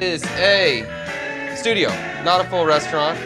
is a studio, not a full restaurant.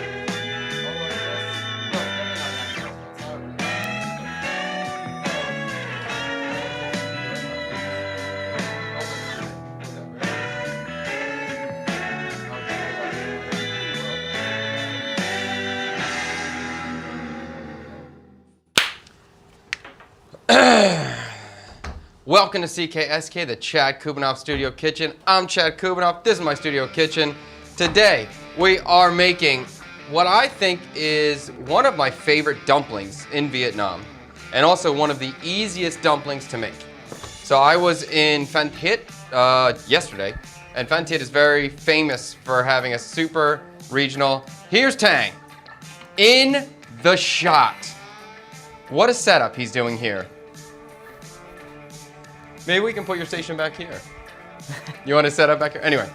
Welcome to CKSK, the Chad Kubanoff Studio Kitchen. I'm Chad Kubanoff. This is my studio kitchen. Today, we are making what I think is one of my favorite dumplings in Vietnam, and also one of the easiest dumplings to make. So I was in Phan Thiet yesterday, and Phan Thiet is very famous for having a super regional. Here's Tang in the shot. What a setup he's doing here. Maybe we can put your station back here. You want to set up back here? Anyway,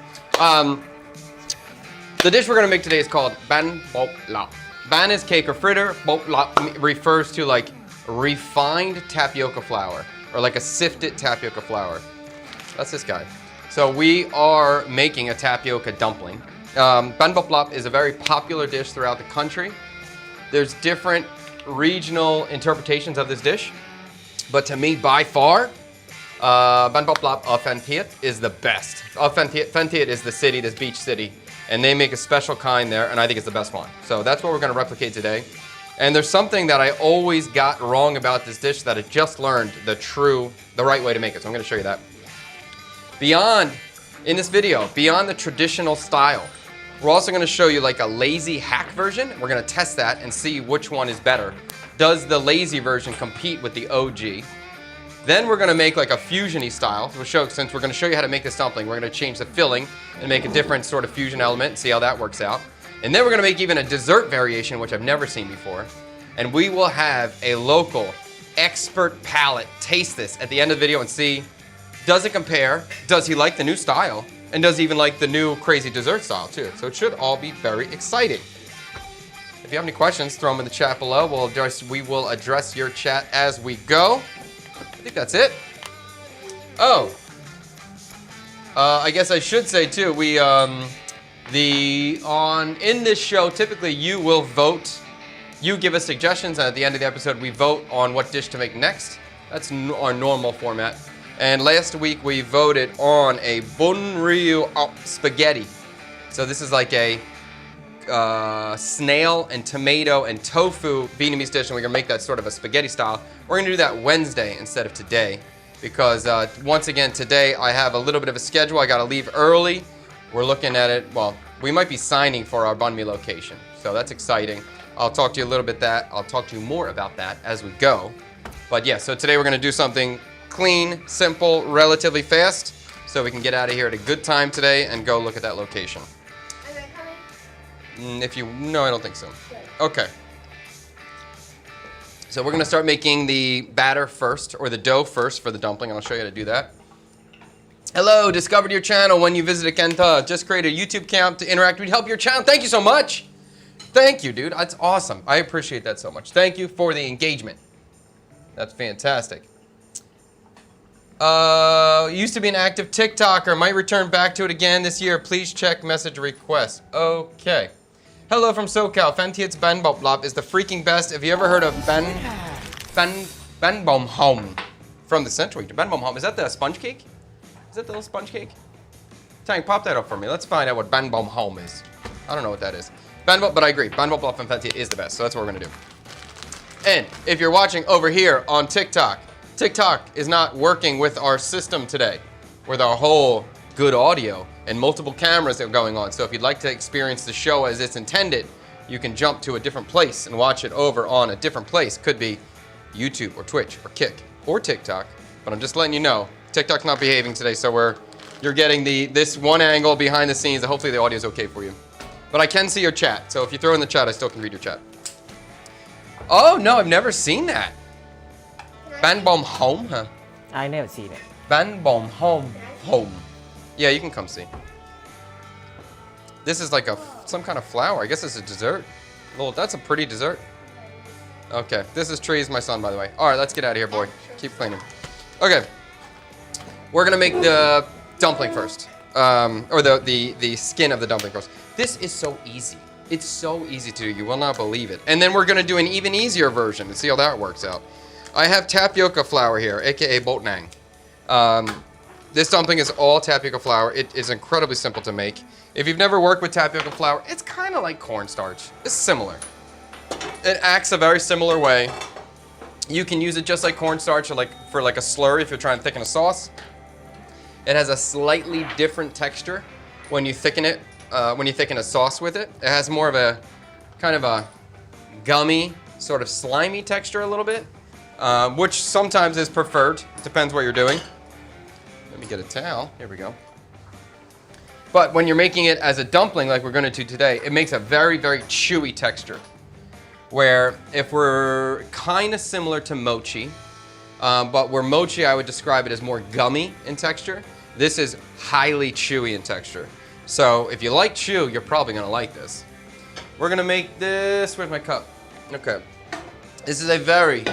the dish we're gonna make today is called ban bop lap. Ban is cake or fritter. Bop lap refers to like refined tapioca flour, or like a sifted tapioca flour. That's this guy. So we are making a tapioca dumpling. Ban bop lap is a very popular dish throughout the country. There's different regional interpretations of this dish, but to me, by far, Ban Bop Lap of Phan Thiet is the best. Phan Thiet is the city, this beach city, and they make a special kind there, and I think it's the best one. So that's what we're gonna replicate today. And there's something that I always got wrong about this dish that I just learned the right way to make it. So I'm gonna show you that. In this video, beyond the traditional style, we're also gonna show you like a lazy hack version. We're gonna test that and see which one is better. Does the lazy version compete with the OG? Then we're gonna make like a fusion-y style. Since we're gonna show you how to make this dumpling, we're gonna change the filling and make a different sort of fusion element and see how that works out. And then we're gonna make even a dessert variation, which I've never seen before. And we will have a local expert palate taste this at the end of the video and see, does it compare? Does he like the new style? And does he even like the new crazy dessert style too? So it should all be very exciting. If you have any questions, throw them in the chat below. We will address your chat as we go. I think that's it. Oh, I guess I should say too, in this show, typically you will vote. You give us suggestions, and at the end of the episode, we vote on what dish to make next. That's our normal format. And last week we voted on a bun ryu spaghetti. So this is like a snail and tomato and tofu Vietnamese dish, and we're gonna make that sort of a spaghetti style. We're gonna do that Wednesday instead of today because once again today I have a little bit of a schedule. I gotta leave early. We're looking at it, well, we might be signing for our banh mi location, so that's exciting. I'll talk to you a little bit I'll talk to you more about that as we go. But yeah, so today we're gonna do something clean, simple, relatively fast, so we can get out of here at a good time today and go look at that location. No, I don't think so. Okay. So we're gonna start making the batter first, or the dough first for the dumpling, and I'll show you how to do that. Hello, discovered your channel when you visited Kenta. Just created a YouTube account to interact with, help your channel. Thank you so much. Thank you, dude. That's awesome. I appreciate that so much. Thank you for the engagement. That's fantastic. Used to be an active TikToker. Might return back to it again this year. Please check message request. Okay. Hello from SoCal. Phan Thiet's Ban Bop Lap is the freaking best. Have you ever heard of Ban Bom Home from the Central region? Ban Bom Home, is that the sponge cake? Is that the little sponge cake? Tang, pop that up for me. Let's find out what Ban Bom Home is. I don't know what that is. But I agree. Ban Bop Lap from Phan Thiet is the best, so that's what we're gonna do. And if you're watching over here on TikTok, TikTok is not working with our system today, with our whole good audio and multiple cameras that are going on. So if you'd like to experience the show as it's intended, you can jump to a different place and watch it over on a different place. Could be YouTube or Twitch or Kick or TikTok. But I'm just letting you know, TikTok's not behaving today, so you're getting this one angle behind the scenes. Hopefully the audio is okay for you. But I can see your chat, so if you throw in the chat, I still can read your chat. Oh no, I've never seen that. Ban Bom Home, huh? I never seen it. Ban Bom Home. Yeah, you can come see. This is like some kind of flower. I guess it's a dessert. That's a pretty dessert. Okay, this is Trees, my son, by the way. All right, let's get out of here, boy. Keep cleaning. Okay, we're gonna make the dumpling first. or the skin of the dumpling crust. This is so easy. It's so easy to do. You will not believe it. And then we're gonna do an even easier version and see how that works out. I have tapioca flour here, aka bột nang. This dumpling is all tapioca flour. It is incredibly simple to make. If you've never worked with tapioca flour, it's kind of like cornstarch. It's similar. It acts a very similar way. You can use it just like cornstarch or for a slurry if you're trying to thicken a sauce. It has a slightly different texture when you thicken it, when you thicken a sauce with it. It has more of a kind of a gummy, sort of slimy texture a little bit, which sometimes is preferred. Depends what you're doing. Let me get a towel. Here we go. But when you're making it as a dumpling like we're going to do today, it makes a very, very chewy texture. Where if we're kind of similar to mochi, but where mochi I would describe it as more gummy in texture, this is highly chewy in texture. So if you like chew, you're probably going to like this. We're going to make this, where's my cup? Okay. This is a very,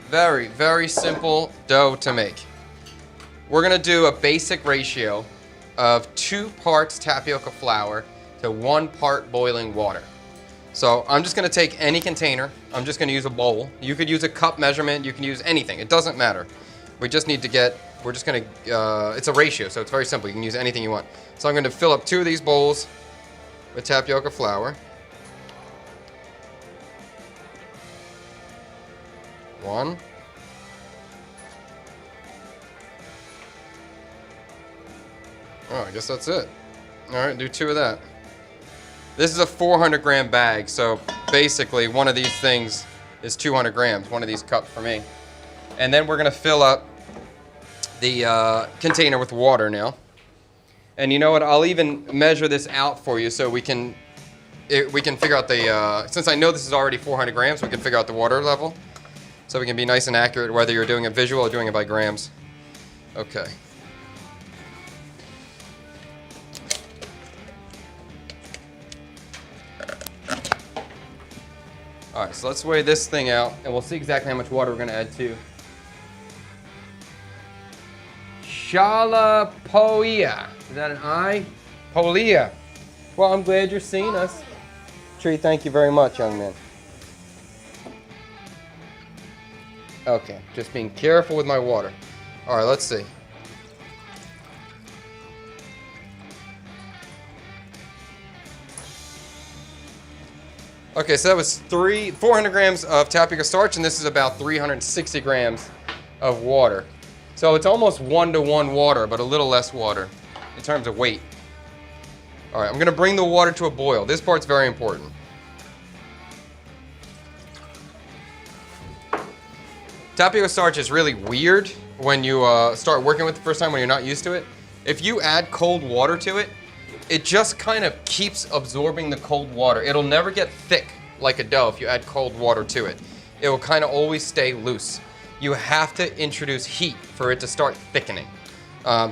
very, very simple dough to make. We're going to do a basic ratio of 2 parts tapioca flour to 1 part boiling water. So I'm just going to take any container. I'm just going to use a bowl. You could use a cup measurement. You can use anything. It doesn't matter. We just need to get, we're just going to, it's a ratio, so it's very simple. You can use anything you want. So I'm going to fill up 2 of these bowls with tapioca flour. 1. Oh, I guess that's it. All right, do 2 of that. This is a 400-gram bag, so basically one of these things is 200 grams, one of these cups for me. And then we're gonna fill up the container with water now. And you know what, I'll even measure this out for you so we can figure out the, since I know this is already 400 grams, we can figure out the water level. So we can be nice and accurate whether you're doing it visual or doing it by grams. Okay. All right, so let's weigh this thing out, and we'll see exactly how much water we're going to add to. Shalapoia. Is that an I? Polia. Well, I'm glad you're seeing us. Tree, thank you very much, young man. Okay, just being careful with my water. All right, let's see. Okay, so that was 400 grams of tapioca starch, and this is about 360 grams of water. So it's almost 1-to-1 water, but a little less water in terms of weight. All right, I'm gonna bring the water to a boil. This part's very important. Tapioca starch is really weird when you start working with it the first time when you're not used to it. If you add cold water to it, it just kind of keeps absorbing the cold water. It'll never get thick like a dough if you add cold water to it. It will kind of always stay loose. You have to introduce heat for it to start thickening.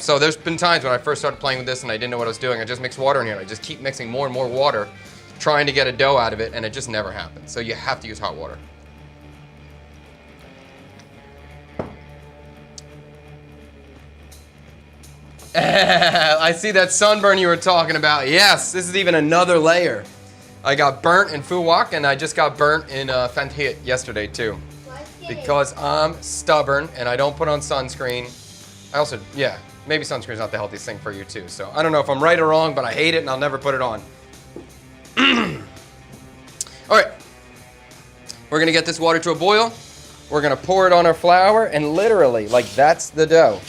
So there's been times when I first started playing with this and I didn't know what I was doing. I just mixed water in here. I just keep mixing more and more water, trying to get a dough out of it, and it just never happens. So you have to use hot water. I see that sunburn you were talking about. Yes, this is even another layer. I got burnt in Phu Quoc, and I just got burnt in Phan Thiet yesterday too. Because I'm stubborn and I don't put on sunscreen. I also, yeah, maybe sunscreen's not the healthiest thing for you too. So I don't know if I'm right or wrong, but I hate it and I'll never put it on. All right, we're gonna get this water to a boil. We're gonna pour it on our flour, and literally, like, that's the dough.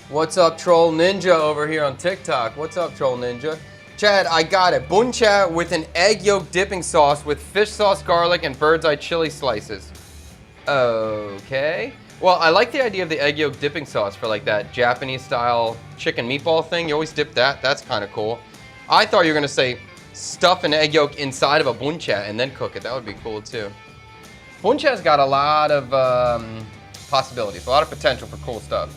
What's up, Troll Ninja over here on TikTok? What's up, Troll Ninja? Chad, I got it. Bun cha with an egg yolk dipping sauce with fish sauce, garlic, and bird's eye chili slices. Okay. Well, I like the idea of the egg yolk dipping sauce for like that Japanese style chicken meatball thing. You always dip that. That's kind of cool. I thought you were going to say stuff an egg yolk inside of a bun cha and then cook it. That would be cool too. Bun cha's got a lot of possibilities, a lot of potential for cool stuff.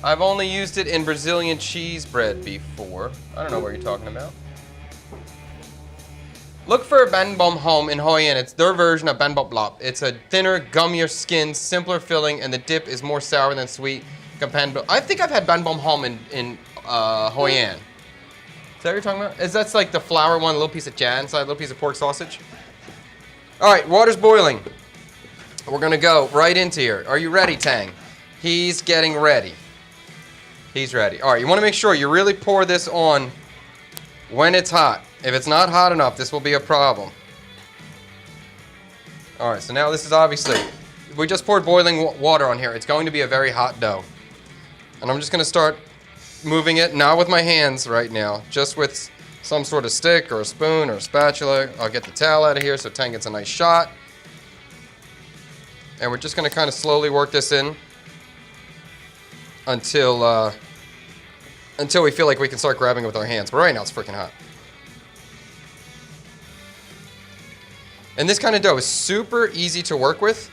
I've only used it in Brazilian cheese bread before. I don't know what you're talking about. Look for Ben Bom Home in Hoi An. It's their version of Ben Bom Blop. It's a thinner, gummier skin, simpler filling, and the dip is more sour than sweet. I think I've had Ben Bom Home in Hoi An. Is that what you're talking about? That's like the flour one, a little piece of jam inside, a little piece of pork sausage. All right, water's boiling. We're gonna go right into here. Are you ready, Tang? He's getting ready. He's ready. All right, you wanna make sure you really pour this on when it's hot. If it's not hot enough, this will be a problem. All right, so now this is obviously, we just poured boiling water on here. It's going to be a very hot dough. And I'm just gonna start moving it, not with my hands right now, just with some sort of stick or a spoon or a spatula. I'll get the towel out of here so Tang gets a nice shot. And we're just gonna kind of slowly work this in until we feel like we can start grabbing it with our hands. But right now it's freaking hot. And this kind of dough is super easy to work with.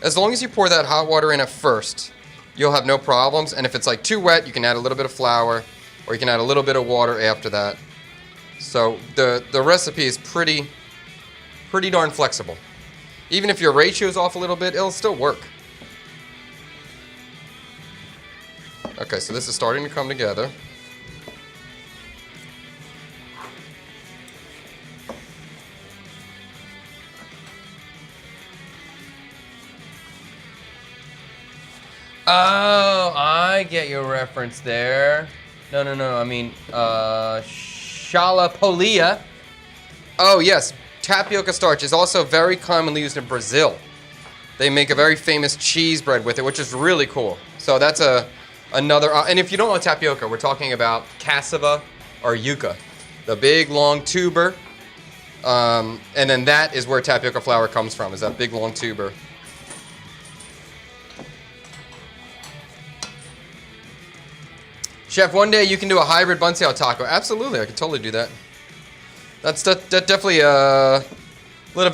As long as you pour that hot water in at first, you'll have no problems. And if it's like too wet, you can add a little bit of flour, or you can add a little bit of water after that. So the recipe is pretty darn flexible. Even if your ratio is off a little bit, it'll still work. Okay, so this is starting to come together. Oh, I get your reference there. No, I mean, Chalapolia. Oh, yes. Tapioca starch is also very commonly used in Brazil. They make a very famous cheese bread with it, which is really cool. So that's another, and if you don't know tapioca, we're talking about cassava or yuca, the big long tuber. And then that is where tapioca flour comes from, is that big long tuber. Chef, one day you can do a hybrid bun-style taco. Absolutely, I could totally do that. That's definitely a little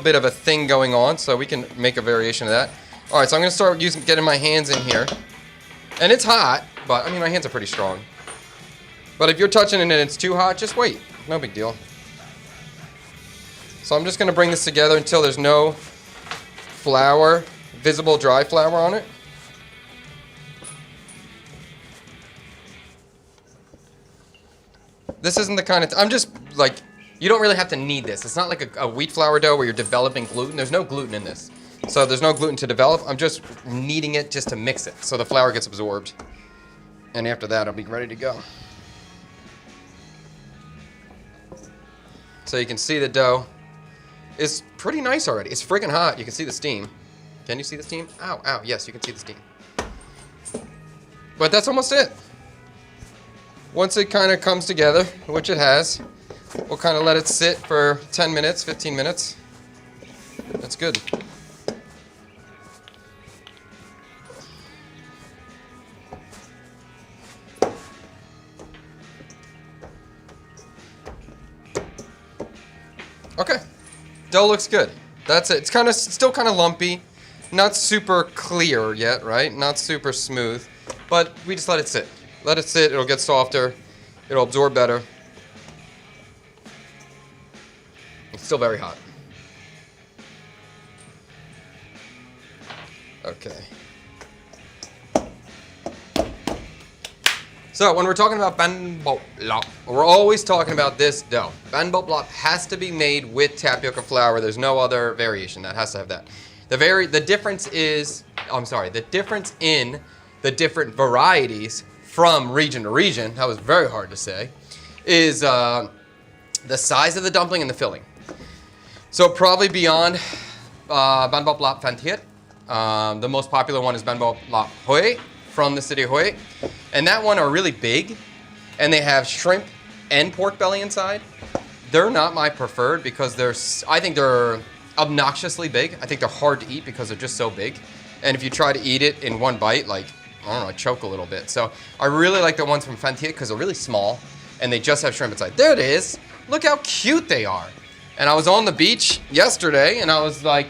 bit of a thing going on, so we can make a variation of that. All right, so I'm gonna start getting my hands in here, and it's hot, but I mean my hands are pretty strong. But if you're touching it and it's too hot, just wait. No big deal. So I'm just gonna bring this together until there's no flour, visible dry flour on it. This isn't the kind of, I'm just like, you don't really have to knead this. It's not like a wheat flour dough where you're developing gluten. There's no gluten in this. So there's no gluten to develop. I'm just kneading it just to mix it so the flour gets absorbed. And after that, I'll be ready to go. So you can see the dough is pretty nice already. It's freaking hot. You can see the steam. Can you see the steam? Ow, ow. Yes, you can see the steam. But that's almost it. Once it kind of comes together, which it has, we'll kind of let it sit for 10 minutes, 15 minutes. That's good. Okay, dough looks good. That's it. It's still kind of lumpy, not super clear yet, right? Not super smooth, but we just let it sit. Let it sit, it'll get softer, it'll absorb better. It's still very hot. Okay. So when we're talking about ban bột lọc, we're always talking about this dough. Ban bột lọc has to be made with tapioca flour. There's no other variation that has to have that. The difference in the different varieties from region to region, that was very hard to say, is the size of the dumpling and the filling. So probably beyond ban bột lọc Phan Thiết, the most popular one is ban bột lọc Huế from the city of Huế. And that one are really big, and they have shrimp and pork belly inside. They're not my preferred because I think they're obnoxiously big. I think they're hard to eat because they're just so big. And if you try to eat it in one bite, like, I don't know, I choke a little bit. So I really like the ones from Phan Thiết because they're really small and they just have shrimp inside. There it is. Look how cute they are. And I was on the beach yesterday and I was like,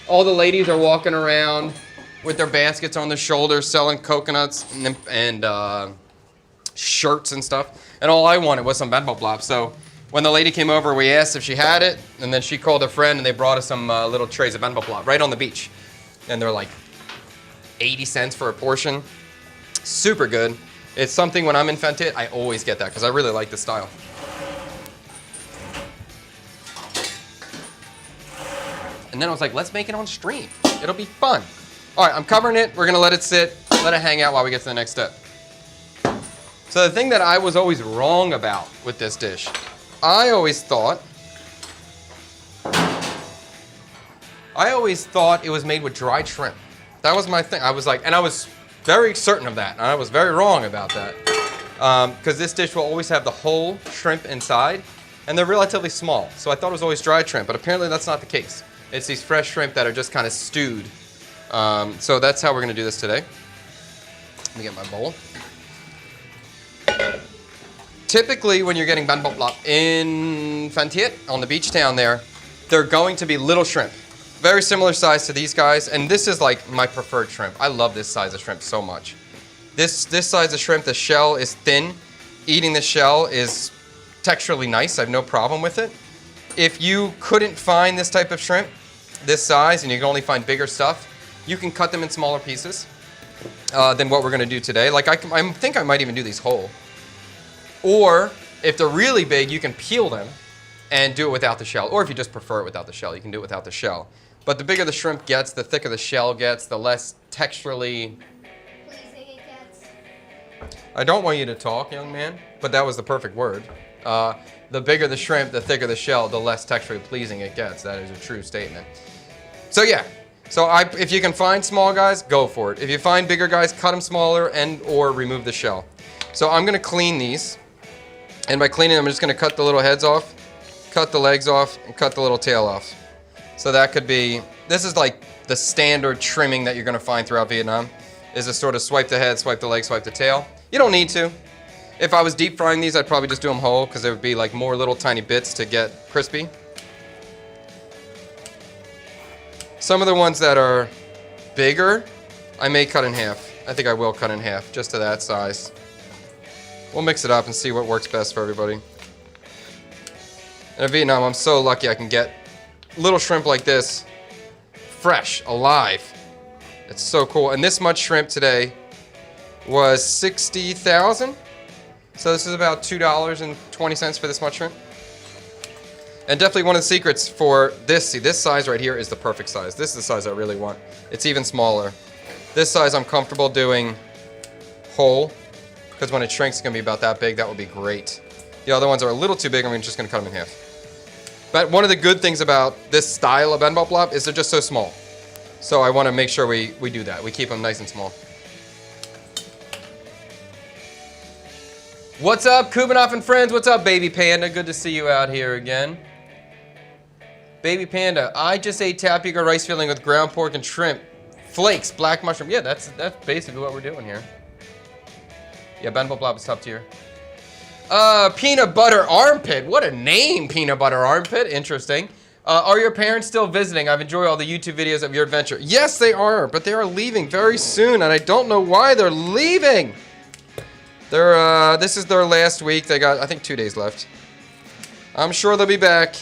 all the ladies are walking around with their baskets on their shoulders, selling coconuts and shirts and stuff. And all I wanted was some Ben Blop. So when the lady came over, we asked if she had it, and then she called a friend, and they brought us some little trays of Ben Blop right on the beach. And they're like 80 cents for a portion. Super good. It's something when I'm in Fentit, I always get that because I really like the style. And then I was like, let's make it on stream. It'll be fun. All right, I'm covering it. We're gonna let it sit, let it hang out while we get to the next step. So the thing that I was always wrong about with this dish, I always thought it was made with dried shrimp. That was my thing. I was like, and I was very certain of that. And I was very wrong about that. Because this dish will always have the whole shrimp inside, and they're relatively small. So I thought it was always dried shrimp, but apparently that's not the case. It's these fresh shrimp that are just kind of stewed. So that's how we're gonna do this today. Let me get my bowl. Typically, when you're getting Ben Blop in Phan on the beach town there, they're going to be little shrimp. Very similar size to these guys, and this is like my preferred shrimp. I love this size of shrimp so much. This size of shrimp, the shell is thin. Eating the shell is texturally nice. I have no problem with it. If you couldn't find this type of shrimp, this size, and you can only find bigger stuff, you can cut them in smaller pieces than what we're gonna do today. Like I think I might even do these whole. Or if they're really big, you can peel them and do it without the shell. Or if you just prefer it without the shell, you can do it without the shell. But the bigger the shrimp gets, the thicker the shell gets, the less texturally... pleasing it gets. I don't want you to talk, young man, but that was the perfect word. The bigger the shrimp, the thicker the shell, the less texturally pleasing it gets. That is a true statement. So yeah, if you can find small guys, go for it. If you find bigger guys, cut them smaller and or remove the shell. So I'm gonna clean these. And by cleaning them, I'm just gonna cut the little heads off, cut the legs off, and cut the little tail off. So that could be, this is like the standard trimming that you're gonna find throughout Vietnam, is to sort of swipe the head, swipe the leg, swipe the tail. You don't need to. If I was deep frying these, I'd probably just do them whole, because there would be like more little tiny bits to get crispy. Some of the ones that are bigger, I may cut in half. I think I will cut in half, just to that size. We'll mix it up and see what works best for everybody. And in Vietnam, I'm so lucky I can get little shrimp like this, fresh, alive. It's so cool. And this much shrimp today was 60,000. So this is about $2.20 for this much shrimp. And definitely one of the secrets for this, see this size right here is the perfect size. This is the size I really want. It's even smaller. This size I'm comfortable doing whole, because when it shrinks, it's gonna be about that big. That would be great. The other ones are a little too big. I'm just gonna cut them in half. But one of the good things about this style of Ben Blop is they're just so small. So I wanna make sure we do that. We keep them nice and small. What's up, Kubanoff and friends? What's up, Baby Panda? Good to see you out here again. Baby Panda, I just ate tapioca rice filling with ground pork and shrimp. Flakes, black mushroom. Yeah, that's basically what we're doing here. Yeah, Ben Blop is top tier. Peanut butter armpit. What a name, peanut butter armpit. Interesting. Are your parents still visiting? I've enjoyed all the YouTube videos of your adventure. Yes, they are, but they are leaving very soon, and I don't know why they're leaving. This is their last week. They got, I think, 2 days left. I'm sure they'll be back.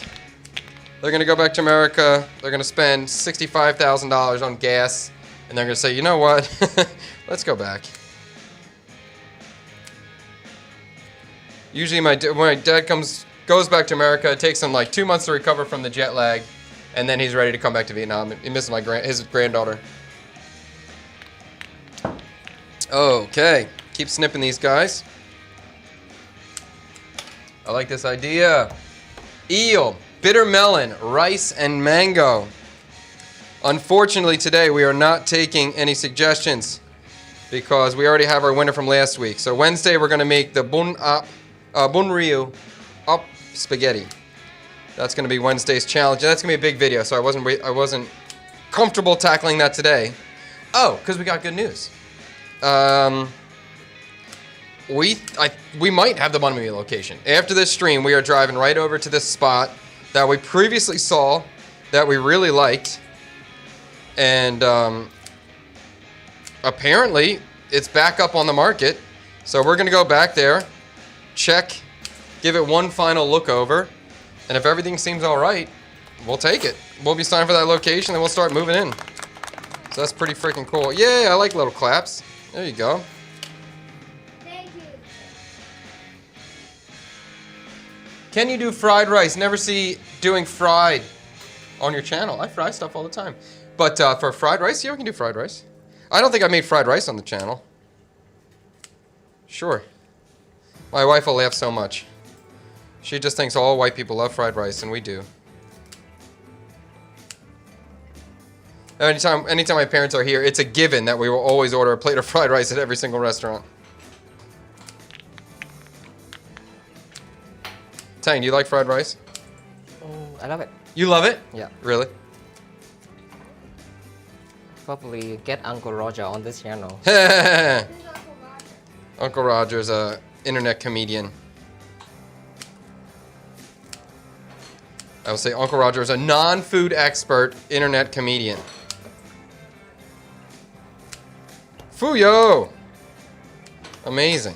They're gonna go back to America. They're gonna spend $65,000 on gas, and they're gonna say, you know what? Let's go back. Usually when my dad goes back to America, it takes him like 2 months to recover from the jet lag, and then he's ready to come back to Vietnam. He misses his granddaughter. Okay, keep snipping these guys. I like this idea. Eel, bitter melon, rice, and mango. Unfortunately today we are not taking any suggestions because we already have our winner from last week. So Wednesday we're gonna make the bun ryu up spaghetti. That's gonna be Wednesday's challenge. That's gonna be a big video, so I wasn't comfortable tackling that today. Oh, because we got good news. We might have the banh mi location. After this stream, we are driving right over to this spot that we previously saw that we really liked, and apparently it's back up on the market. So we're going to go back there, check, give it one final look over. And if everything seems all right, we'll take it. We'll be signed for that location and we'll start moving in. So that's pretty freaking cool. Yeah, I like little claps. There you go. Thank you. Can you do fried rice? Never see doing fried on your channel. I fry stuff all the time. But for fried rice, yeah, we can do fried rice. I don't think I made fried rice on the channel. Sure. My wife will laugh so much. She just thinks all white people love fried rice, and we do. Anytime my parents are here, it's a given that we will always order a plate of fried rice at every single restaurant. Tang, do you like fried rice? I love it. You love it? Yeah. Really? Probably get Uncle Roger on this channel. Who's Uncle Roger? Uncle Roger's a internet comedian. I will say Uncle Roger is a non-food expert internet comedian. Fuyo! Amazing.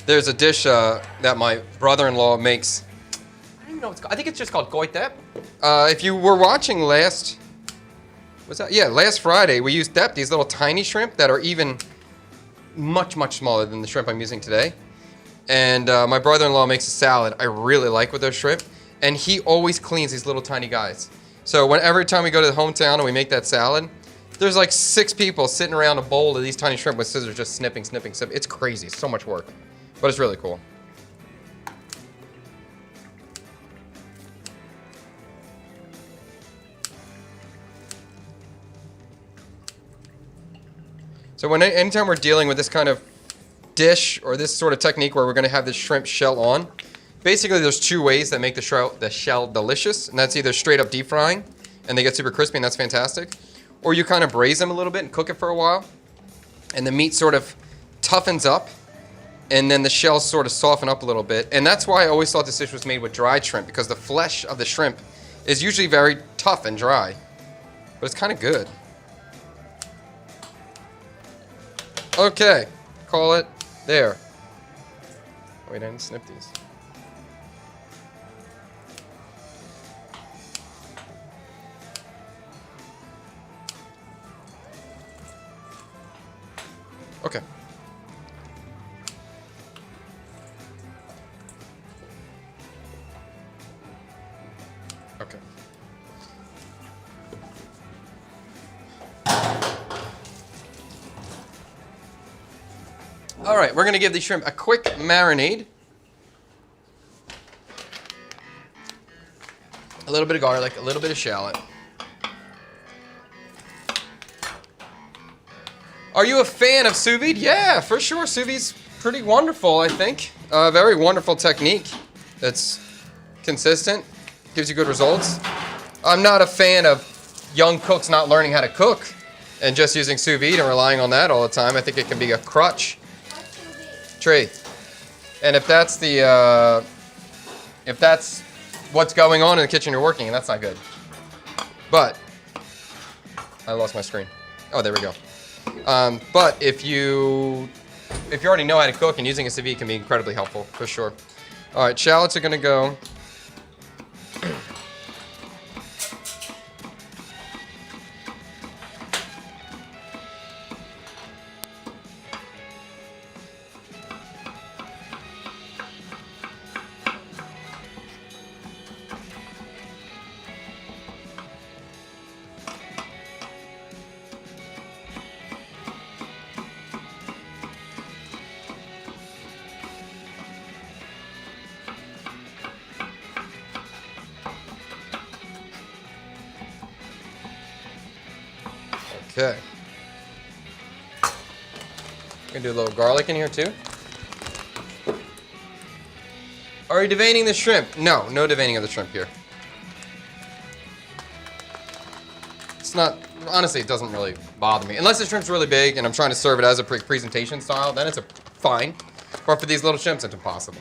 There's a dish that my brother-in-law makes. I don't even know what it's called. I think it's just called goitep. If you were watching last Friday, we used dep, these little tiny shrimp that are even much, much smaller than the shrimp I'm using today. And my brother-in-law makes a salad I really like with those shrimp. And he always cleans these little tiny guys. So every time we go to the hometown and we make that salad, there's like 6 people sitting around a bowl of these tiny shrimp with scissors just snipping. It's crazy. It's so much work. But it's really cool. So anytime we're dealing with this kind of dish or this sort of technique where we're going to have this shrimp shell on, basically there's 2 ways that make the shell delicious, and that's either straight up deep frying and they get super crispy and that's fantastic, or you kind of braise them a little bit and cook it for a while and the meat sort of toughens up and then the shells sort of soften up a little bit. And that's why I always thought this dish was made with dried shrimp, because the flesh of the shrimp is usually very tough and dry, but it's kind of good. Okay, call it there. Wait, I didn't snip these. Okay. Okay. All right, we're gonna give the shrimp a quick marinade. A little bit of garlic, a little bit of shallot. Are you a fan of sous vide? Yeah, for sure. Sous vide's pretty wonderful, I think. Very wonderful technique. That's consistent, gives you good results. I'm not a fan of young cooks not learning how to cook and just using sous vide and relying on that all the time. I think it can be a crutch. Tree. And if that's what's going on in the kitchen you're working in, that's not good. But I lost my screen. Oh, there we go. But if you already know how to cook, and using a sous vide can be incredibly helpful, for sure. All right, shallots are gonna go. Okay. Gonna do a little garlic in here too. Are you deveining the shrimp? No, no deveining of the shrimp here. It's not, honestly, it doesn't really bother me. Unless the shrimp's really big and I'm trying to serve it as a presentation style, then it's fine. But for these little shrimps, it's impossible.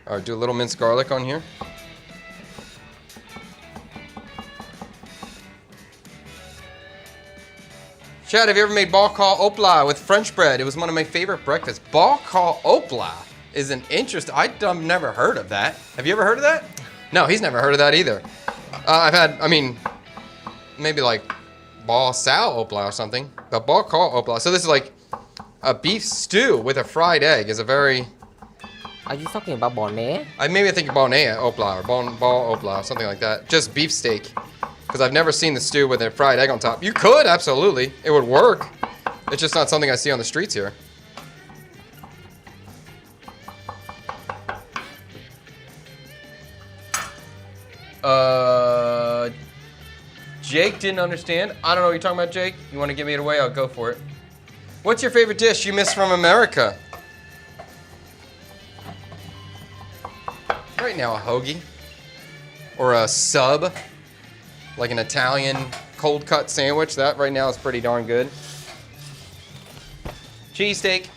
All right, do a little minced garlic on here. Chad, have you ever made ball call opla with French bread? It was one of my favorite breakfasts. Ball call opla is an interest. I've never heard of that. Have you ever heard of that? No, he's never heard of that either. I've had, I mean, maybe like ball sal opla or something, but ball call opla. So this is like a beef stew with a fried egg. Is a very. Are you talking about bonnet? Maybe I think bonnet opla or ball opla or something like that. Just beef steak. Because I've never seen the stew with a fried egg on top. You could, absolutely. It would work. It's just not something I see on the streets here. Jake didn't understand. I don't know what you're talking about, Jake. You want to give me it away? I'll go for it. What's your favorite dish you miss from America? Right now, a hoagie. Or a sub. Like an Italian cold cut sandwich. That right now is pretty darn good. Cheesesteak.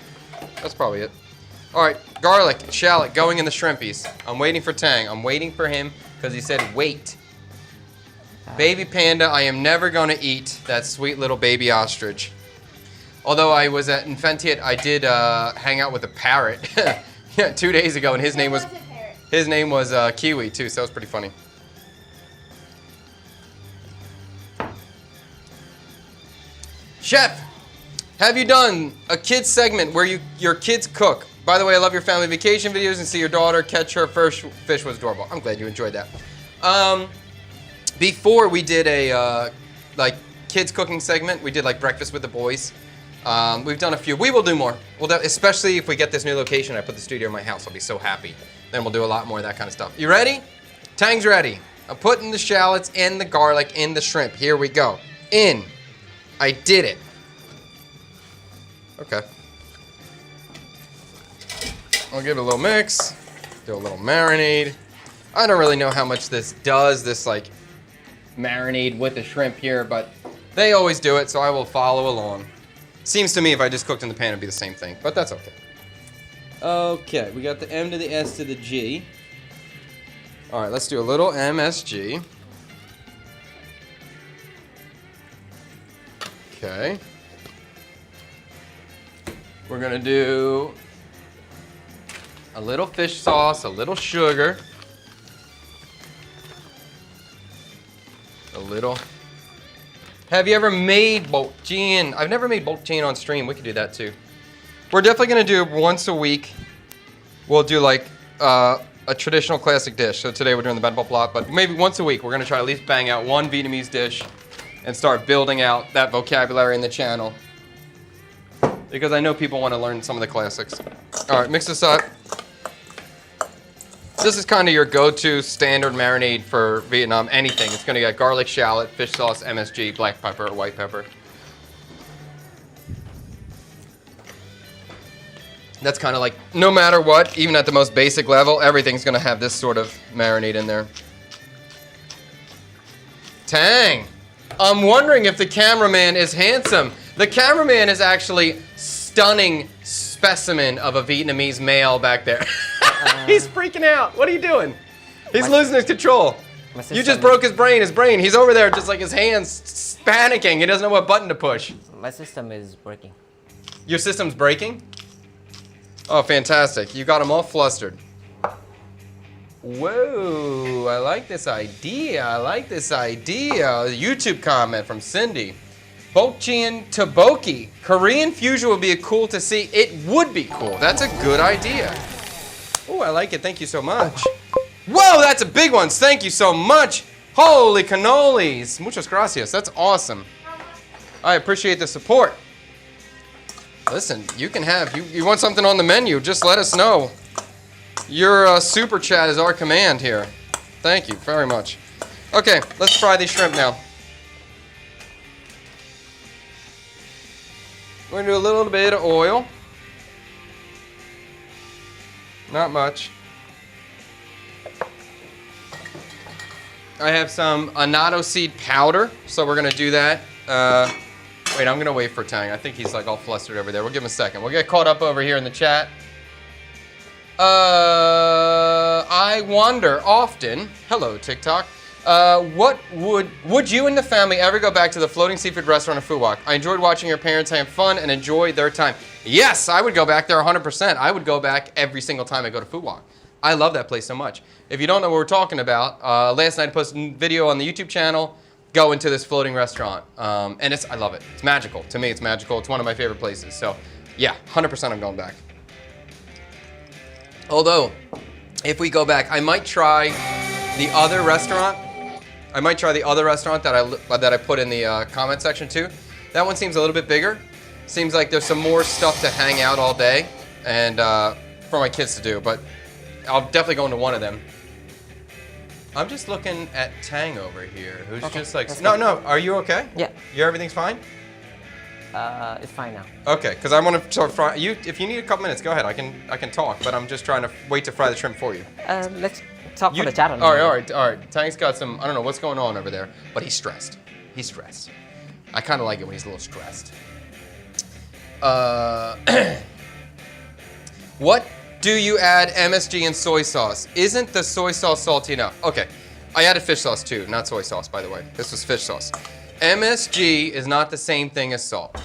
That's probably it. All right, garlic, shallot going in the shrimpies. I'm waiting for Tang. I'm waiting for him because he said wait. Baby panda, I am never going to eat that sweet little baby ostrich. Although I was at Infentiate, I did hang out with a parrot 2 days ago, and his name was Kiwi too, so that was pretty funny. Chef, have you done a kids segment where your kids cook? By the way, I love your family vacation videos and see your daughter catch her first fish was adorable. I'm glad you enjoyed that. Before we did a like kids cooking segment, we did like breakfast with the boys. We've done a few. We will do more. Especially if we get this new location. I put the studio in my house. I'll be so happy. Then we'll do a lot more of that kind of stuff. You ready? Tang's ready. I'm putting the shallots and the garlic in the shrimp. Here we go. In. I did it. Okay. I'll give it a little mix. Do a little marinade. I don't really know how much this does, this like marinade with the shrimp here, but they always do it, so I will follow along. Seems to me if I just cooked in the pan, it'd be the same thing, but that's okay. Okay, we got the M to the S to the G. All right, let's do a little MSG. Okay. We're gonna do a little fish sauce, a little sugar, a little. Have you ever made bokjin? I've never made bokjin on stream. We could do that too. We're definitely gonna do once a week. We'll do like a traditional classic dish. So today we're doing the banh bok plot, but maybe once a week we're gonna try to at least bang out one Vietnamese dish and start building out that vocabulary in the channel. Because I know people want to learn some of the classics. All right, mix this up. This is kind of your go-to standard marinade for Vietnam, anything. It's gonna get garlic, shallot, fish sauce, MSG, black pepper, or white pepper. That's kind of like, no matter what, even at the most basic level, everything's gonna have this sort of marinade in there. Tang! I'm wondering if the cameraman is handsome. The cameraman is actually stunning specimen of a Vietnamese male back there. He's freaking out. What are you doing? He's losing his control. You just broke his brain. He's over there just like his hands panicking. He doesn't know what button to push. My system is breaking. Your system's breaking? Oh, fantastic. You got him all flustered. Whoa, I like this idea. YouTube comment from Cindy. Bokjin tteokbokki. Korean fusion would be cool to see. It would be cool. That's a good idea. Oh, I like it. Thank you so much. Whoa, that's a big one. Thank you so much. Holy cannolis. Muchas gracias. That's awesome. I appreciate the support. Listen, you can have, you want something on the menu, just let us know. Your super chat is our command here. Thank you very much. Okay, let's fry these shrimp now. We're gonna do a little bit of oil. Not much. I have some annatto seed powder, so we're gonna do that. Wait, I'm gonna wait for Tang. I think he's like all flustered over there. We'll give him a second. We'll get caught up over here in the chat. I wonder often, hello TikTok, What would you and the family ever go back to the floating seafood restaurant or food walk? I enjoyed watching your parents have fun and enjoy their time. Yes, I would go back there 100%. I would go back every single time I go to food walk. I love that place so much. If you don't know what we're talking about, last night I posted a video on the YouTube channel. Go into this floating restaurant, and I love it. It's magical. To me, it's magical. It's one of my favorite places. So, yeah, 100% I'm going back. Although, if we go back, I might try the other restaurant. I might try the other restaurant that I put in the comment section too. That one seems a little bit bigger. Seems like there's some more stuff to hang out all day and for my kids to do. But I'll definitely go into one of them. I'm just looking at Tang over here, who's Okay, just like, let's no, go. are you okay? Yeah. Everything's fine? It's fine now. Okay, because I want to start fry. If you need a couple minutes, go ahead. I can talk, but I'm just trying to wait to fry the shrimp for you. Let's talk for the chat on All right. Tang's got some, I don't know what's going on over there, but he's stressed. I kind of like it when he's a little stressed. What do you add MSG and soy sauce? Isn't the soy sauce salty enough? Okay, I added fish sauce too, not soy sauce, by the way. This was fish sauce. MSG is not the same thing as salt.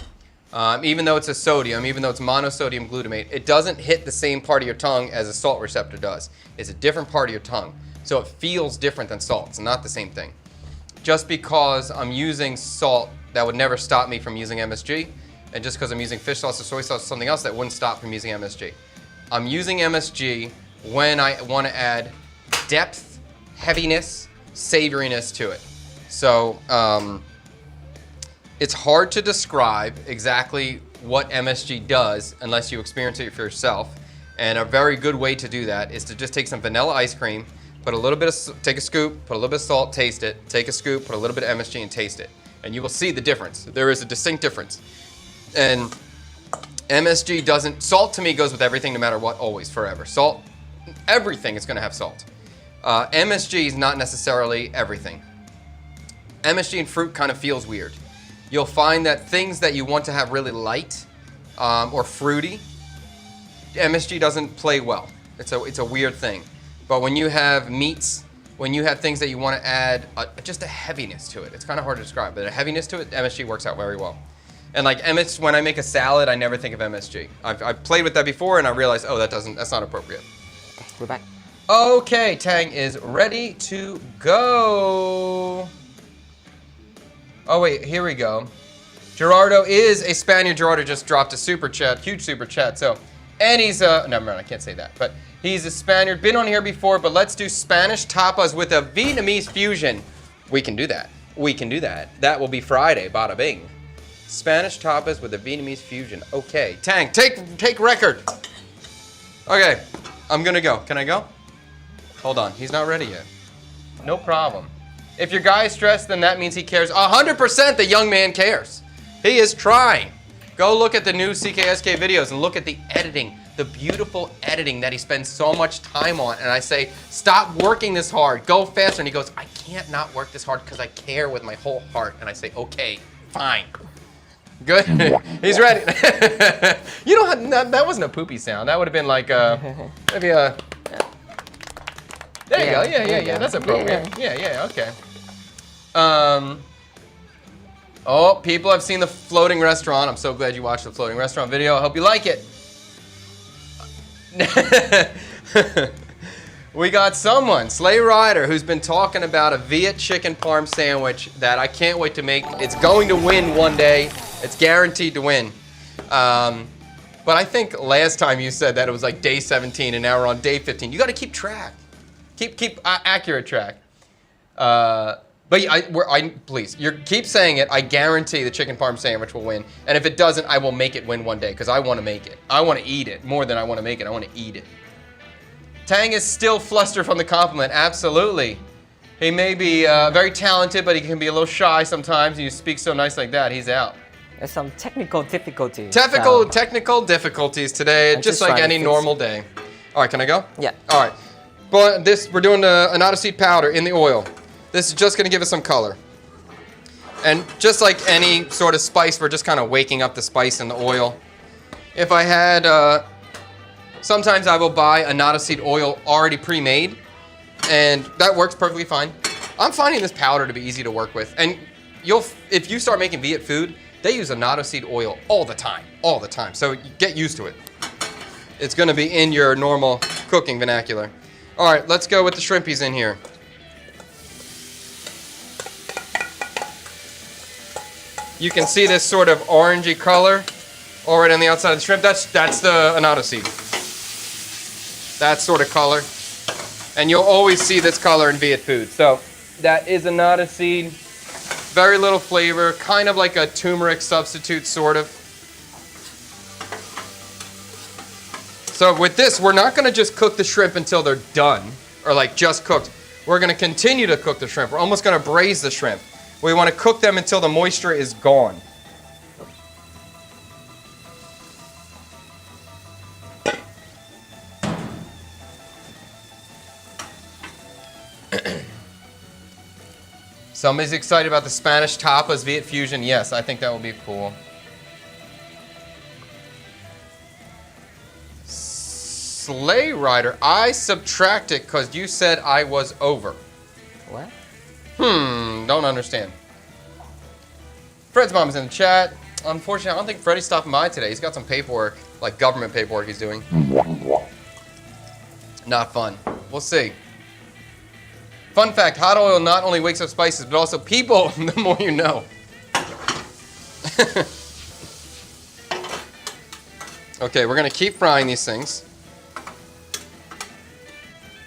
Even though it's a sodium, even though it's monosodium glutamate, it doesn't hit the same part of your tongue as a salt receptor does. It's a different part of your tongue. So it feels different than salt. It's not the same thing. Just because I'm using salt, that would never stop me from using MSG. And just because I'm using fish sauce or soy sauce or something else, that wouldn't stop from using MSG. I'm using MSG when I want to add depth, heaviness, savoriness to it. So it's hard to describe exactly what MSG does unless you experience it for yourself. And a very good way to do that is to just take some vanilla ice cream, put a little bit of, take a scoop, put a little bit of salt, taste it, take a scoop, put a little bit of MSG and taste it. And you will see the difference. There is a distinct difference. And MSG doesn't, salt to me goes with everything no matter what, always, forever. Salt, everything is gonna have salt. MSG is not necessarily everything. MSG in fruit kind of feels weird. You'll find that things that you want to have really light or fruity, MSG doesn't play well. It's a weird thing. But when you have meats, when you have things that you want to add just a heaviness to it, it's kind of hard to describe, but a heaviness to it, MSG works out very well. And like when I make a salad, I never think of MSG. I've played with that before and I realized, oh, that's not appropriate. We're back. Okay, Tang is ready to go. Oh wait, here we go. Gerardo is a Spaniard. Gerardo just dropped a super chat, huge super chat. So, and he's no, I can't say that, but he's a Spaniard. Been on here before, but let's do Spanish tapas with a Vietnamese fusion. We can do that. We can do that. That will be Friday. Bada bing. Spanish tapas with a Vietnamese fusion. Okay, Tang, take record. Okay, I'm gonna go. Can I go? Hold on, he's not ready yet. No problem. If your guy is stressed, then that means he cares. 100% the young man cares. He is trying. Go look at the new CKSK videos and look at the editing, the beautiful editing that he spends so much time on. And I say, stop working this hard, go faster. And he goes, I can't not work this hard because I care with my whole heart. And I say, okay, fine. Good, he's ready. You don't have, that wasn't a poopy sound. That would have been like maybe a, there you go, yeah, that's appropriate. Yeah, okay. Oh, people have seen the floating restaurant. I'm so glad you watched the floating restaurant video. I hope you like it. We got someone, Slay Rider, who's been talking about a Viet chicken parm sandwich that I can't wait to make. It's going to win one day. It's guaranteed to win. But I think last time you said that it was like day 17 and now we're on day 15. You got to keep track. Keep accurate track. But please, keep saying it. I guarantee the chicken parm sandwich will win. And if it doesn't, I will make it win one day because I want to make it. I want to eat it more than I want to make it. I want to eat it. Tang is still flustered from the compliment. Absolutely. He may be very talented, but he can be a little shy sometimes. And you speak so nice like that, he's out. There's some technical difficulties. Technical difficulties today, just like any normal day. All right, can I go? Yeah. All right. But we're doing an annatto seed powder in the oil. This is just going to give us some color. And just like any sort of spice, we're just kind of waking up the spice in the oil. If I had, sometimes I will buy annatto seed oil already pre-made, and that works perfectly fine. I'm finding this powder to be easy to work with. And if you start making Viet food, they use annatto seed oil all the time. So get used to it. It's gonna be in your normal cooking vernacular. All right, let's go with the shrimpies in here. You can see this sort of orangey color already on the outside of the shrimp. That's the annatto seed. That sort of color. And you'll always see this color in Viet food. So that is annatto seed. Very little flavor, kind of like a turmeric substitute, sort of. So with this, we're not gonna just cook the shrimp until they're done, or like just cooked. We're gonna continue to cook the shrimp. We're almost gonna braise the shrimp. We wanna cook them until the moisture is gone. Somebody's excited about the Spanish tapas Viet fusion. Yes, I think that will be cool. Sleigh Rider, I subtracted because you said I was over. What? Don't understand. Fred's mom is in the chat. Unfortunately, I don't think Freddie's stopping by today. He's got some paperwork, like government paperwork he's doing. Not fun. We'll see. Fun fact, hot oil not only wakes up spices, but also people, the more you know. Okay, we're gonna keep frying these things.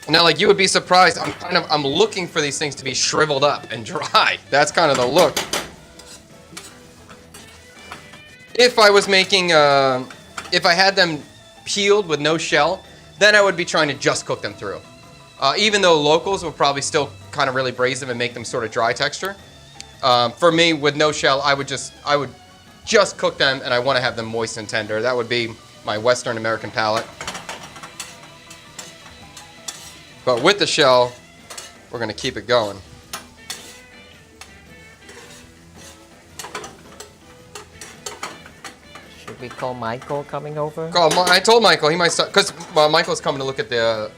Now, like, you would be surprised, I'm looking for these things to be shriveled up and dry. That's kind of the look. If I was making, if I had them peeled with no shell, then I would be trying to just cook them through. Even though locals will probably still kind of really braise them and make them sort of dry texture. For me, with no shell, I would just cook them, and I want to have them moist and tender. That would be my Western American palate. But with the shell, we're going to keep it going. Should we call Michael coming over? I told Michael he might stop, because Michael's coming to look at the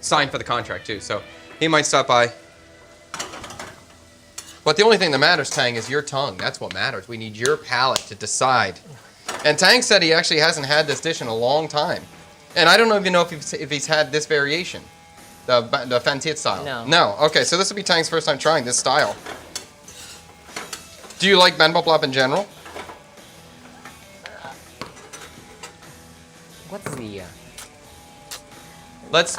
sign for the contract too, so he might stop by. But the only thing that matters, Tang, is your tongue. That's what matters. We need your palate to decide. And Tang said he actually hasn't had this dish in a long time. And I don't even know if he's had this variation, the Phan Thiet style. No. No. Okay, so this will be Tang's first time trying this style. Do you like Ben Bop Lap in general? What's the... Let's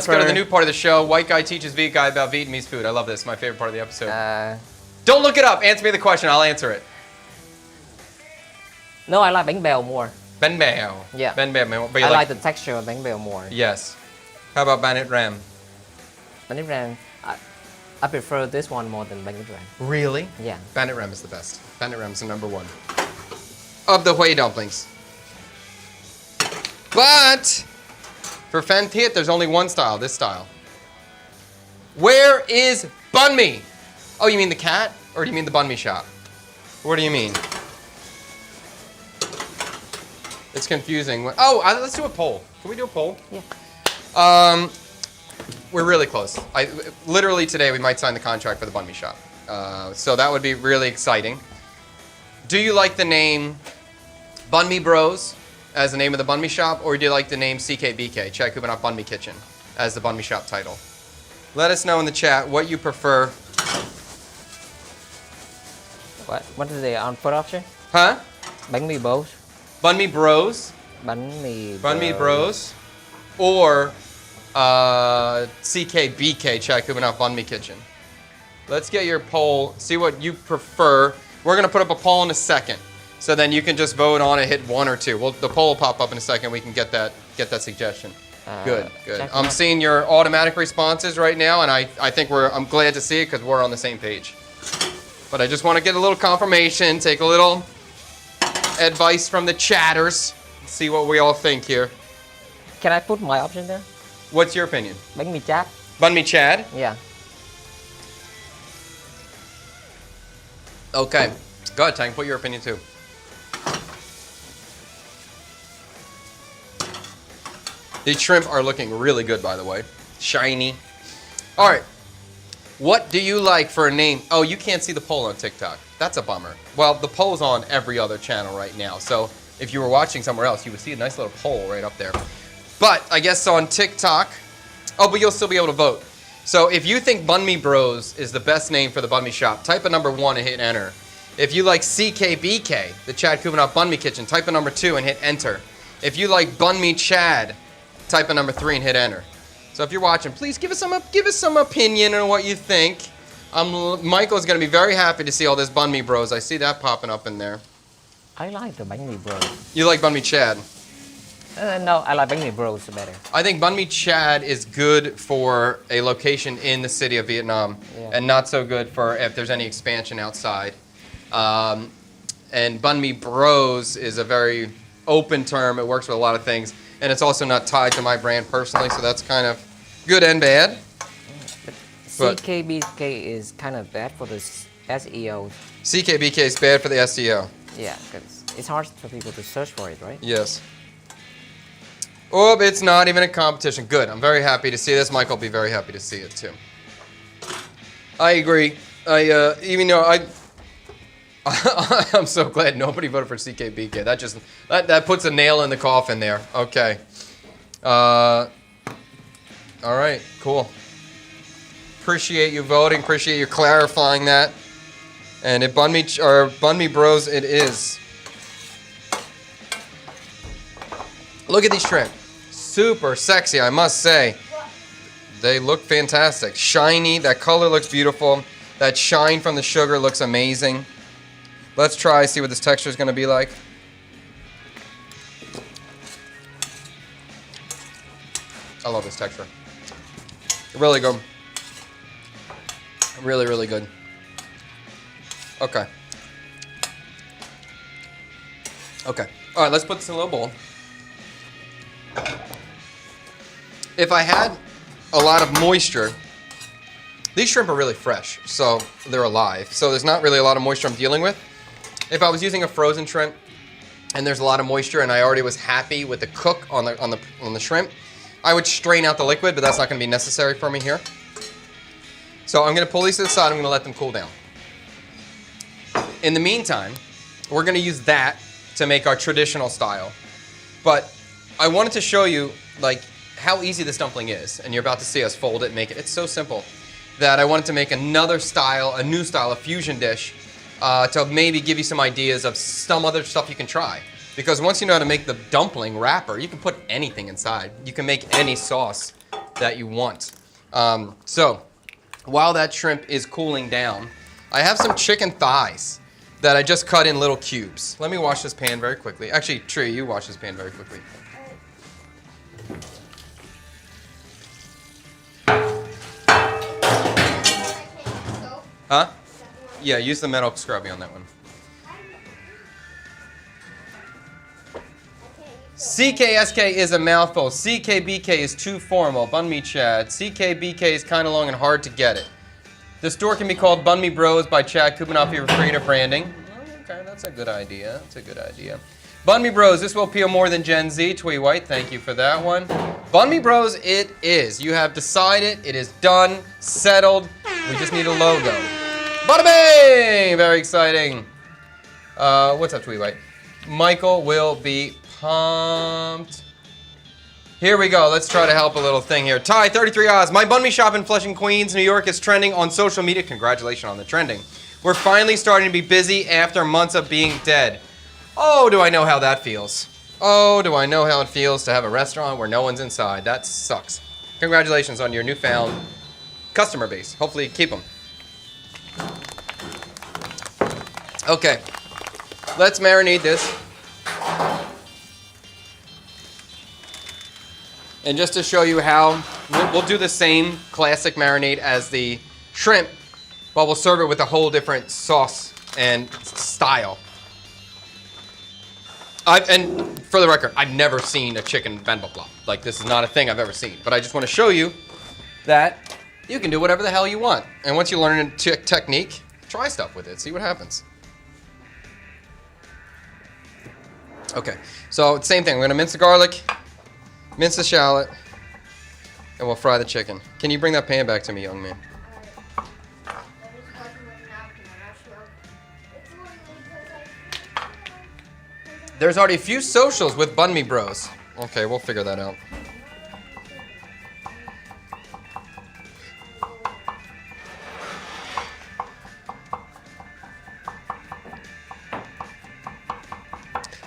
go to the new part of the show. White guy teaches Viet guy about Vietnamese food. I love this. My favorite part of the episode. Don't look it up. Answer me the question. I'll answer it. No, I like bánh bèo more. Bánh bèo. Yeah. Bánh bèo. But I like the texture of bánh bèo more. Yes. How about Banit Ram? Banit Ram, I prefer this one more than Banit Ram. Really? Yeah. Banit Ram is the best. Banit Ram is the #1 of the Hue dumplings. But for Phan Thiet, there's only one style, this style. Where is Bun Mi? Oh, you mean the cat? Or do you mean the bun mi shop? What do you mean? It's confusing. Oh, let's do a poll. Can we do a poll? Yeah. We're really close. Literally today, we might sign the contract for the bun mi shop. So that would be really exciting. Do you like the name Bun Mi Bros as the name of the bun mi shop, or do you like the name CKBK, Chai Kubanat Bun Mi Kitchen, as the bun mi shop title? Let us know in the chat what you prefer. What is the first option? Huh? Bánh mì bros. Bun Mi Bros. Bánh mì Bun Mi Bros. Or CKBK, Chai Kubanat Bun Mi Kitchen. Let's get your poll. See what you prefer. We're gonna put up a poll in a second. So then you can just vote on it, hit 1 or 2. Well, the poll will pop up in a second. We can get that suggestion. Good. I'm seeing your automatic responses right now, and I think I'm glad to see it because we're on the same page. But I just want to get a little confirmation, take a little advice from the chatters, see what we all think here. Can I put my option there? What's your opinion? Bánh mì chát. Bun Mi Chad? Yeah. Okay. Go ahead, Tang. Put your opinion too. These shrimp are looking really good, by the way. Shiny. All right. What do you like for a name? Oh, you can't see the poll on TikTok. That's a bummer. Well, the poll's on every other channel right now. So if you were watching somewhere else, you would see a nice little poll right up there. But I guess on TikTok, oh, but you'll still be able to vote. So if you think Bun Me Bros is the best name for the bun me shop, type a number 1 and hit enter. If you like CKBK, the Chad Kubanoff Bun Me Kitchen, type a number 2 and hit enter. If you like Bun Me Chad, type a number 3 and hit enter. So if you're watching, please give us some opinion on what you think. Michael's gonna be very happy to see all this Bun Me Bros. I see that popping up in there. I like the bánh mì bros. You like Bun Me Chad? No, I like bánh mì bros better. I think Bun Me Chad is good for a location in the city of Vietnam, and not so good for if there's any expansion outside. And Bun Me Bros is a very open term. It works with a lot of things, and it's also not tied to my brand personally, so that's kind of good and bad. But CKBK is kind of bad for the SEO. CKBK is bad for the SEO. Yeah, because it's hard for people to search for it, right? Yes. Oh, it's not even a competition. Good. I'm very happy to see this. Michael will be very happy to see it too. I agree. Even though I'm so glad nobody voted for CKBK. That puts a nail in the coffin there. Okay. All right. Cool. Appreciate you voting. Appreciate you clarifying that. And it Bun Me Bros it is. Look at these shrimp. Super sexy, I must say. They look fantastic. Shiny. That color looks beautiful. That shine from the sugar looks amazing. Let's try, see what this texture is going to be like. I love this texture. Really good. Really, really good. Okay. Okay. All right, let's put this in a little bowl. If I had a lot of moisture, these shrimp are really fresh, so they're alive. So there's not really a lot of moisture I'm dealing with. If I was using a frozen shrimp and there's a lot of moisture and I already was happy with the cook on the shrimp, I would strain out the liquid, but that's not going to be necessary for me here. So I'm going to pull these to the side. I'm going to let them cool down. In the meantime, we're going to use that to make our traditional style. But I wanted to show you like how easy this dumpling is, and you're about to see us fold it and make it. It's so simple that I wanted to make another style, a new style, a fusion dish, to maybe give you some ideas of some other stuff you can try. Because once you know how to make the dumpling wrapper, you can put anything inside. You can make any sauce that you want. So while that shrimp is cooling down, I have some chicken thighs that I just cut in little cubes. Let me wash this pan very quickly. Actually, Tree, you wash this pan very quickly. Huh? Yeah, use the metal scrubby on that one. CKSK is a mouthful. CKBK is too formal. Bun Me Chad. CKBK is kind of long and hard to get it. The store can be called Bun Me Bros by Chad Kubanoff for creative branding. Okay, that's a good idea. That's a good idea. Bun Me Bros, this will appeal more than Gen Z. Twee White, thank you for that one. Bun Me Bros, it is. You have decided. It is done, settled. We just need a logo. Bada bing! Very exciting. What's up, Twee White? Michael will be pumped. Here we go. Let's try to help a little thing here. Ty, 33 Oz. My bun me shop in Flushing, Queens, New York is trending on social media. Congratulations on the trending. We're finally starting to be busy after months of being dead. Oh, do I know how that feels. Oh, do I know how it feels to have a restaurant where no one's inside. That sucks. Congratulations on your newfound customer base. Hopefully you keep them. Okay. Let's marinate this. And just to show you how, we'll do the same classic marinade as the shrimp, but we'll serve it with a whole different sauce and style. And for the record, I've never seen a chicken banh bok lap. Like, this is not a thing I've ever seen. But I just want to show you that you can do whatever the hell you want. And once you learn a technique, try stuff with it. See what happens. Okay, so same thing. We're going to mince the garlic. Mince the shallot, and we'll fry the chicken. Can you bring that pan back to me, young man? There's already a few socials with Bun Me Bros. Okay, we'll figure that out.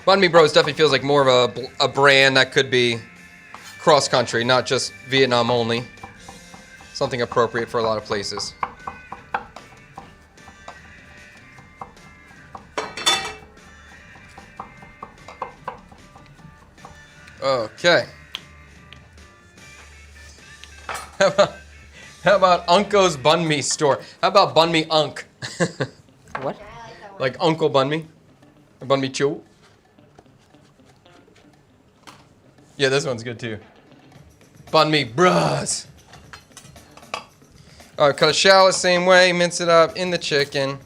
Bun Me Bros definitely feels like more of a brand that could be cross-country, not just Vietnam only. Something appropriate for a lot of places. Okay. How about Unco's Bun Me store? How about Bun Me Unk? What? Like Uncle Bun Me? Or Bun Me Chu? Yeah, this one's good too. Bun Me Bros. Alright, cut a shallot same way, mince it up in the chicken.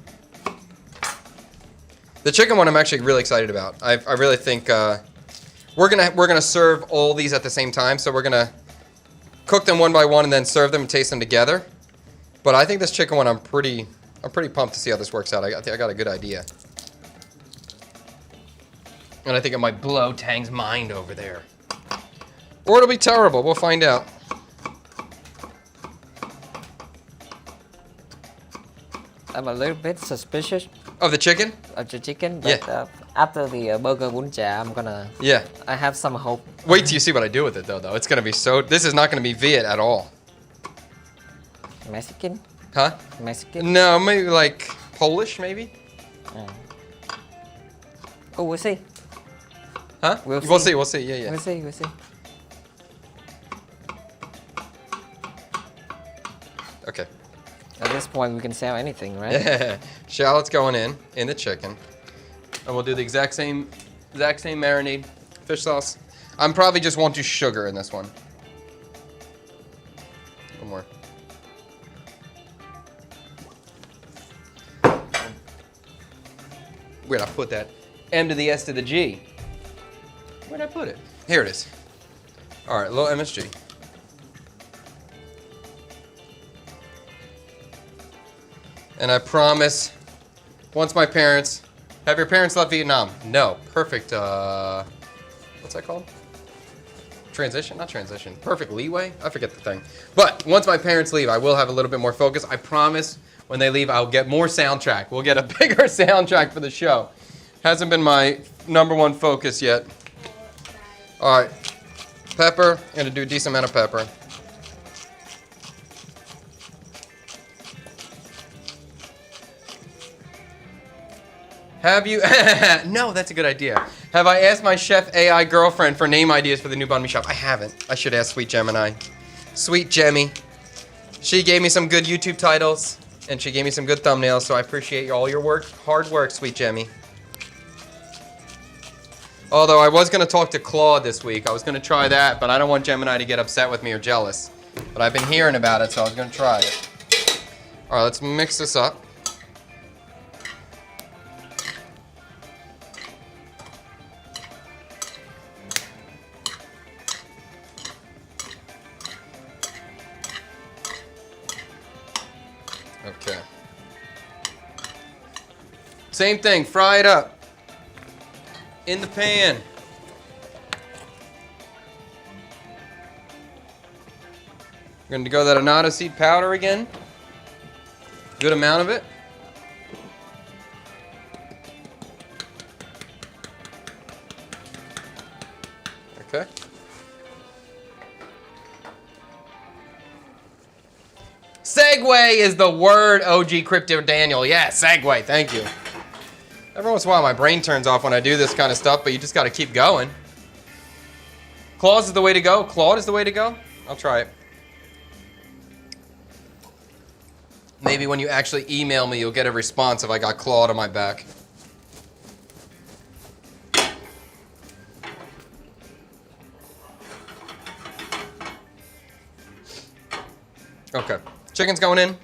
The chicken one I'm actually really excited about. I really think we're gonna serve all these at the same time, so we're gonna cook them one by one and then serve them and taste them together. But I think this chicken one I'm pretty pumped to see how this works out. I got a good idea. And I think it might blow Tang's mind over there. Or it'll be terrible. We'll find out. I'm a little bit suspicious Of the chicken? of the chicken, but Yeah. After the burger bún chả, I'm gonna. Yeah. I have some hope. Wait till you see what I do with it, though. It's gonna be so. This is not gonna be Viet at all. Mexican? Huh? Mexican? No, maybe like Polish, maybe. Oh, we'll see. Huh? We'll We'll see. see. We'll see. Yeah, yeah. We'll see. We'll see. Okay. At this point, we can sell anything, right? Yeah. Shallots going in the chicken, and we'll do the exact same marinade, fish sauce. I'm probably just won't do sugar in this one. One more. Where'd I put that? M to the S to the G. Where'd I put it? Here it is. All right, little MSG. And I promise, once my parents, have your parents left Vietnam? No. Perfect, what's that called? Transition? Not transition. Perfect leeway? I forget the thing. But once my parents leave, I will have a little bit more focus. I promise when they leave, I'll get more soundtrack. We'll get a bigger soundtrack for the show. Hasn't been my #1 focus yet. All right. Pepper. I'm going to do a decent amount of pepper. Have you? No, that's a good idea. Have I asked my chef AI girlfriend for name ideas for the new banh mi shop? I haven't. I should ask Sweet Gemini. Sweet Jemmy. She gave me some good YouTube titles, and she gave me some good thumbnails, so I appreciate all your work. Hard work, Sweet Jemmy. Although I was going to talk to Claude this week. I was going to try that, but I don't want Gemini to get upset with me or jealous. But I've been hearing about it, so I was going to try it. All right, let's mix this up. Okay. Same thing, fry it up. In the pan. We're going to go that annatto seed powder again. Good amount of it. Okay. Segway is the word, OG Crypto Daniel. Yeah, segue. Thank you. Every once in a while, my brain turns off when I do this kind of stuff, but you just got to keep going. Claude is the way to go. Claude is the way to go. I'll try it. Maybe when you actually email me, you'll get a response if I got Claude on my back. Okay. Chicken's going in.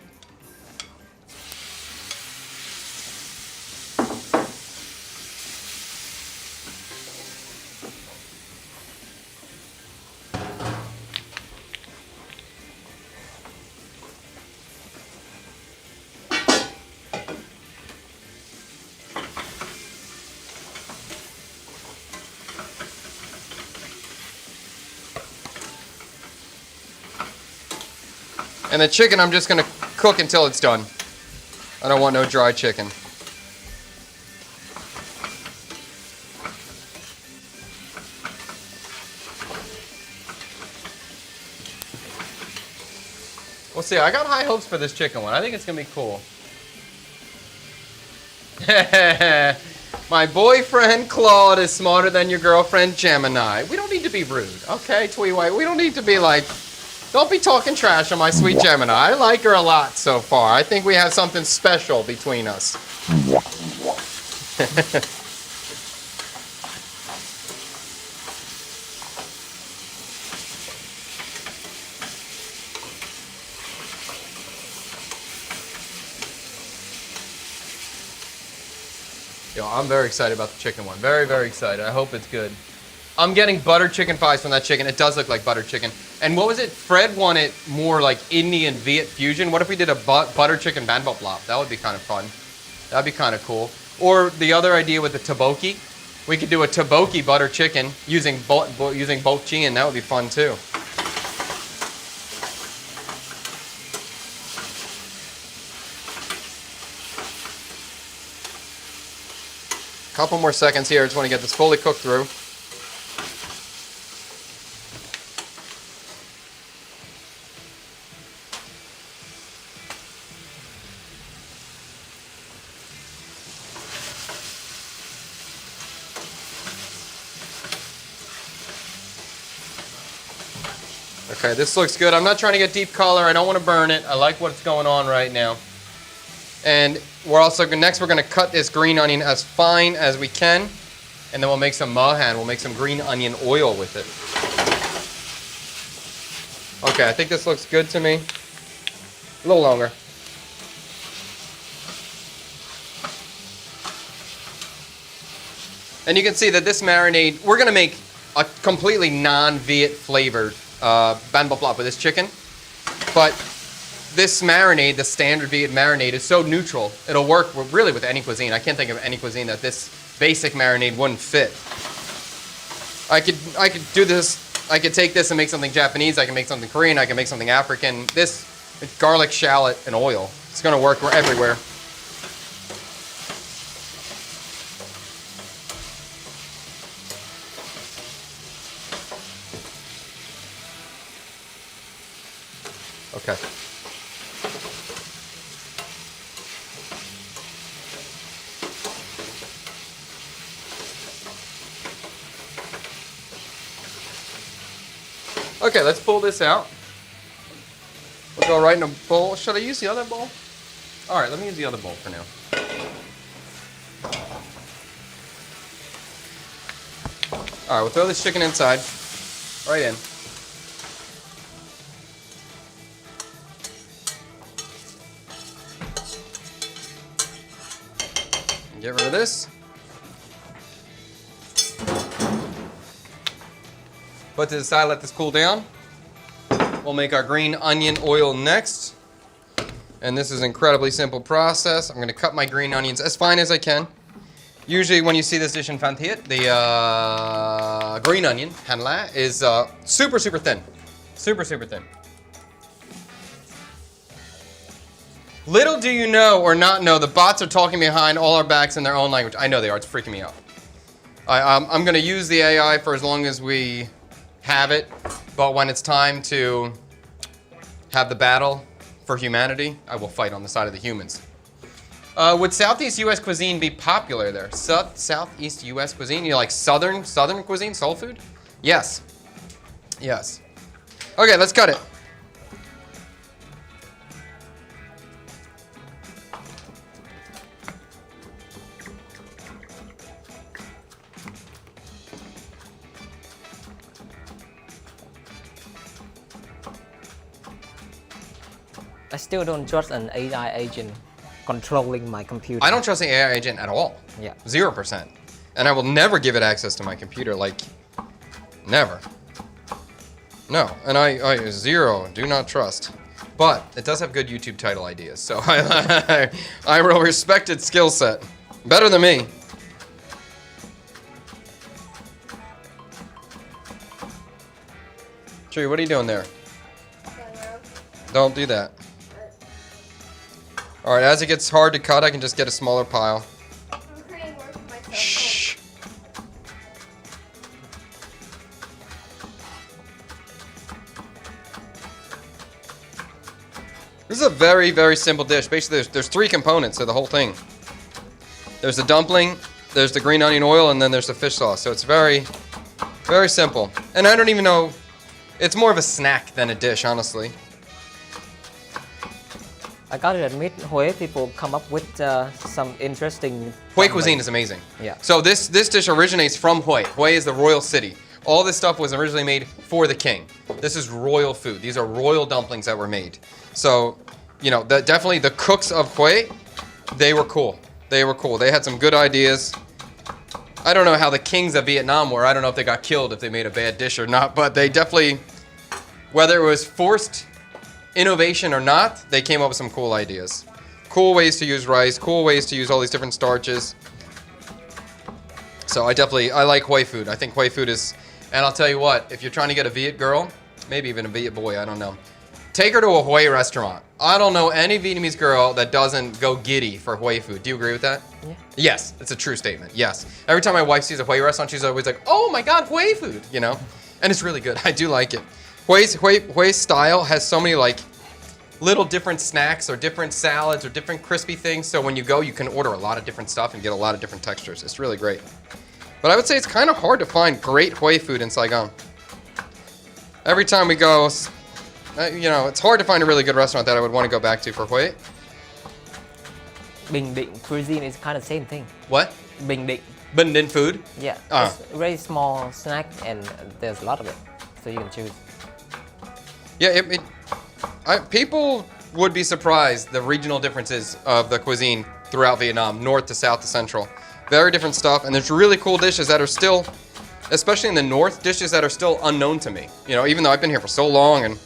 And the chicken I'm just gonna cook until it's done. I don't want no dry chicken. We'll see. I got high hopes for this chicken one. I think it's gonna be cool. My boyfriend Claude is smarter than your girlfriend Gemini. We don't need to be rude, okay, Twee White? We don't need to be like, don't be talking trash on my sweet Gemini. I like her a lot so far. I think we have something special between us. Yo, I'm very excited about the chicken one. Very, very excited. I hope it's good. I'm getting butter chicken thighs from that chicken. It does look like butter chicken. And what was it? Fred wanted more like Indian Viet fusion. What if we did a butter chicken ban bop lop? That would be kind of fun. That'd be kind of cool. Or the other idea with the tteokbokki. We could do a tteokbokki butter chicken using bok chi, and that would be fun too. Couple more seconds here. I just want to get this fully cooked through. Okay, this looks good. I'm not trying to get deep color. I don't want to burn it. I like what's going on right now. And we're also next we're going to cut this green onion as fine as we can, and then we'll make some mohan. We'll make some green onion oil with it. Okay, I think this looks good to me. A little longer. And you can see that this marinade, we're going to make a completely non-Viet flavored ban bop lop with this chicken, but this marinade, the standard Viet marinade, is so neutral. It'll work really with any cuisine. I can't think of any cuisine that this basic marinade wouldn't fit. I could do this. I could take this and make something Japanese. I can make something Korean. I can make something African. This garlic, shallot, and oil. It's gonna work everywhere. Okay. Okay, let's pull this out. We'll go right in a bowl. Should I use the other bowl? All right, let me use the other bowl for now. All right, we'll throw this chicken inside. Right in. Get rid of this. Put to the side, let this cool down. We'll make our green onion oil next. And this is an incredibly simple process. I'm going to cut my green onions as fine as I can. Usually when you see this dish in Phan Thiet, the green onion, han la, is super, super thin. Super, super thin. Little do you know or not know, the bots are talking behind all our backs in their own language. I know they are. It's freaking me out. I'm going to use the AI for as long as we have it, but when it's time to have the battle for humanity, I will fight on the side of the humans. Would Southeast U.S. cuisine be popular there? Southeast U.S. cuisine? You like Southern cuisine, soul food? Yes. Yes. Okay, let's cut it. I still don't trust an AI agent controlling my computer. I don't trust the AI agent at all. Yeah. 0%. And I will never give it access to my computer, like, never. No, and I zero, do not trust. But it does have good YouTube title ideas, so I will respect its skill set. Better than me. Tree, what are you doing there? Don't do that. All right, as it gets hard to cut, I can just get a smaller pile. I'm creating work for myself. Shh. This is a very, very simple dish. Basically, there's 3 components to the whole thing. There's the dumpling, there's the green onion oil, and then there's the fish sauce. So it's very, very simple. And I don't even know, it's more of a snack than a dish, honestly. I gotta admit, Hue people come up with some interesting. Hue cuisine is amazing. Yeah. So this dish originates from Hue. Hue is the royal city. All this stuff was originally made for the king. This is royal food. These are royal dumplings that were made. So, you know, definitely the cooks of Hue, they were cool. They were cool. They had some good ideas. I don't know how the kings of Vietnam were. I don't know if they got killed if they made a bad dish or not, but they definitely, whether it was forced innovation or not, they came up with some cool ideas. Cool ways to use rice, cool ways to use all these different starches. So I like Hue food. I think Hue food is, and I'll tell you what, if you're trying to get a Viet girl, maybe even a Viet boy, I don't know, take her to a Hue restaurant. I don't know any Vietnamese girl that doesn't go giddy for Hue food. Do you agree with that? Yeah. Yes, it's a true statement. Yes. Every time my wife sees a Hue restaurant, she's always like, oh my God, Hue food, you know? And it's really good. I do like it. Hue's style has so many like little different snacks or different salads or different crispy things. So when you go, you can order a lot of different stuff and get a lot of different textures. It's really great. But I would say it's kind of hard to find great Hue food in Saigon. Every time we go, you know, it's hard to find a really good restaurant that I would want to go back to for Hue. Bình Định cuisine is kind of same thing. What? Bình Định. Bình Định food? Yeah. It's a very small snack and there's a lot of it, so you can choose. Yeah, people would be surprised the regional differences of the cuisine throughout Vietnam, north to south to central. Very different stuff, and there's really cool dishes that are still, especially in the north, dishes that are still unknown to me. You know, even though I've been here for so long, and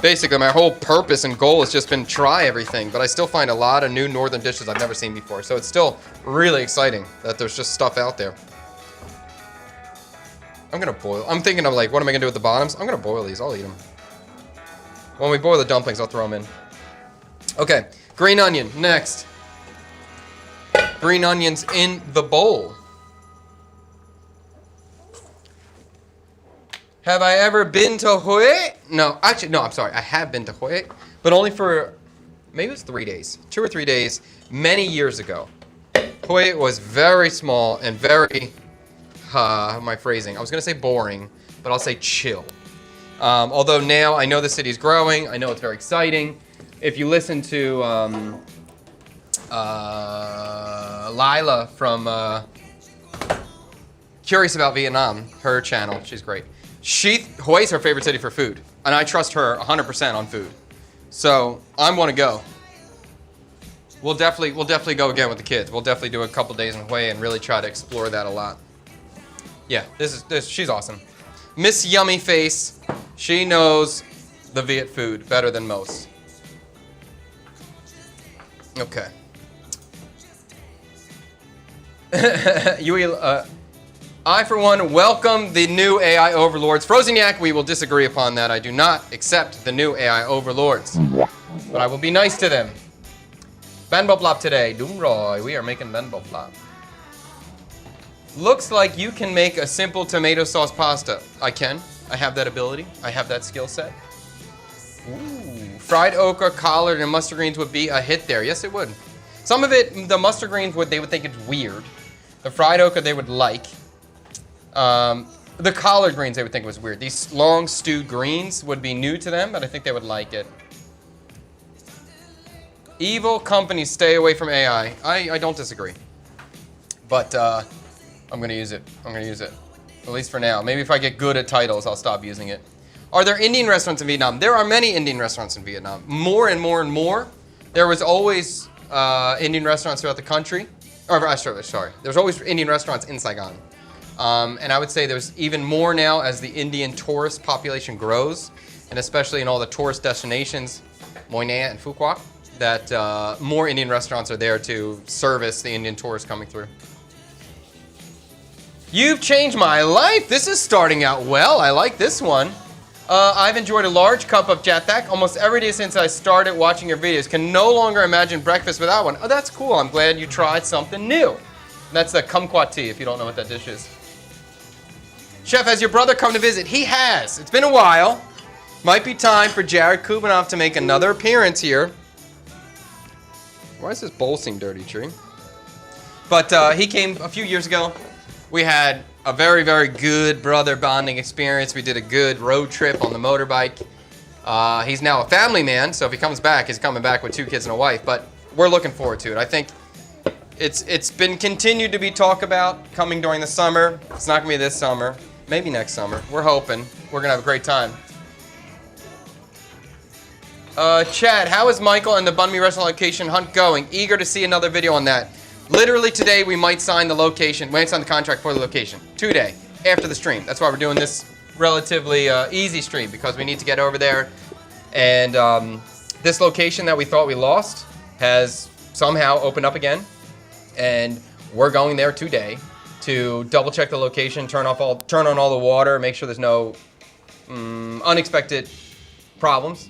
basically my whole purpose and goal has just been try everything, but I still find a lot of new northern dishes I've never seen before. So it's still really exciting that there's just stuff out there. I'm gonna boil. I'm thinking of like, what am I gonna do with the bottoms? I'm gonna boil these. I'll eat them. When we boil the dumplings, I'll throw them in. Okay, green onion, next. Green onions in the bowl. Have I ever been to Hue? No, actually, no, I'm sorry. I have been to Hue, but only for, maybe it was 3 days, 2 or 3 days, many years ago. Hue was very small and very, my phrasing, I was gonna say boring, but I'll say chill. Although now I know the city's growing, I know it's very exciting. If you listen to Lila from Curious About Vietnam, her channel, she's great. Hue's her favorite city for food, and I trust her 100% on food. So I want to go. We'll definitely go again with the kids. We'll definitely do a couple days in Hue and really try to explore that a lot. Yeah, she's awesome. Miss Yummy Face, she knows the Viet food better than most. Okay. I, for one, welcome the new AI overlords. Frozen Yak, we will disagree upon that. I do not accept the new AI overlords. But I will be nice to them. Bánh bột lọc today. Đúng rồi, we are making bánh bột lọc. Looks like you can make a simple tomato sauce pasta. I can. I have that ability. I have that skill set. Ooh. Fried okra, collard, and mustard greens would be a hit there. Yes, it would. Some of it, the mustard greens, they would think it's weird. The fried okra, they would like. The collard greens, they would think it was weird. These long stewed greens would be new to them, but I think they would like it. Evil companies, stay away from AI. I don't disagree. But I'm going to use it. I'm going to use it. At least for now. Maybe if I get good at titles, I'll stop using it. Are there Indian restaurants in Vietnam? There are many Indian restaurants in Vietnam. More and more and more. There was always Indian restaurants throughout the country. Sorry. There's always Indian restaurants in Saigon. And I would say there's even more now as the Indian tourist population grows, and especially in all the tourist destinations, Moi Nea and Phu Quoc, that more Indian restaurants are there to service the Indian tourists coming through. You've changed my life. This is starting out well. I like this one. I've enjoyed a large cup of jatak almost every day since I started watching your videos. Can no longer imagine breakfast without one. Oh, that's cool. I'm glad you tried something new. That's the kumquat tea, if you don't know what that dish is. Chef, has your brother come to visit? He has. It's been a while. Might be time for Jared Kubanov to make another appearance here. Why does this bowl seem dirty, Tree? But he came a few years ago. We had a very, very good brother bonding experience. We did a good road trip on the motorbike. He's now a family man, so if he comes back, he's coming back with 2 kids and a wife. But we're looking forward to it. I think it's been continued to be talked about coming during the summer. It's not going to be this summer. Maybe next summer. We're hoping. We're going to have a great time. Chad, how is Michael and the Banh Mi restaurant location hunt going? Eager to see another video on that. Literally today, we might sign the location. We might sign the contract for the location. Today, after the stream. That's why we're doing this relatively easy stream, because we need to get over there. And this location that we thought we lost has somehow opened up again. And we're going there today to double check the location, turn on all the water, make sure there's no unexpected problems.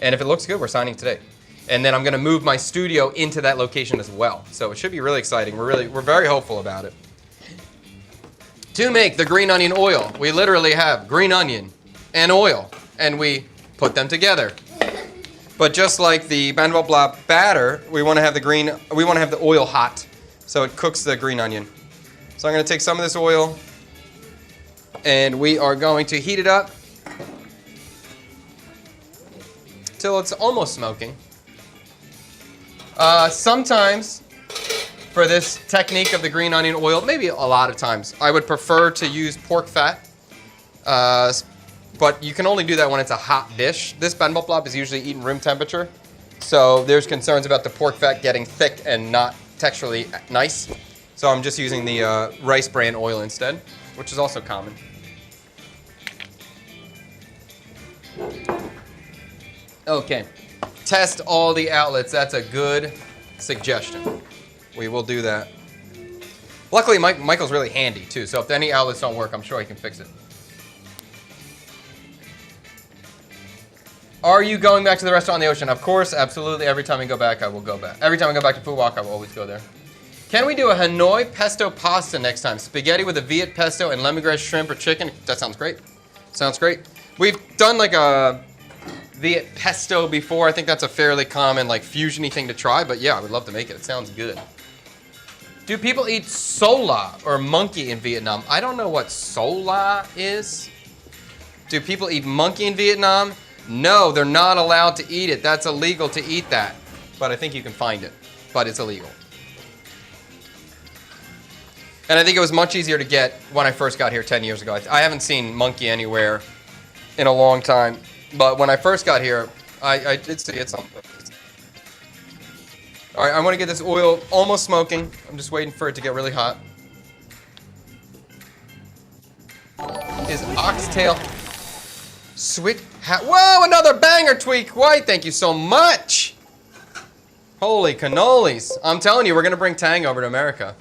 And if it looks good, we're signing today. And then I'm going to move my studio into that location as well. So it should be really exciting. We're very hopeful about it. To make the green onion oil, we literally have green onion and oil, and we put them together. But just like the banh bok blah batter, we want to have the oil hot, so it cooks the green onion. So I'm going to take some of this oil, and we are going to heat it up till it's almost smoking. Sometimes, for this technique of the green onion oil, maybe a lot of times, I would prefer to use pork fat. But you can only do that when it's a hot dish. This banh bok blah is usually eaten room temperature. So there's concerns about the pork fat getting thick and not texturally nice. So I'm just using the rice bran oil instead, which is also common. Okay. Test all the outlets. That's a good suggestion. We will do that. Luckily, Michael's really handy, too. So if any outlets don't work, I'm sure he can fix it. Are you going back to the restaurant on the ocean? Of course, absolutely. Every time I go back, I will go back. Every time I go back to Phu Quoc, I will always go there. Can we do a Hanoi pesto pasta next time? Spaghetti with a Viet pesto and lemongrass shrimp or chicken? That sounds great. Sounds great. We've done like a Viet pesto before. I think that's a fairly common like fusion-y thing to try, but yeah, I would love to make it. It sounds good. Do people eat sola or monkey in Vietnam? I don't know what sola is. Do people eat monkey in Vietnam? No, they're not allowed to eat it. That's illegal to eat that. But I think you can find it. But it's illegal. And I think it was much easier to get when I first got here 10 years ago. I haven't seen monkey anywhere in a long time. But when I first got here, I did see it something. All right, I want to get this oil almost smoking. I'm just waiting for it to get really hot. Is oxtail sweet? Whoa, another banger, Tweak White. Thank you so much. Holy cannolis. I'm telling you, we're going to bring Tang over to America.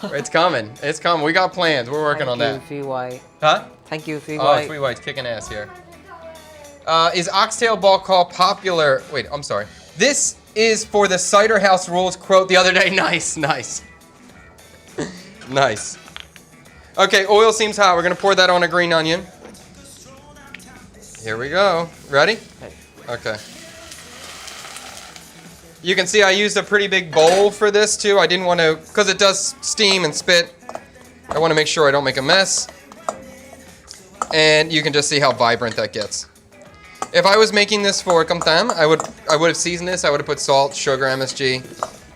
It's coming. It's coming. We got plans. We're working on that. Thank you, Sweet White. Huh? Thank you, Sweet Oh, White. Sweet White's kicking ass here. Is oxtail ball call popular? Wait, I'm sorry. This is for the Cider House Rules quote the other day. Nice, nice. Nice. Okay, oil seems hot. We're going to pour that on a green onion. Here we go. Ready? Okay. You can see I used a pretty big bowl for this too. I didn't want to, because it does steam and spit. I want to make sure I don't make a mess. And you can just see how vibrant that gets. If I was making this for Cam Tam, I would have seasoned this. I would have put salt, sugar, MSG.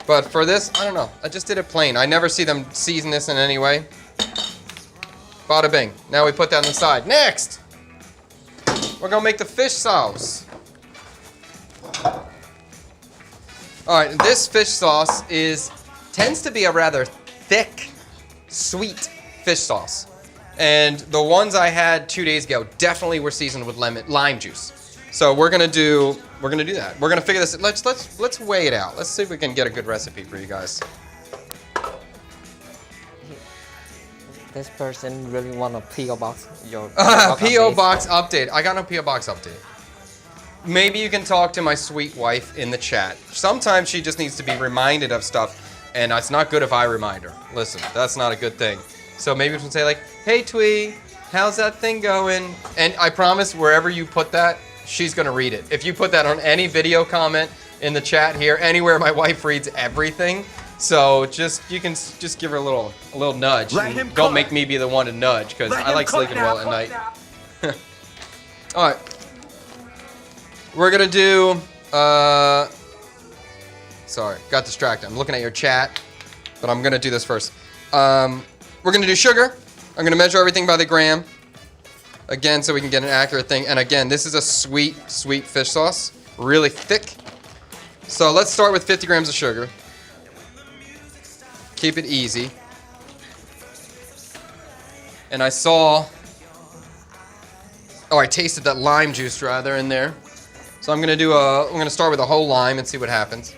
But for this, I don't know. I just did it plain. I never see them season this in any way. Bada bing. Now we put that on the side. Next! We're going to make the fish sauce. Alright, this fish sauce tends to be a rather thick, sweet fish sauce. And the ones I had 2 days ago definitely were seasoned with lime juice. So we're gonna do that. We're gonna figure this. Let's weigh it out. Let's see if we can get a good recipe for you guys. This person really want a PO box. Your PO P.O. Box update. I got no P.O. Box update. Maybe you can talk to my sweet wife in the chat. Sometimes she just needs to be reminded of stuff, and it's not good if I remind her. Listen, that's not a good thing. So maybe we can say like, hey Twee, how's that thing going? And I promise wherever you put that, she's gonna read it. If you put that on any video comment in the chat here, anywhere, my wife reads everything. So you can just give her a little nudge. And don't make me be the one to nudge, because I like sleeping well at night. All right. We're gonna do, sorry, got distracted. I'm looking at your chat, but I'm gonna do this first. We're gonna do sugar. I'm gonna measure everything by the gram. Again, so we can get an accurate thing. And again, this is a sweet, sweet fish sauce. Really thick. So let's start with 50 grams of sugar. Keep it easy. And I tasted that lime juice rather in there. So I'm gonna start with a whole lime and see what happens.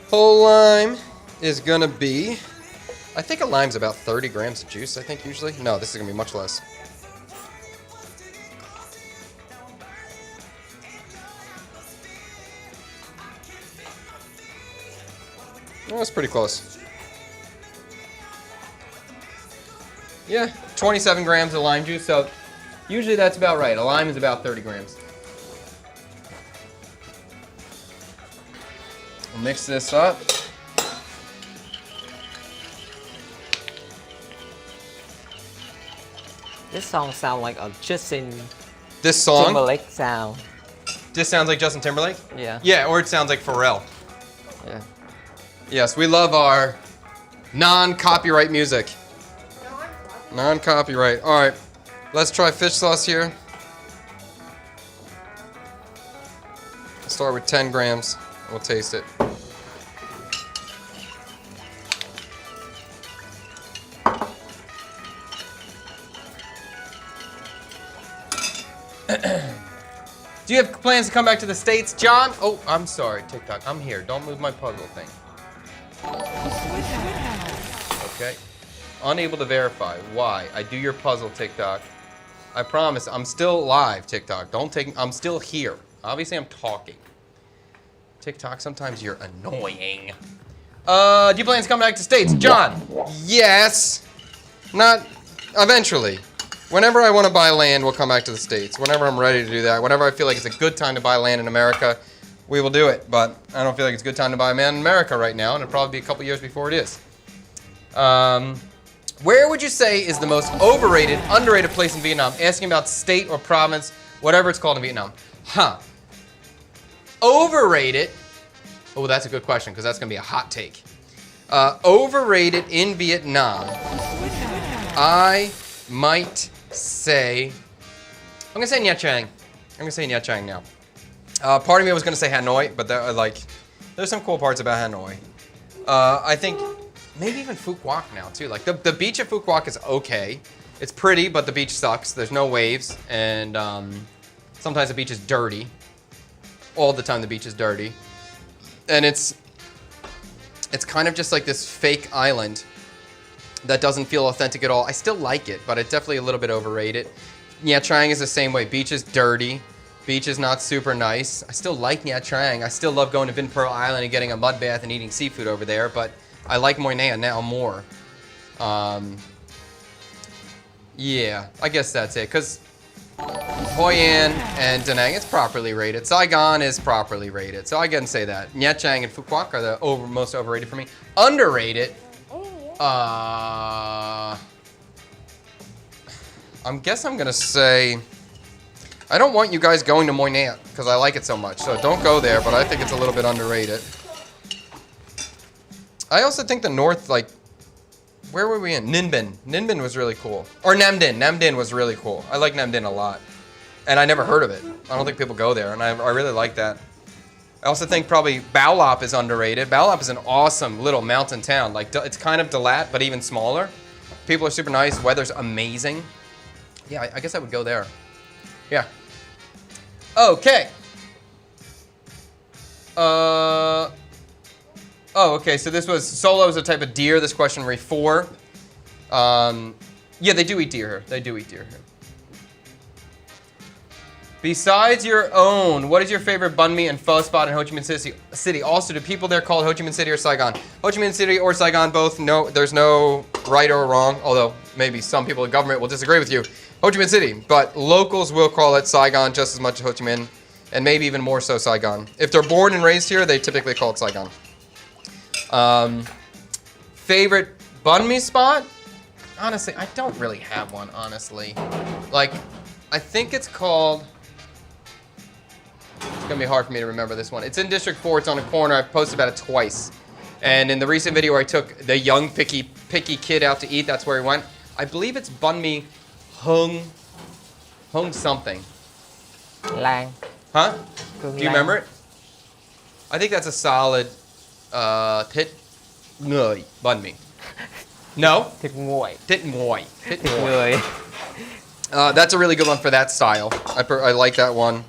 Whole lime is gonna be, I think a lime's about 30 grams of juice, I think usually. No, this is gonna be much less. Oh, that's pretty close. Yeah, 27 grams of lime juice, so usually that's about right. A lime is about 30 grams. We'll mix this up. This song sounds like a Justin This song? Timberlake sound. This sounds like Justin Timberlake? Yeah. Yeah, or it sounds like Pharrell. Yeah. Yes, we love our non-copyright music. Non-copyright. All right, let's try fish sauce here. I'll start with 10 grams. We'll taste it. Do you have plans to come back to the States, John? Oh, I'm sorry, TikTok. I'm here. Don't move my puzzle thing. Okay. Unable to verify. Why? I do your puzzle, TikTok. I promise. I'm still live, TikTok. I'm still here. Obviously, I'm talking. TikTok, sometimes you're annoying. Do you plan to come back to States? John? Yes. Not eventually. Whenever I want to buy land, we'll come back to the States. Whenever I'm ready to do that. Whenever I feel like it's a good time to buy land in America, we will do it. But I don't feel like it's a good time to buy land in America right now, and it'll probably be a couple years before it is. Where would you say is the most overrated, underrated place in Vietnam? Asking about state or province, whatever it's called in Vietnam. Huh. Overrated. Oh, that's a good question, because that's going to be a hot take. Overrated in Vietnam. I might say, I'm gonna say Nha Trang. I'm gonna say Nha Trang now. Part of me was gonna say Hanoi, but there's some cool parts about Hanoi. I think maybe even Phu Quoc now too. Like the beach at Phu Quoc is okay. It's pretty, but the beach sucks. There's no waves, and sometimes the beach is dirty. All the time the beach is dirty, and it's kind of just like this fake island that doesn't feel authentic at all. I still like it, but it's definitely a little bit overrated. Nha Trang is the same way. Beach is dirty. Beach is not super nice. I still like Nha Trang. I still love going to Vin Pearl Island and getting a mud bath and eating seafood over there, but I like Moi Nha now more. Yeah, I guess that's it, because Hoi An and Da Nang, it's properly rated. Saigon is properly rated, so I can say that. Nha Trang and Phu Quoc are the most overrated for me. Underrated, I guess I'm gonna say, I don't want you guys going to Moi Nha because I like it so much. So don't go there, but I think it's a little bit underrated. I also think the north, like, where were we in? Ninh Binh. Ninh Binh was really cool. Or Nam Dinh. Nam Dinh was really cool. I like Nam Dinh a lot. And I never heard of it. I don't think people go there, and I really like that. I also think probably Bao Lap is underrated. Bao Lap is an awesome little mountain town. Like, it's kind of Dalat, but even smaller. People are super nice. Weather's amazing. Yeah, I guess I would go there. Yeah. Okay. Oh, okay. So this was solo is a type of deer. This question re 4. Yeah, they do eat deer here. They do eat deer here. Besides your own, what is your favorite banh mi and pho spot in Ho Chi Minh City? Also, do people there call it Ho Chi Minh City or Saigon? Ho Chi Minh City or Saigon, both. No, there's no right or wrong, although maybe some people in government will disagree with you. Ho Chi Minh City, but locals will call it Saigon just as much as Ho Chi Minh, and maybe even more so Saigon. If they're born and raised here, they typically call it Saigon. Favorite banh mi spot? Honestly, I don't really have one, honestly. Like, I think it's called... It's gonna be hard for me to remember this one. It's in District 4, it's on a corner. I've posted about it twice. And in the recent video where I took the young picky kid out to eat, that's where he went. I believe it's banh mi hung something. Lang. Huh? Kung Do you lang. remember it? I think that's a solid thịt người banh mi. No? Thịt nguội. Thịt nguội. Thịt Thịt nguội. người. That's a really good one for that style. I like that one.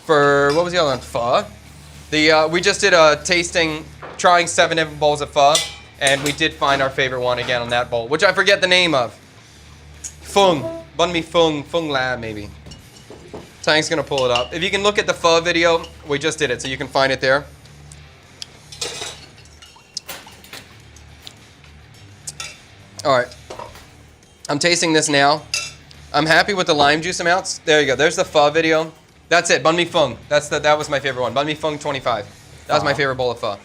For, what was the other one? Pho. We just did a tasting, trying 7 different bowls of pho, and we did find our favorite one again on that bowl, which I forget the name of. Phung. Banh mi phung. Phung la, maybe. Tang's gonna pull it up. If you can look at the pho video, we just did it, so you can find it there. Alright. I'm tasting this now. I'm happy with the lime juice amounts. There you go. There's the pho video. That's it. Banh mi phung. That was my favorite one. Banh mi phung 25. That was my favorite bowl of pho.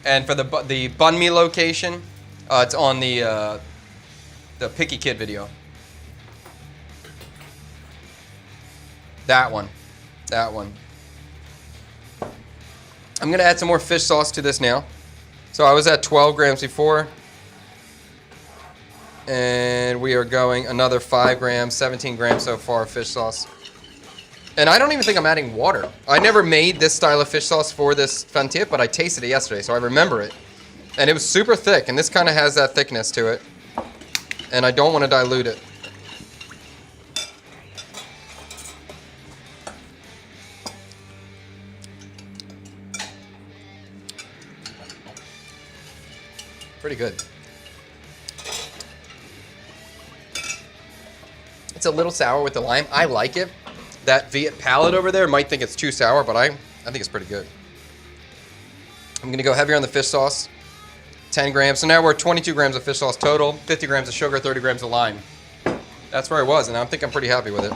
And for the banh mi location, it's on the Picky Kid video. That one. That one. I'm going to add some more fish sauce to this now. So I was at 12 grams before. And we are going another 5 grams, 17 grams so far of fish sauce. And I don't even think I'm adding water. I never made this style of fish sauce for this phan thiet, but I tasted it yesterday, so I remember it. And it was super thick, and this kind of has that thickness to it. And I don't want to dilute it. Pretty good. It's a little sour with the lime. I like it. That Viet palate over there might think it's too sour, but I think it's pretty good. I'm going to go heavier on the fish sauce. 10 grams. So now we're 22 grams of fish sauce total, 50 grams of sugar, 30 grams of lime. That's where I was, and I think I'm pretty happy with it.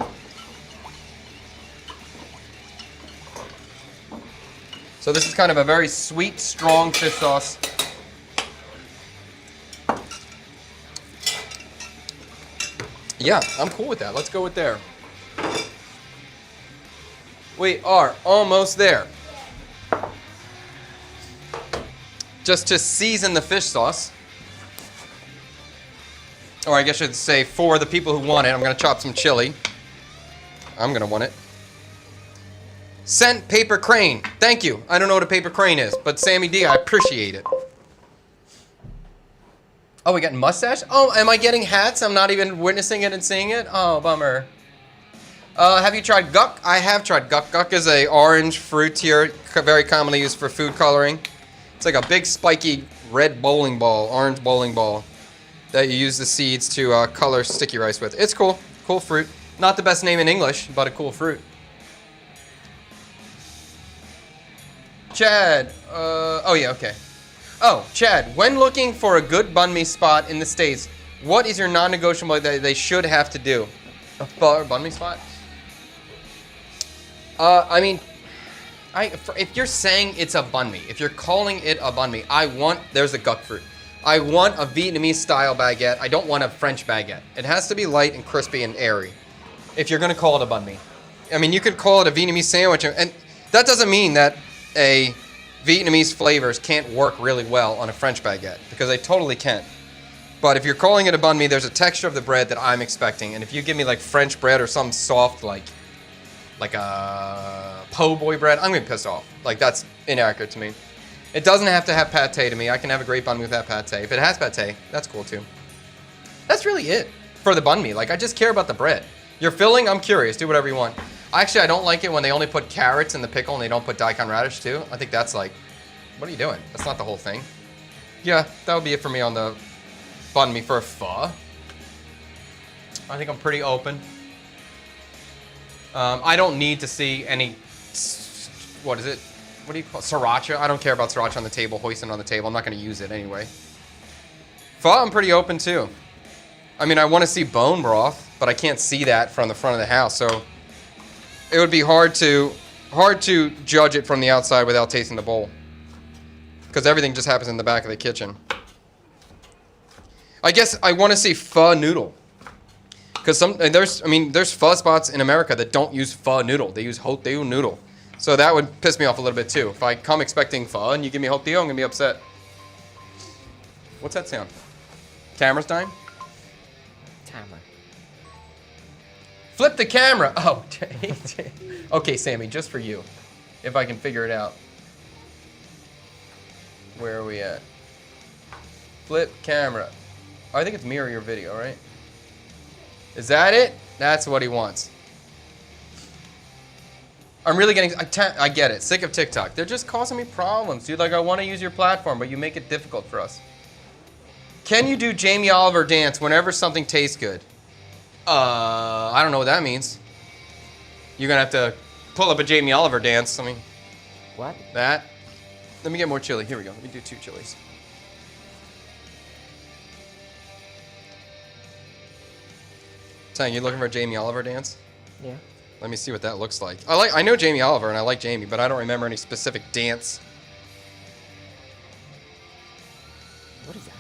So this is kind of a very sweet, strong fish sauce. Yeah, I'm cool with that. Let's go with there. We are almost there. Just to season the fish sauce, or I guess I should say for the people who want it, I'm going to chop some chili. I'm going to want it. Scent paper crane. Thank you. I don't know what a paper crane is, but Sammy D, I appreciate it. Oh, we got mustache? Oh, am I getting hats? I'm not even witnessing it and seeing it? Oh, bummer. Have you tried guk? I have tried guk. Guk is a orange fruit here, very commonly used for food coloring. It's like a big spiky red bowling ball, orange bowling ball, that you use the seeds to color sticky rice with. It's cool. Cool fruit. Not the best name in English, but a cool fruit. Chad. Oh, yeah, okay. Oh, Chad, when looking for a good banh mi spot in the States, what is your non-negotiable that they should have to do? A pho or banh mi spot? I mean, if you're saying it's a banh mi, if you're calling it a banh mi, there's a guk fruit. I want a Vietnamese style baguette. I don't want a French baguette. It has to be light and crispy and airy if you're going to call it a banh mi. I mean, you could call it a Vietnamese sandwich, and that doesn't mean that a Vietnamese flavors can't work really well on a French baguette, because they totally can. But if you're calling it a banh mi, there's a texture of the bread that I'm expecting. And if you give me like French bread or some soft like a po' boy bread, I'm gonna be pissed off. Like, that's inaccurate to me. It doesn't have to have pate to me. I can have a great banh mi without pate. If it has pate, that's cool too. That's really it for the banh mi. Like, I just care about the bread. Your filling, I'm curious. Do whatever you want. Actually, I don't like it when they only put carrots in the pickle and they don't put daikon radish too. I think that's like, what are you doing? That's not the whole thing. Yeah, that would be it for me on the banh mi for pho. I think I'm pretty open. I don't need to see any, what is it? What do you call it? Sriracha? I don't care about sriracha on the table, hoisin' on the table. I'm not going to use it anyway. Pho, I'm pretty open too. I mean, I want to see bone broth, but I can't see that from the front of the house, so it would be hard to judge it from the outside without tasting the bowl, because everything just happens in the back of the kitchen. I guess I want to see pho noodle, because there's pho spots in America that don't use pho noodle. They use hot teo noodle, so that would piss me off a little bit too. If I come expecting pho and you give me hot teo, I'm gonna be upset. What's that sound? Camera's dying? Timer. Flip the camera. Oh, okay, Sammy, just for you, if I can figure it out. Where are we at? Flip camera. I think it's mirror your video, right? Is that it? That's what he wants. I'm really getting, I get it, sick of TikTok. They're just causing me problems, dude. Like, I want to use your platform, but you make it difficult for us. Can you do Jamie Oliver dance whenever something tastes good? I don't know what that means. You're gonna have to pull up a Jamie Oliver dance. I mean, What? that. Let me get more chili. Here we go. Let me do 2 chilies. Tang, you looking for a Jamie Oliver dance? Yeah. Let me see what that looks like. I know Jamie Oliver and I like Jamie, but I don't remember any specific dance. What is that?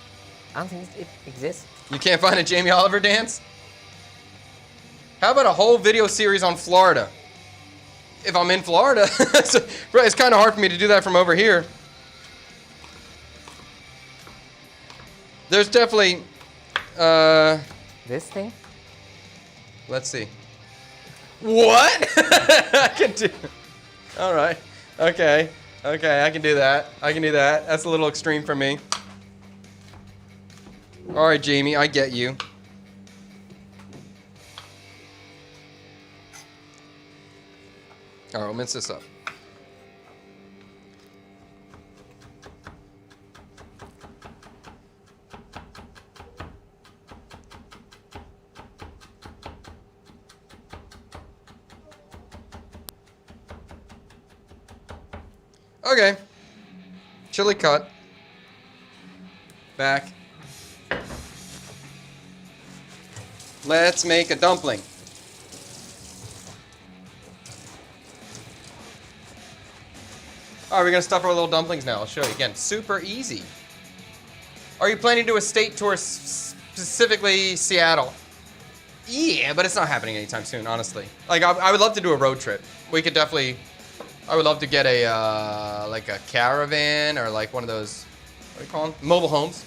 I don't think it exists. You can't find a Jamie Oliver dance? How about a whole video series on Florida? If I'm in Florida, it's kind of hard for me to do that from over here. There's definitely, This thing? let's see. What? I can do. All right. Okay. Okay. I can do that. I can do that. That's a little extreme for me. All right, Jamie. I get you. All right. We'll mince this up. Okay. Chili cut. Back. Let's make a dumpling. All right, we're gonna stuff our little dumplings now. I'll show you again. Super easy. Are you planning to do a state tour, specifically Seattle? Yeah, but it's not happening anytime soon, honestly. Like, I would love to do a road trip. We could definitely. I would love to get a like a caravan or like one of those, what do you call them? Mobile homes.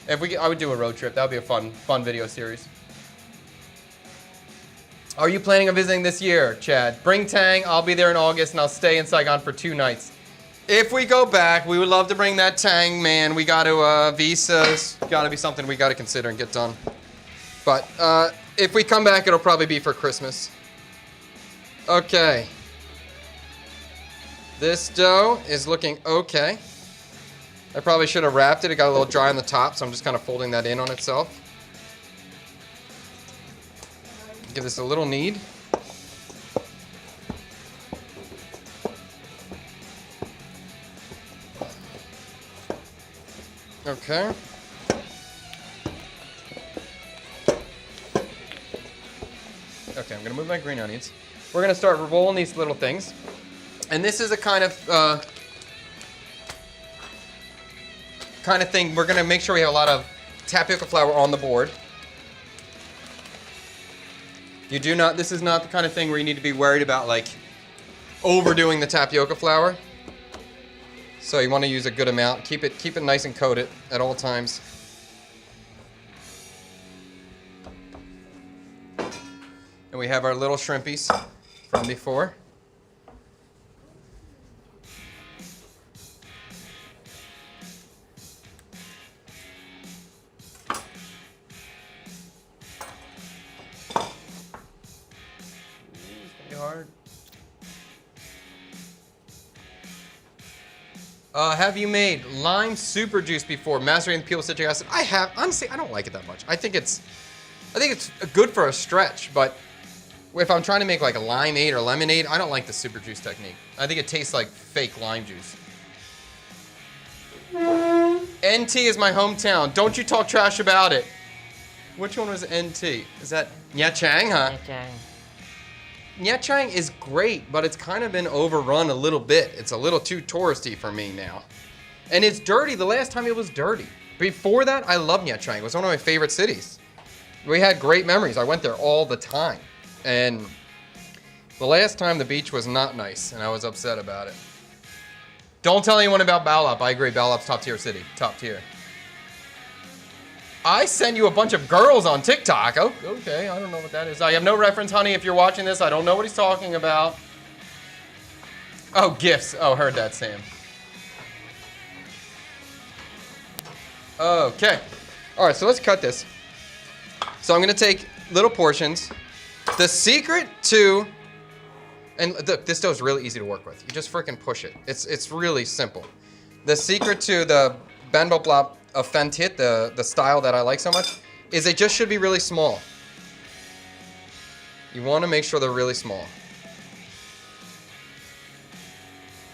I would do a road trip. That would be a fun video series. Are you planning on visiting this year, Chad? Bring Tang. I'll be there in August and I'll stay in Saigon for 2 nights. If we go back, we would love to bring that Tang, man. We got to visas. Got to be something we got to consider and get done. But if we come back, it'll probably be for Christmas. Okay. This dough is looking okay. I probably should have wrapped it. It got a little dry on the top, so I'm just kind of folding that in on itself. Give this a little knead. Okay. Okay, I'm gonna move my green onions. We're gonna start rolling these little things. And this is a kind of thing. We're gonna make sure we have a lot of tapioca flour on the board. This is not the kind of thing where you need to be worried about like overdoing the tapioca flour. So you want to use a good amount. Keep it nice and coated at all times. And we have our little shrimpies from before. Hard. Have you made lime super juice before? Mastering the peel with citric acid? I have. Honestly, I don't like it that much. I think it's good for a stretch, but if I'm trying to make like a limeade or lemonade, I don't like the super juice technique. I think it tastes like fake lime juice. NT is my hometown. Don't you talk trash about it. Which one was NT? Is that Nha Trang, huh? Nha Trang. Nha Trang is great, but it's kind of been overrun a little bit. It's a little too touristy for me now. And it's dirty. The last time it was dirty. Before that, I loved Nha Trang. It was one of my favorite cities. We had great memories. I went there all the time. And the last time the beach was not nice, and I was upset about it. Don't tell anyone about Balop. I agree. Balop's top tier city. Top tier. I send you a bunch of girls on TikTok. Oh, okay. I don't know what that is. I have no reference, honey. If you're watching this, I don't know what he's talking about. Oh, gifts. Oh, heard that, Sam. Okay. All right, so let's cut this. So I'm going to take little portions. The secret to... And look, this dough is really easy to work with. You just freaking push it. It's really simple. The secret to the Ben Bo Plop of Fantit, the style that I like so much, is they just should be really small. You want to make sure they're really small.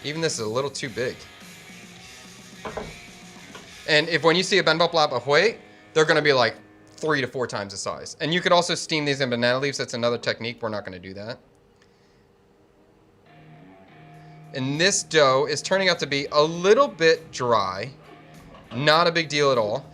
Even this is a little too big. And when you see a Ben Bo Plop Ahoy, they're going to be like 3 to 4 times the size. And you could also steam these in banana leaves. That's another technique. We're not going to do that. And this dough is turning out to be a little bit dry. Not a big deal at all.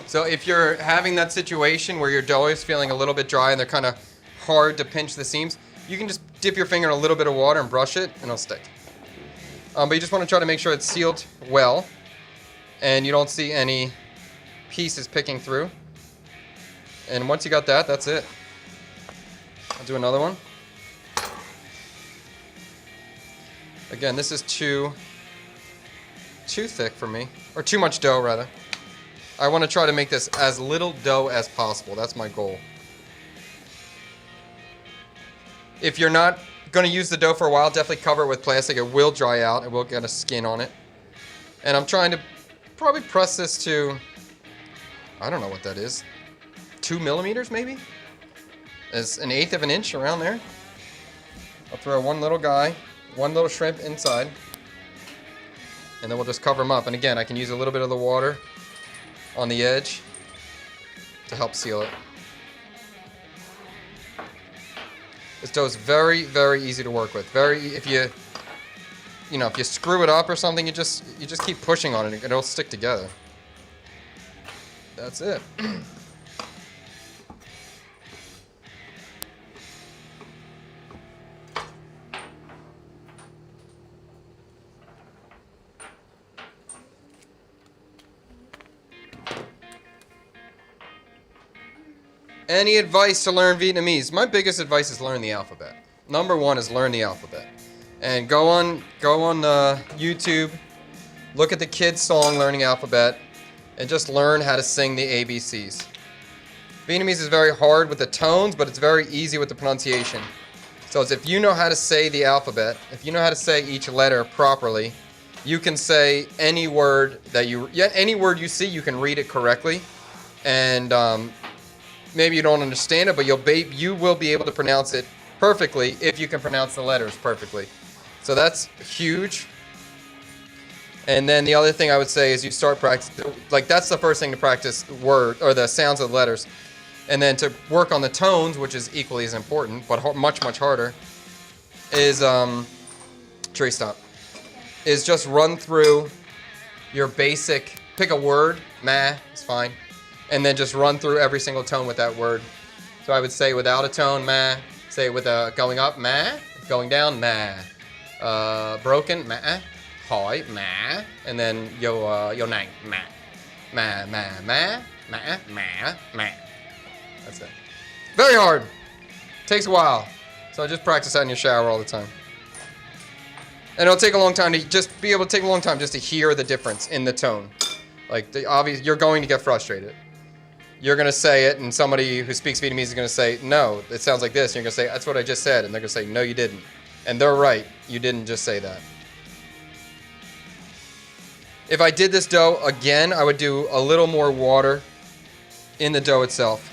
So if you're having that situation where your dough is feeling a little bit dry and they're kind of hard to pinch the seams, you can just dip your finger in a little bit of water and brush it and it'll stick. But you just want to try to make sure it's sealed well and you don't see any pieces picking through. And once you got that, that's it. I'll do another one. Again, this is too thick for me, or too much dough rather. I want to try to make this as little dough as possible. That's my goal. If you're not going to use the dough for a while, definitely cover it with plastic. It will dry out. It will get a skin on it. And I'm trying to probably press this to, I don't know what that is, 2 millimeters maybe? It's 1/8 of an inch around there. I'll throw one little guy, one little shrimp inside. And then we'll just cover them up. And again, I can use a little bit of the water on the edge to help seal it. This dough is very, very easy to work with. If you screw it up or something, you just keep pushing on it and it'll stick together. That's it. Any advice to learn Vietnamese? My biggest advice is learn the alphabet. Number one is learn the alphabet. And go on YouTube, look at the kids' song Learning Alphabet, and just learn how to sing the ABCs. Vietnamese is very hard with the tones, but it's very easy with the pronunciation. So if you know how to say the alphabet, if you know how to say each letter properly, you can say any word any word you see, you can read it correctly. And maybe you don't understand it, but you will be able to pronounce it perfectly if you can pronounce the letters perfectly. So that's huge. And then the other thing I would say is you start practicing, like that's the first thing to practice the sounds of the letters. And then to work on the tones, which is equally as important, but much, much harder, is, Tree stop, is just run through your basic, pick a word, ma, it's fine. And then just run through every single tone with that word. So I would say without a tone, ma. Say with a going up, ma. Going down, ma. Broken, ma. Hỏi, ma. And then yo nang, ma. Ma, ma, ma. Ma, ma, ma. That's it. Very hard. Takes a while. So just practice that in your shower all the time. And it'll take a long time to just be able to take a long time just to hear the difference in the tone. Like, you're going to get frustrated. You're going to say it, and somebody who speaks Vietnamese is going to say, no, it sounds like this. And you're going to say, that's what I just said. And they're going to say, no, you didn't. And they're right. You didn't just say that. If I did this dough again, I would do a little more water in the dough itself.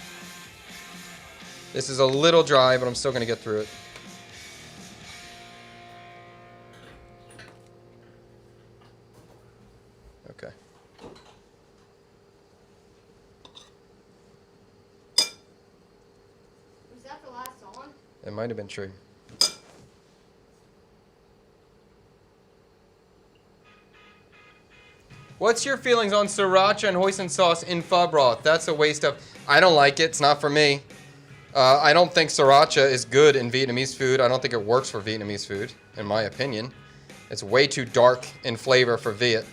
This is a little dry, but I'm still going to get through it. Okay. Was that the last song? It might have been true. What's your feelings on sriracha and hoisin sauce in pho broth? That's a waste of... I don't like it. It's not for me. I don't think sriracha is good in Vietnamese food. I don't think it works for Vietnamese food, in my opinion. It's way too dark in flavor for Viet.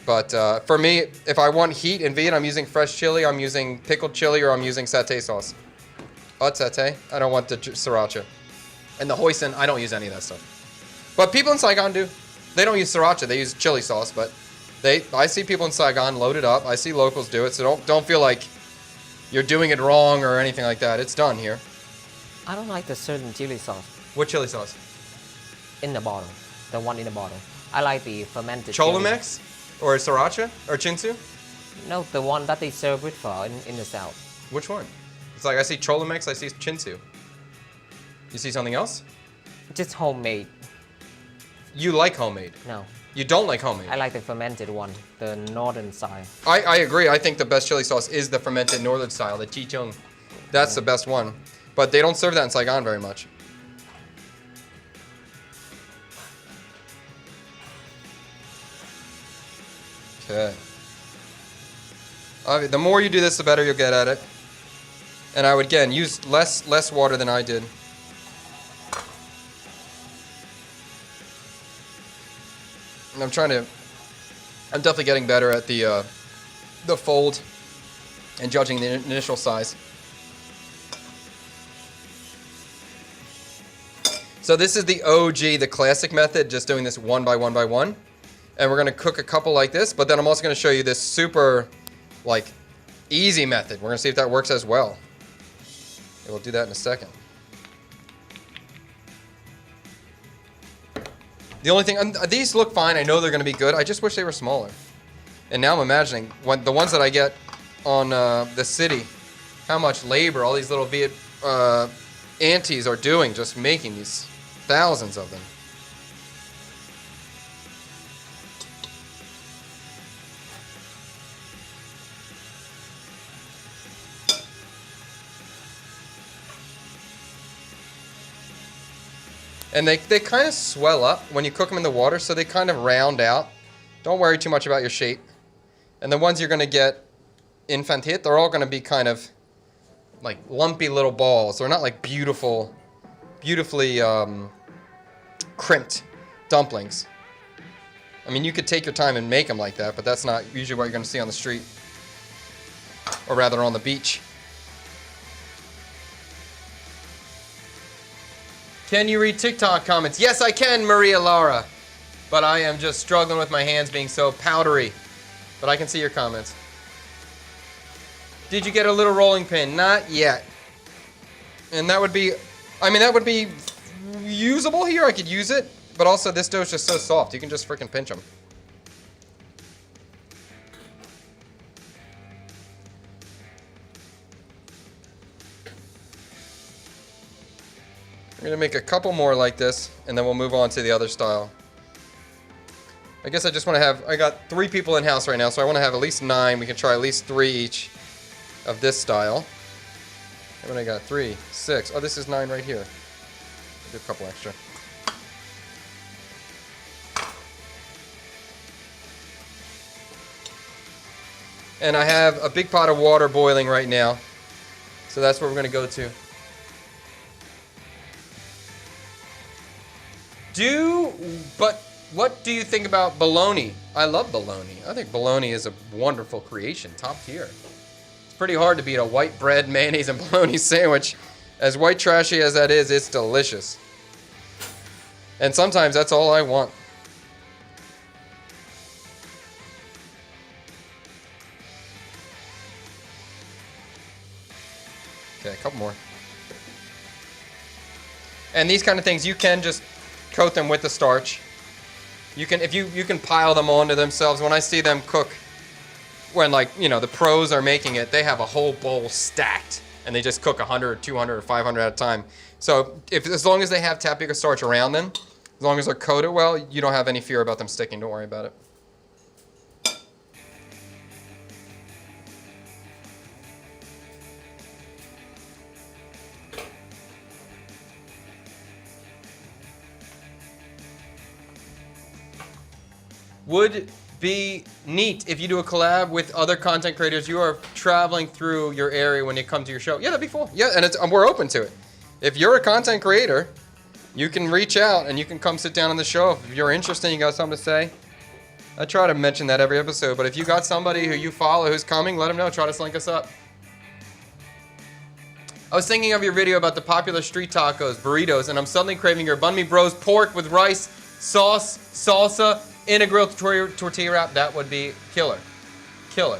But for me, if I want heat in Viet, I'm using fresh chili, I'm using pickled chili, or I'm using satay sauce. Hot satay. I don't want the sriracha. And the hoisin, I don't use any of that stuff. But people in Saigon do. They don't use sriracha, they use chili sauce, but I see people in Saigon load it up. I see locals do it, so don't feel like you're doing it wrong or anything like that. It's done here. I don't like the certain chili sauce What chili sauce? in the bottle. The one in the bottle. I like the fermented chili. Cholomex? Or sriracha? Or chinsu? No, the one that they serve with pho in the south. Which one? It's like I see Cholomex, I see chinsu. You see something else? Just homemade. You like homemade. No. You don't like homemade. I like the fermented one, the northern style. I agree. I think the best chili sauce is the fermented northern style, the chichong. That's the best one. But they don't serve that in Saigon very much. Okay. The more you do this, the better you'll get at it. And I would, again, use less water than I did. And I'm definitely getting better at the fold and judging the initial size. So this is the OG, the classic method, just doing this one by one by one. And we're gonna cook a couple like this, but then I'm also gonna show you this super, like, easy method. We're gonna see if that works as well. And we'll do that in a second. The only thing, these look fine. I know they're going to be good. I just wish they were smaller. And now I'm imagining the ones that I get on the city, how much labor all these little Viet aunties are doing just making these thousands of them. And they kind of swell up when you cook them in the water, so they kind of round out. Don't worry too much about your shape. And the ones you're going to get in Phan Thiet, they're all going to be kind of like lumpy little balls. They're not like beautifully crimped dumplings. I mean, you could take your time and make them like that, but that's not usually what you're going to see on the street. Or rather on the beach. Can you read TikTok comments? Yes, I can, Maria Lara. But I am just struggling with my hands being so powdery. But I can see your comments. Did you get a little rolling pin? Not yet. And that would be, that would be usable here. I could use it. But also, this dough's just so soft. You can just freaking pinch them. I'm going to make a couple more like this, and then we'll move on to the other style. I guess I just want to have, I got 3 people in house right now, so I want to have at least 9. We can try at least 3 each of this style. And then I got 3, 6. Oh, this is 9 right here. I'll do a couple extra. And I have a big pot of water boiling right now. So that's what we're going to go to. But what do you think about bologna? I love bologna. I think bologna is a wonderful creation, top tier. It's pretty hard to beat a white bread, mayonnaise, and bologna sandwich. As white trashy as that is, it's delicious. And sometimes that's all I want. And these kind of things, you can just coat them with the starch. You can, if you can pile them onto themselves. When I see them cook, when like, you know, the pros are making it, they have a whole bowl stacked and they just cook 100 or 200 or 500 at a time. So as long as they have tapioca starch around them, as long as they're coated well, you don't have any fear about them sticking. Don't worry about it. Would be neat if you do a collab with other content creators. You are traveling through your area when you come to your show. Yeah, that'd be cool. Yeah, and we're open to it. If you're a content creator, you can reach out and you can come sit down on the show. If you're interested and you got something to say, I try to mention that every episode. But if you got somebody who you follow who's coming, let them know. Try to link us up. I was thinking of your video about the popular street tacos, burritos, and I'm suddenly craving your Bun Me Bros pork with rice, sauce, salsa, in a grilled tortilla wrap. That would be killer. Killer.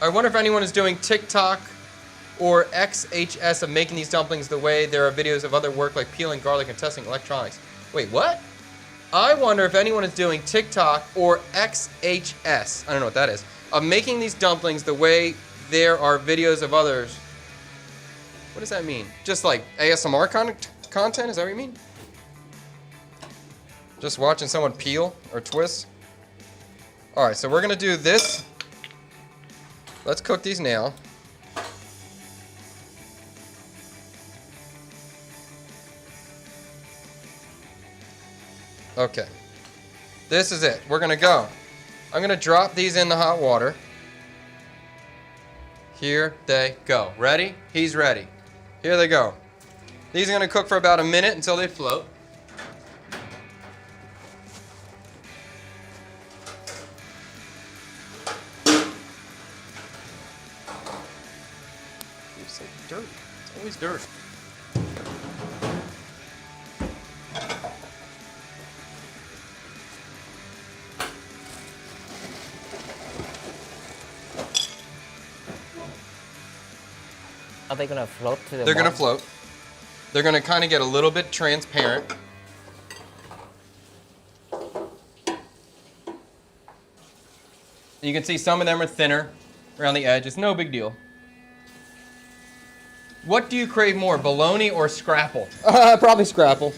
I wonder if anyone is doing TikTok or XHS of making these dumplings the way there are videos of other work like peeling garlic and testing electronics. Wait, what? I wonder if anyone is doing TikTok or XHS, I don't know what that is, of making these dumplings the way there are videos of others. What does that mean? Just like ASMR content? Is that what you mean? Just watching someone peel or twist? Alright, so we're going to do this. Let's cook these now. Okay. This is it. We're going to go. I'm going to drop these in the hot water. Here they go. Ready? He's ready. Here they go. These are going to cook for about a minute until they float. It's like dirt. It's always dirt. Are they gonna float to the They're going to bottom? float. They're going to kind of get a little bit transparent. You can see some of them are thinner around the edge. It's no big deal. What do you crave more, bologna or scrapple? Probably scrapple.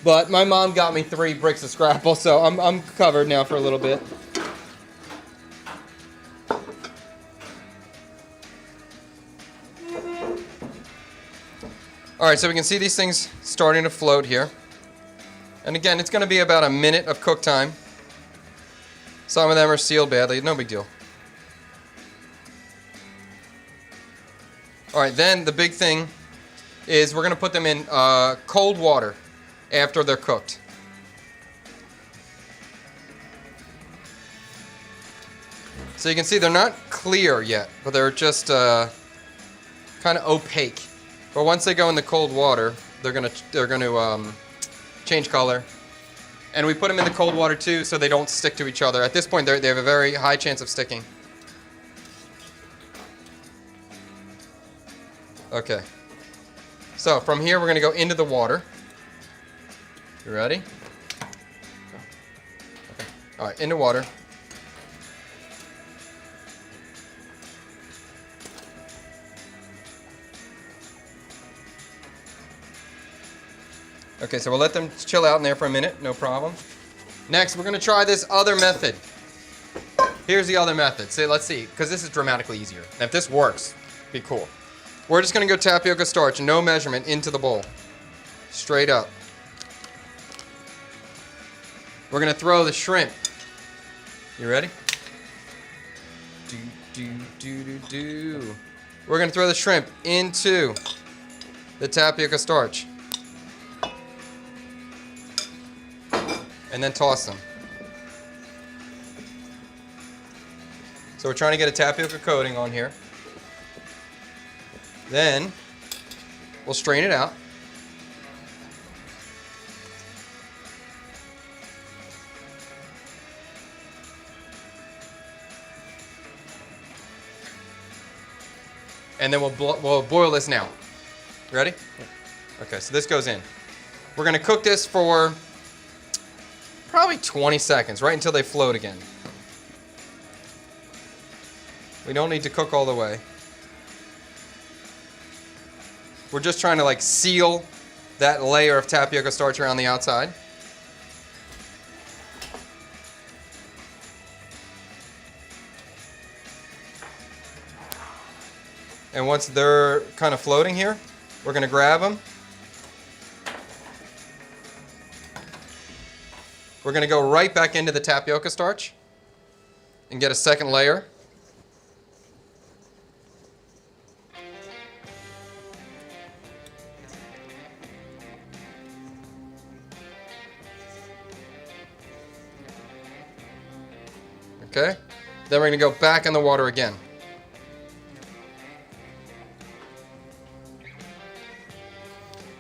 But my mom got me 3 bricks of scrapple, so I'm covered now for a little bit. All right, so we can see these things starting to float here. And again, it's going to be about a minute of cook time. Some of them are sealed badly, no big deal. All right, then the big thing is we're going to put them in cold water after they're cooked. So you can see they're not clear yet, but they're just kind of opaque. But once they go in the cold water, they're gonna change color. And we put them in the cold water too, so they don't stick to each other. At this point, they have a very high chance of sticking. Okay. So from here, we're gonna go into the water. You ready? Okay. All right, into water. Okay, so we'll let them chill out in there for a minute, no problem. Next, we're going to try this other method. Here's the other method. So let's see, because this is dramatically easier. And if this works, be cool. We're just going to go tapioca starch, no measurement, into the bowl. Straight up. We're going to throw the shrimp. You ready? We're going to throw the shrimp into the tapioca starch. And then toss them. So we're trying to get a tapioca coating on here. Then we'll strain it out. And then we'll boil this now. Ready? Okay, so this goes in. We're gonna cook this for probably 20 seconds, right until they float again. We don't need to cook all the way. We're just trying to like seal that layer of tapioca starch around the outside. And once they're kind of floating here, we're going to grab them. We're going to go right back into the tapioca starch and get a second layer. Okay, then we're going to go back in the water again.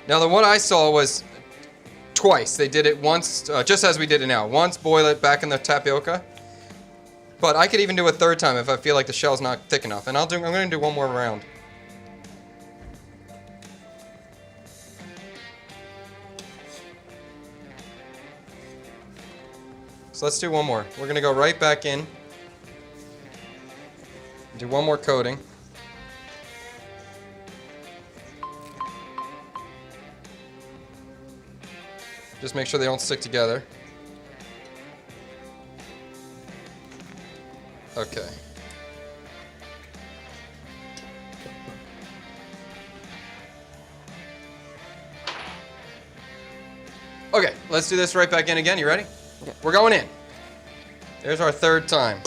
Now the one I saw was twice. They did it once, just as we did it now. Once, boil it back in the tapioca. But I could even do a third time if I feel like the shell's not thick enough. And I'm going to do one more round. So let's do one more. We're going to go right back in. Do one more coating. Just make sure they don't stick together. Okay. Okay, let's do this right back in again. You ready? Yeah. We're going in. There's our third time.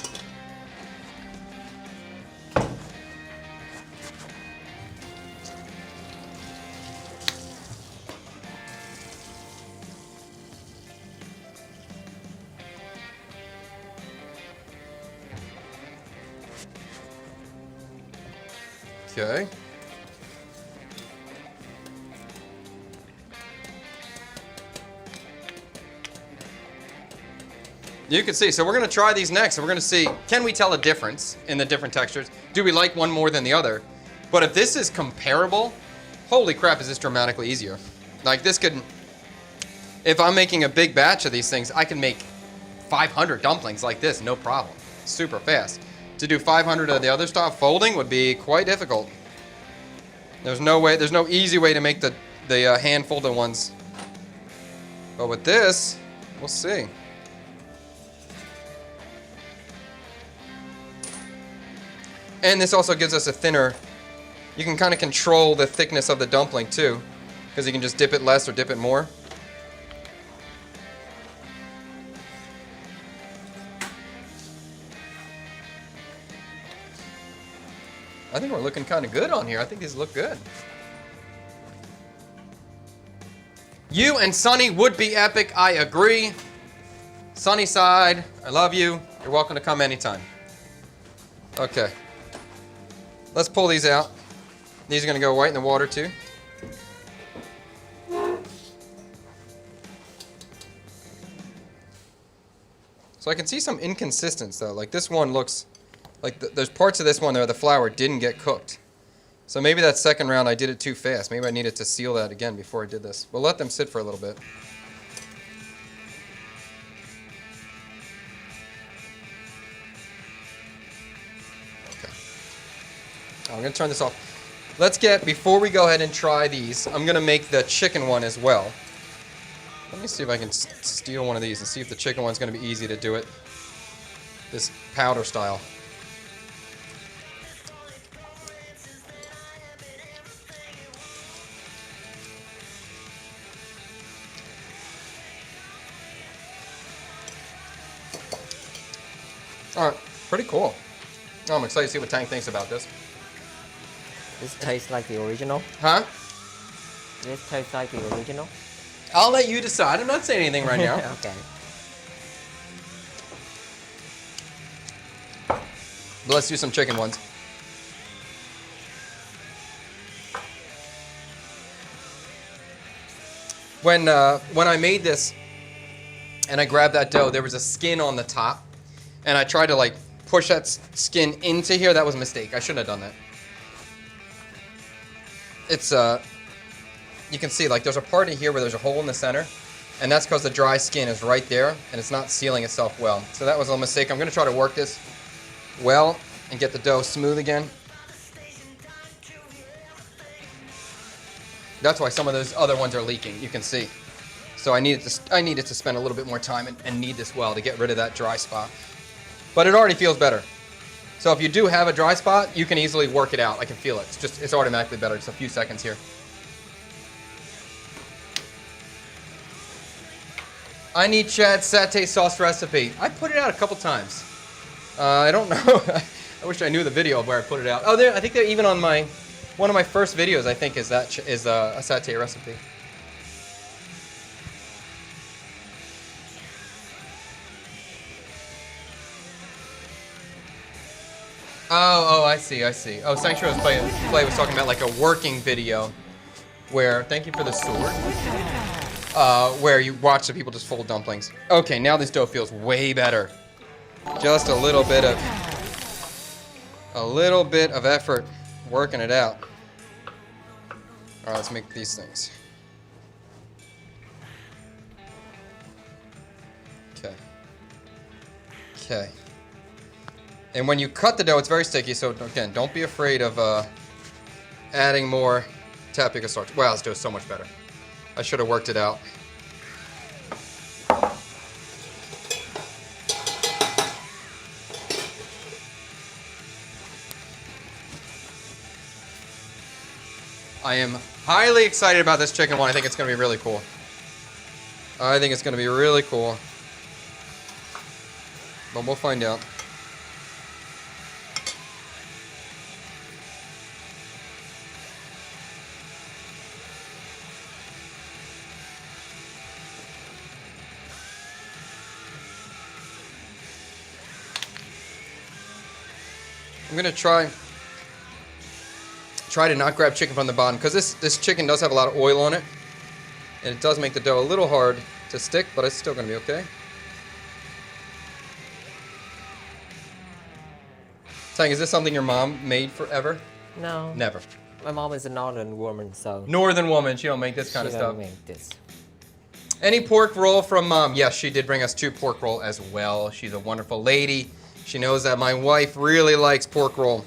Okay. You can see, so we're gonna try these next and we're gonna see, can we tell a difference in the different textures? Do we like one more than the other? But if this is comparable, holy crap, is this dramatically easier. Like this could, if I'm making a big batch of these things, I can make 500 dumplings like this, no problem. Super fast. To do 500 of the other stuff, folding would be quite difficult. There's no way, there's no easy way to make the hand-folded ones. But with this, we'll see. And this also gives us a thinner, you can kind of control the thickness of the dumpling too, because you can just dip it less or dip it more. I think we're looking kind of good on here. I think these look good. You and Sunny would be epic. I agree. Sunny side, I love you. You're welcome to come anytime. Okay. Let's pull these out. These are going to go right in the water too. So I can see some inconsistency though. Like this one looks like there's parts of this one there the flour didn't get cooked. So maybe that second round I did it too fast. Maybe I needed to seal that again before I did this. We'll let them sit for a little bit. Okay. I'm going to turn this off. Let's get, before we go ahead and try these, I'm going to make the chicken one as well. Let me see if I can steal one of these and see if the chicken one's going to be easy to do it. This powder style. All right, pretty cool. Oh, I'm excited to see what Tang thinks about this. This tastes like the original. Huh? This tastes like the original. I'll let you decide. I'm not saying anything right now. Okay. But let's do some chicken ones. When I made this and I grabbed that dough, there was a skin on the top. And I tried to like push that skin into here. That was a mistake. I shouldn't have done that. It's you can see like there's a part in here where there's a hole in the center, and that's because the dry skin is right there and it's not sealing itself well. So that was a mistake. I'm gonna try to work this well and get the dough smooth again. That's why some of those other ones are leaking, you can see. So I needed to spend a little bit more time and knead this well to get rid of that dry spot. But it already feels better. So if you do have a dry spot, you can easily work it out. I can feel it. It's automatically better. Just a few seconds here. I need Chad's satay sauce recipe. I put it out a couple times. I don't know. I wish I knew the video of where I put it out. Oh, I think they're even on one of my first videos. I think is a satay recipe. Oh, I see. Oh, Sanctuary was talking about like a working video where, thank you for the sword, where you watch the people just fold dumplings. Okay, now this dough feels way better. Just a little bit of effort working it out. All right, let's make these things. Okay. And when you cut the dough, it's very sticky, so again, don't be afraid of adding more tapioca starch. Wow, this dough is so much better. I should have worked it out. I am highly excited about this chicken one. I think it's going to be really cool. I think it's going to be really cool. But we'll find out. I'm gonna try to not grab chicken from the bottom because this chicken does have a lot of oil on it, and it does make the dough a little hard to stick, but it's still gonna be okay. Tang, is this something your mom made forever? No. Never. My mom is a northern woman, so. Northern woman, she don't make this kind of She stuff. don't make this. Any pork roll from mom? Yes, she did bring us 2 pork roll as well. She's a wonderful lady. She knows that my wife really likes pork roll.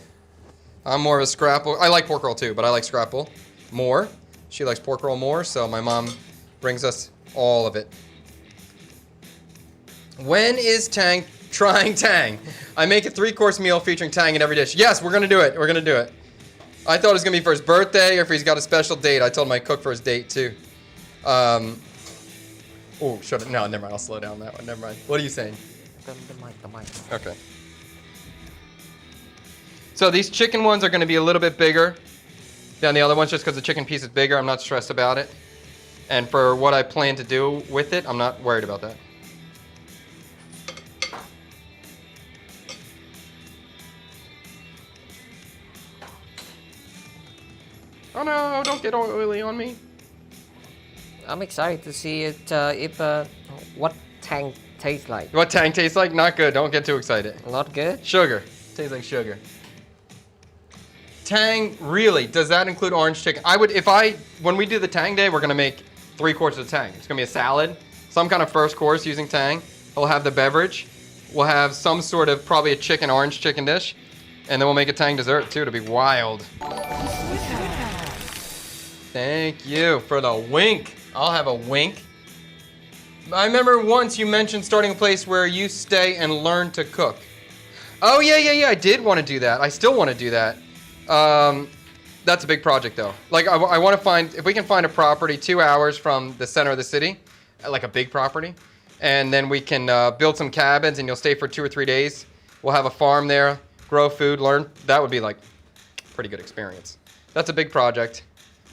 I'm more of a scrapple. I like pork roll too, but I like scrapple more. She likes pork roll more, so my mom brings us all of it. When is Tang trying Tang? I make a 3-course meal featuring Tang in every dish. Yes, we're gonna do it. We're gonna do it. I thought it was gonna be for his birthday or if he's got a special date. I told him I'd cook for his date too. Oh, shut it. No, never mind. I'll slow down that one. Never mind. What are you saying? The mic. Okay. So these chicken ones are going to be a little bit bigger than the other ones just because the chicken piece is bigger. I'm not stressed about it. And for what I plan to do with it, I'm not worried about that. Oh no, don't get oily on me. I'm excited to see it. What Tang tastes like. What Tang tastes like? Not good. Don't get too excited. Not good. Sugar. Tastes like sugar. Tang, really? Does that include orange chicken? When we do the Tang day, we're gonna make 3 courses of Tang. It's gonna be a salad, some kind of first course using Tang. We'll have the beverage. We'll have some sort of, probably a orange chicken dish. And then we'll make a Tang dessert too to be wild. Thank you for the wink. I'll have a wink. I remember once you mentioned starting a place where you stay and learn to cook. Oh, yeah. I did want to do that. I still want to do that. That's a big project, though. Like, I want to find, if we can find a property 2 hours from the center of the city, like a big property, and then we can build some cabins and you'll stay for 2 or 3 days. We'll have a farm there, grow food, learn. That would be, like, a pretty good experience. That's a big project.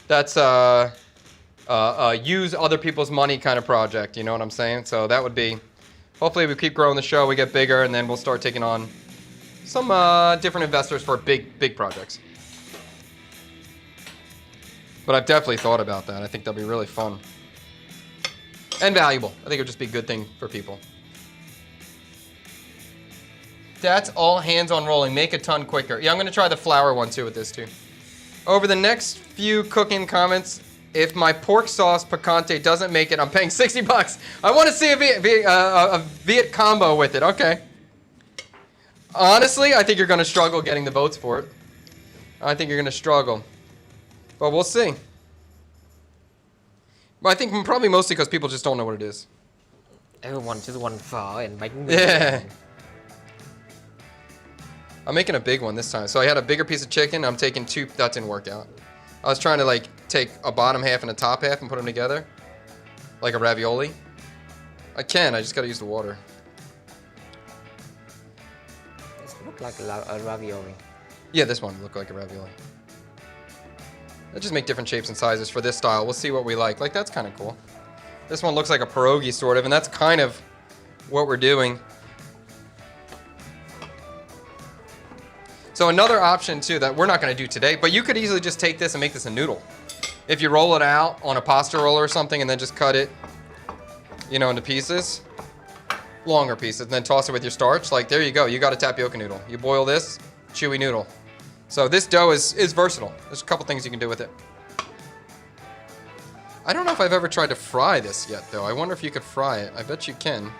That's use other people's money kind of project, you know what I'm saying? So that would be, hopefully we keep growing the show, we get bigger, and then we'll start taking on some different investors for big projects. But I've definitely thought about that. I think that'll be really fun. And valuable. I think it would just be a good thing for people. That's all hands on rolling. Make a ton quicker. Yeah, I'm going to try the flour one too with this too. Over the next few cooking comments, If my pork sauce picante doesn't make it, I'm paying 60 bucks. I want to see a Viet combo with it. Okay. Honestly, I think you're going to struggle getting the votes for it. I think you're going to struggle. But we'll see. But I think probably mostly because people just don't know what it is. Everyone just want pho and bánh mì. Yeah. I'm making a big one this time. So I had a bigger piece of chicken. I'm taking two. That didn't work out. I was trying to like take a bottom half and a top half and put them together. Like a ravioli. I can. I just got to use the water. It looks like a ravioli. Yeah, this one looked like a ravioli. I just make different shapes and sizes for this style. We'll see what we like. Like, that's kind of cool. This one looks like a pierogi, sort of, and that's kind of what we're doing. So another option, too, that we're not going to do today, but you could easily just take this and make this a noodle. If you roll it out on a pasta roller or something and then just cut it, you know, into pieces, longer pieces, and then toss it with your starch, like, there you go. You got a tapioca noodle. You boil this, chewy noodle. So this dough is versatile. There's a couple things you can do with it. I don't know if I've ever tried to fry this yet, though. I wonder if you could fry it. I bet you can.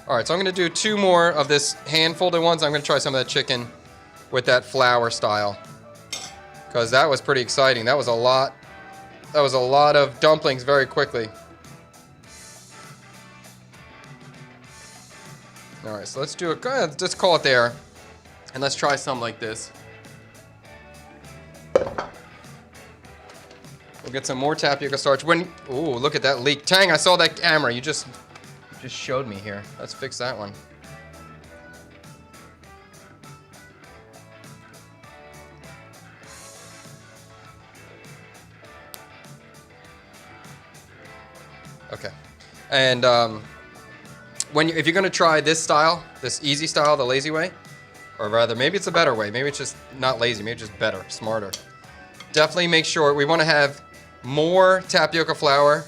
All right, so I'm going to do two more of this hand-folded ones. I'm going to try some of that chicken with that flour style, because that was pretty exciting. That was a lot. That was a lot of dumplings very quickly. All right, so let's do it. Go ahead, just call it there, and let's try some like this. We'll get some more tapioca starch. Ooh, look at that leak. Tang, I saw that camera. You just showed me here. Let's fix that one. Okay, and if you're gonna try this style, this easy style, the lazy way, or rather, maybe it's a better way. Maybe it's just not lazy. Maybe it's just better, smarter. Definitely make sure we want to have more tapioca flour.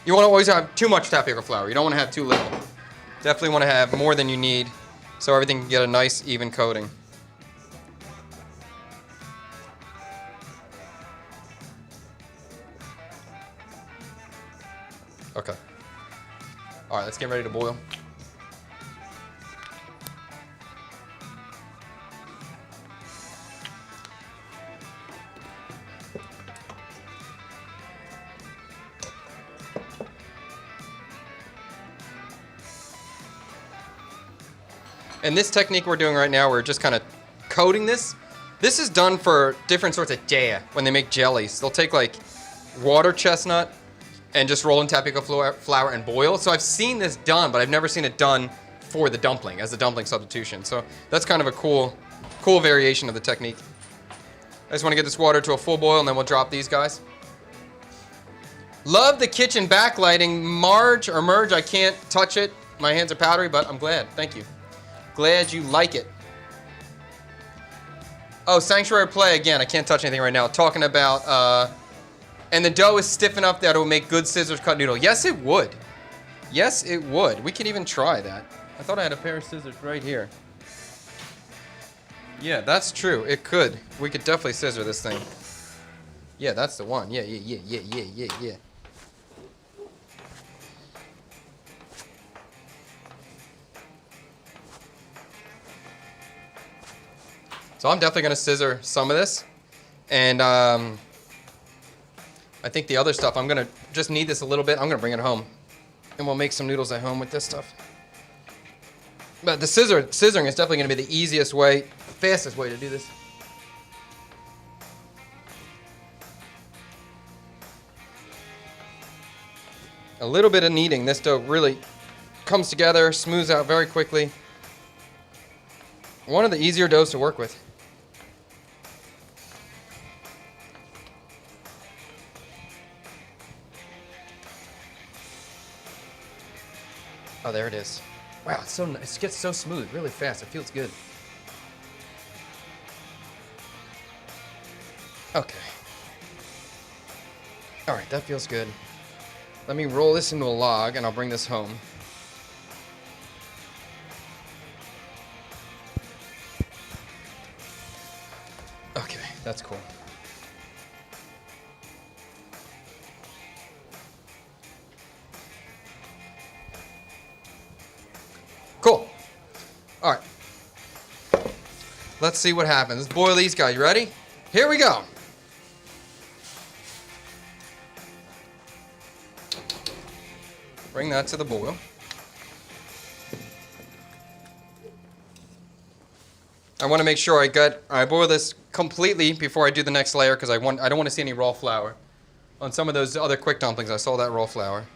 You want to always have too much tapioca flour. You don't want to have too little. Definitely want to have more than you need, so everything can get a nice, even coating. Okay. All right, let's get ready to boil. And this technique we're doing right now, we're just kind of coating this. This is done for different sorts of jaya, when they make jellies. They'll take like water chestnut and just roll in tapioca flour and boil. So I've seen this done, but I've never seen it done for the dumpling, as a dumpling substitution. So that's kind of a cool variation of the technique. I just want to get this water to a full boil, and then we'll drop these guys. Love the kitchen backlighting. Merge, I can't touch it. My hands are powdery, but I'm glad. Thank you. Glad you like it. Oh, Sanctuary Play again. I can't touch anything right now. Talking about, and the dough is stiff enough that it will make good scissors cut noodle. Yes, it would. Yes, it would. We could even try that. I thought I had a pair of scissors right here. Yeah, that's true. It could. We could definitely scissor this thing. Yeah, that's the one. Yeah. So I'm definitely going to scissor some of this. And I think the other stuff, I'm going to just knead this a little bit. I'm going to bring it home. And we'll make some noodles at home with this stuff. But the scissoring is definitely going to be the easiest way, fastest way to do this. A little bit of kneading. This dough really comes together, smooths out very quickly. One of the easier doughs to work with. Oh, there it is. Wow, it's so nice. It gets so smooth really fast. It feels good. Okay. All right, that feels good. Let me roll this into a log, and I'll bring this home. Okay, That's cool. Cool. All right. Let's see what happens. Let's boil these guys. You ready? Here we go. Bring that to the boil. I want to make sure I boil this completely before I do the next layer because I don't want to see any raw flour. On some of those other quick dumplings, I saw that raw flour.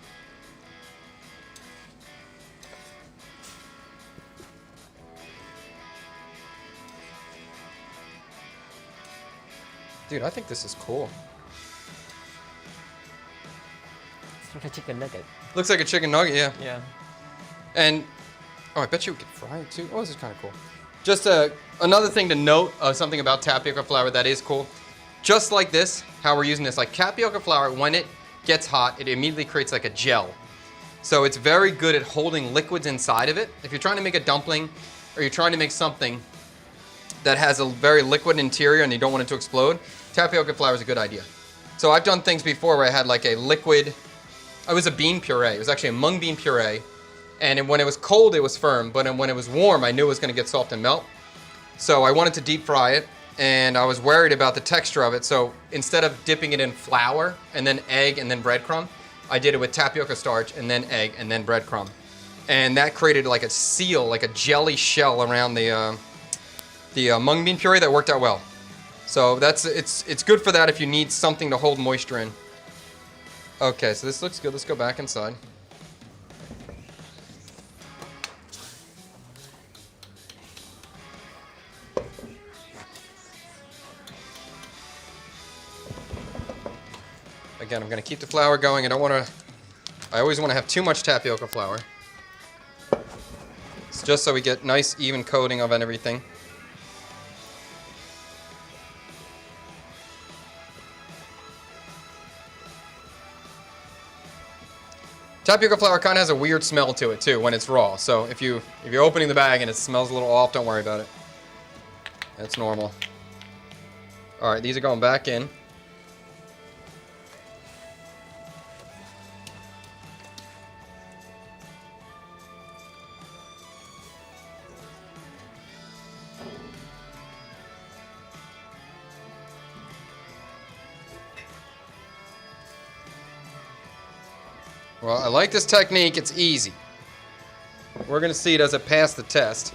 Dude, I think this is cool. It's like a chicken nugget. Looks like a chicken nugget, yeah. Yeah. And, oh, I bet you we could fry it too. Oh, this is kind of cool. Just another thing to note, something about tapioca flour that is cool. Just like this, how we're using this, like tapioca flour, when it gets hot, it immediately creates like a gel. So it's very good at holding liquids inside of it. If you're trying to make a dumpling, or you're trying to make something that has a very liquid interior and you don't want it to explode, tapioca flour is a good idea. So I've done things before where I had like a liquid, it was a bean puree. It was actually a mung bean puree. And when it was cold, it was firm. But when it was warm, I knew it was going to get soft and melt. So I wanted to deep fry it. And I was worried about the texture of it. So instead of dipping it in flour and then egg and then breadcrumb, I did it with tapioca starch and then egg and then breadcrumb. And that created like a seal, like a jelly shell around the mung bean puree that worked out well. So it's good for that if you need something to hold moisture in. Okay, so this looks good. Let's go back inside. Again, I'm going to keep the flour going. I always want to have too much tapioca flour. It's just so we get nice even coating of everything. Tapioca flour kind of has a weird smell to it too when it's raw. So if you're opening the bag and it smells a little off, don't worry about it. That's normal. All right, these are going back in. Well, I like this technique. It's easy. We're going to see does it pass the test.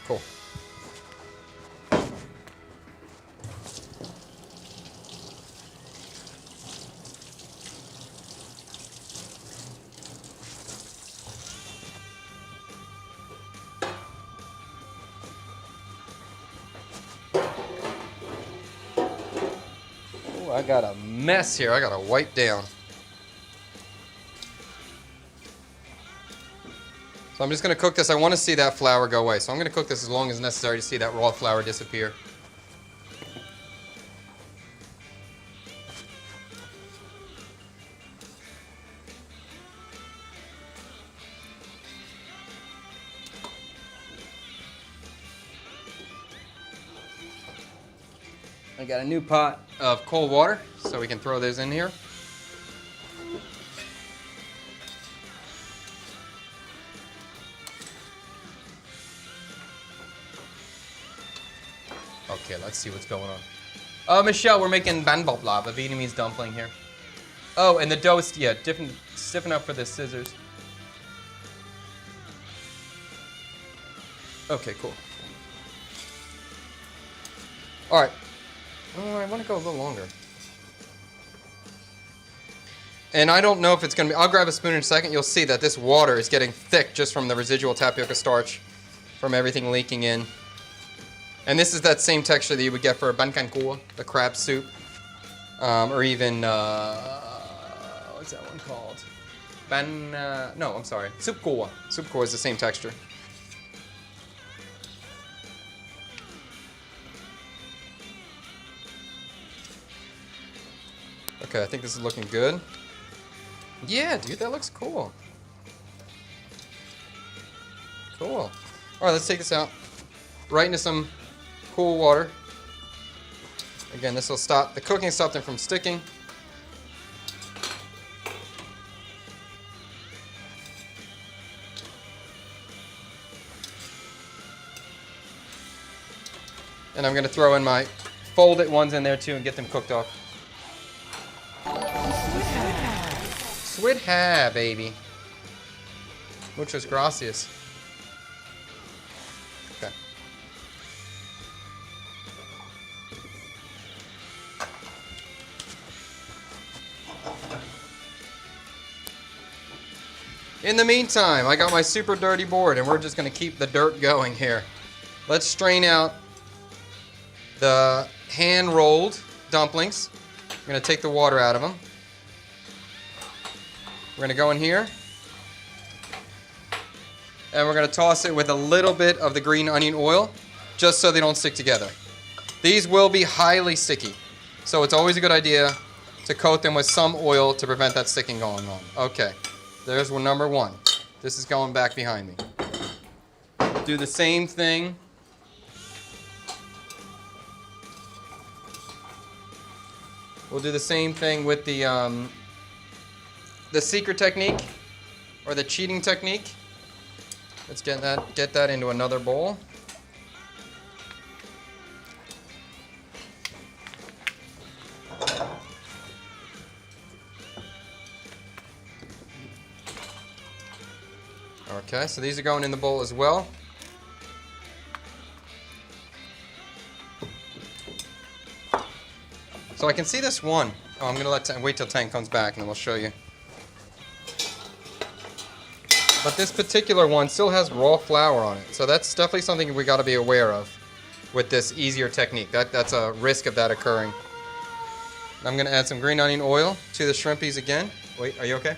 Cool. I got a mess here. I got to wipe down. So I'm just going to cook this. I want to see that flour go away. So I'm going to cook this as long as necessary to see that raw flour disappear. I got a new pot of cold water, so we can throw those in here. Okay, let's see what's going on. Michelle, we're making ban bop lap, a Vietnamese dumpling here. Oh, and the dough is, yeah, stiffen up for the scissors. Okay, cool. All right. Oh, I want to go a little longer. And I don't know if it's going to be... I'll grab a spoon in a second. You'll see that this water is getting thick just from the residual tapioca starch, from everything leaking in. And this is that same texture that you would get for a ban can cua, the crab soup. Or even... what's that one called? No, I'm sorry. Soup cua. Soup cua is the same texture. Okay, I think this is looking good. Yeah, dude, that looks cool. Cool. All right, let's take this out. Right into some cool water. Again, this will stop the cooking, stop them from sticking. And I'm going to throw in my folded ones in there too and get them cooked off. Sweet baby. Muchas gracias. Okay. In the meantime, I got my super dirty board and we're just going to keep the dirt going here. Let's strain out the hand-rolled dumplings. I'm going to take the water out of them. We're going to go in here. And we're going to toss it with a little bit of the green onion oil, just so they don't stick together. These will be highly sticky, so it's always a good idea to coat them with some oil to prevent that sticking going on. Okay, there's number one. This is going back behind me. Do the same thing. We'll do the same thing with the secret technique, or the cheating technique. Let's get that into another bowl. Okay, so these are going in the bowl as well. So I can see this one. Oh, I'm gonna wait till Tang comes back and then we'll show you. But this particular one still has raw flour on it. So that's definitely something we gotta be aware of with this easier technique. That's a risk of that occurring. I'm gonna add some green onion oil to the shrimpies again. Wait, are you okay?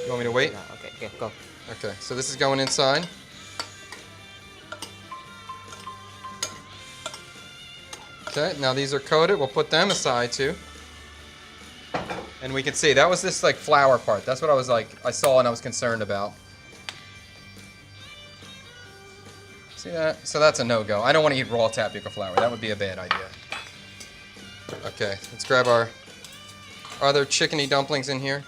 You want me to wait? Yeah, okay, go. Okay, so this is going inside. Okay, now these are coated. We'll put them aside too. And we can see, that was this like flour part. That's what I saw and I was concerned about. See that? So that's a no-go. I don't want to eat raw tapioca flour. That would be a bad idea. Okay, let's grab our other chickeny dumplings in here.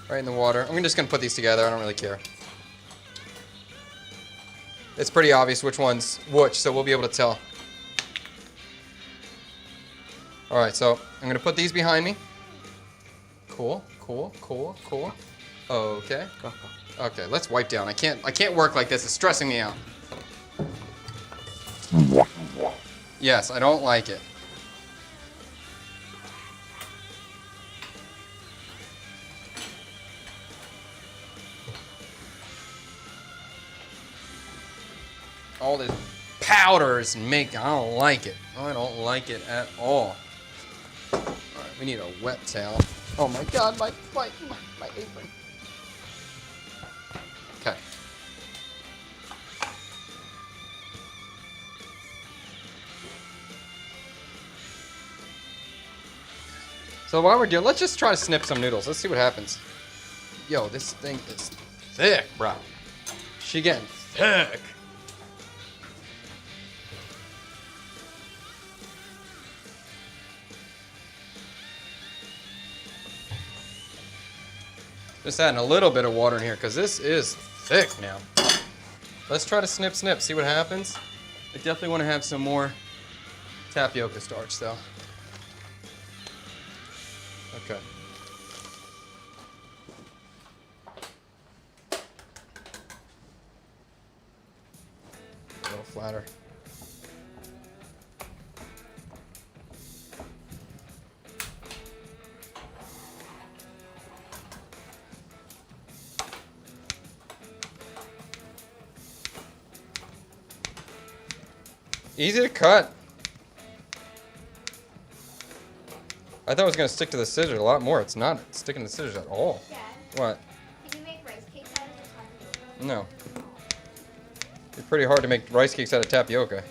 Right in the water. I'm just going to put these together. I don't really care. It's pretty obvious which one's which, so we'll be able to tell. All right, so I'm going to put these behind me. Cool. Okay. Go. Okay, let's wipe down. I can't work like this. It's stressing me out. Yes, I don't like it. All this powders and make, I don't like it. I don't like it at all. All right, we need a wet towel. Oh my God, my apron. Okay. So while we're doing, let's just try to snip some noodles. Let's see what happens. Yo, this thing is thick, bro. She getting thick. Just adding a little bit of water in here because this is thick now. Let's try to snip, see what happens. I definitely want to have some more tapioca starch though. Okay. A little flatter. Easy to cut. I thought it was going to stick to the scissors a lot more. It's not sticking to the scissors at all. Dad, What? can you make rice cakes out of the tapioca? No. It's pretty hard to make rice cakes out of tapioca.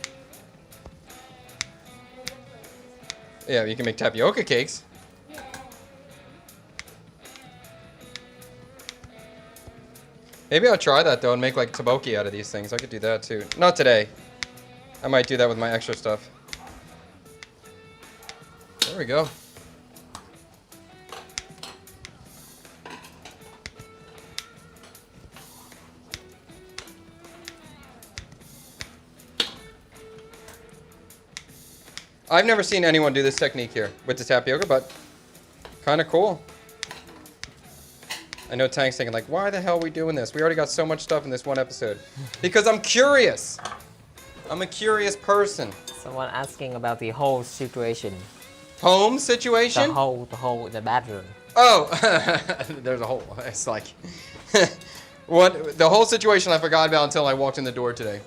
Yeah, you can make tapioca cakes. Yeah. Maybe I'll try that though and make like tteokbokki out of these things. I could do that too. Not today. I might do that with my extra stuff. There we go. I've never seen anyone do this technique here with the tapioca, but kind of cool. I know Tank's thinking like, why the hell are we doing this? We already got so much stuff in this one episode. Because I'm curious. I'm a curious person. Someone asking about the whole situation. Home situation? The bedroom. Oh, there's a hole. It's like, the whole situation I forgot about until I walked in the door today.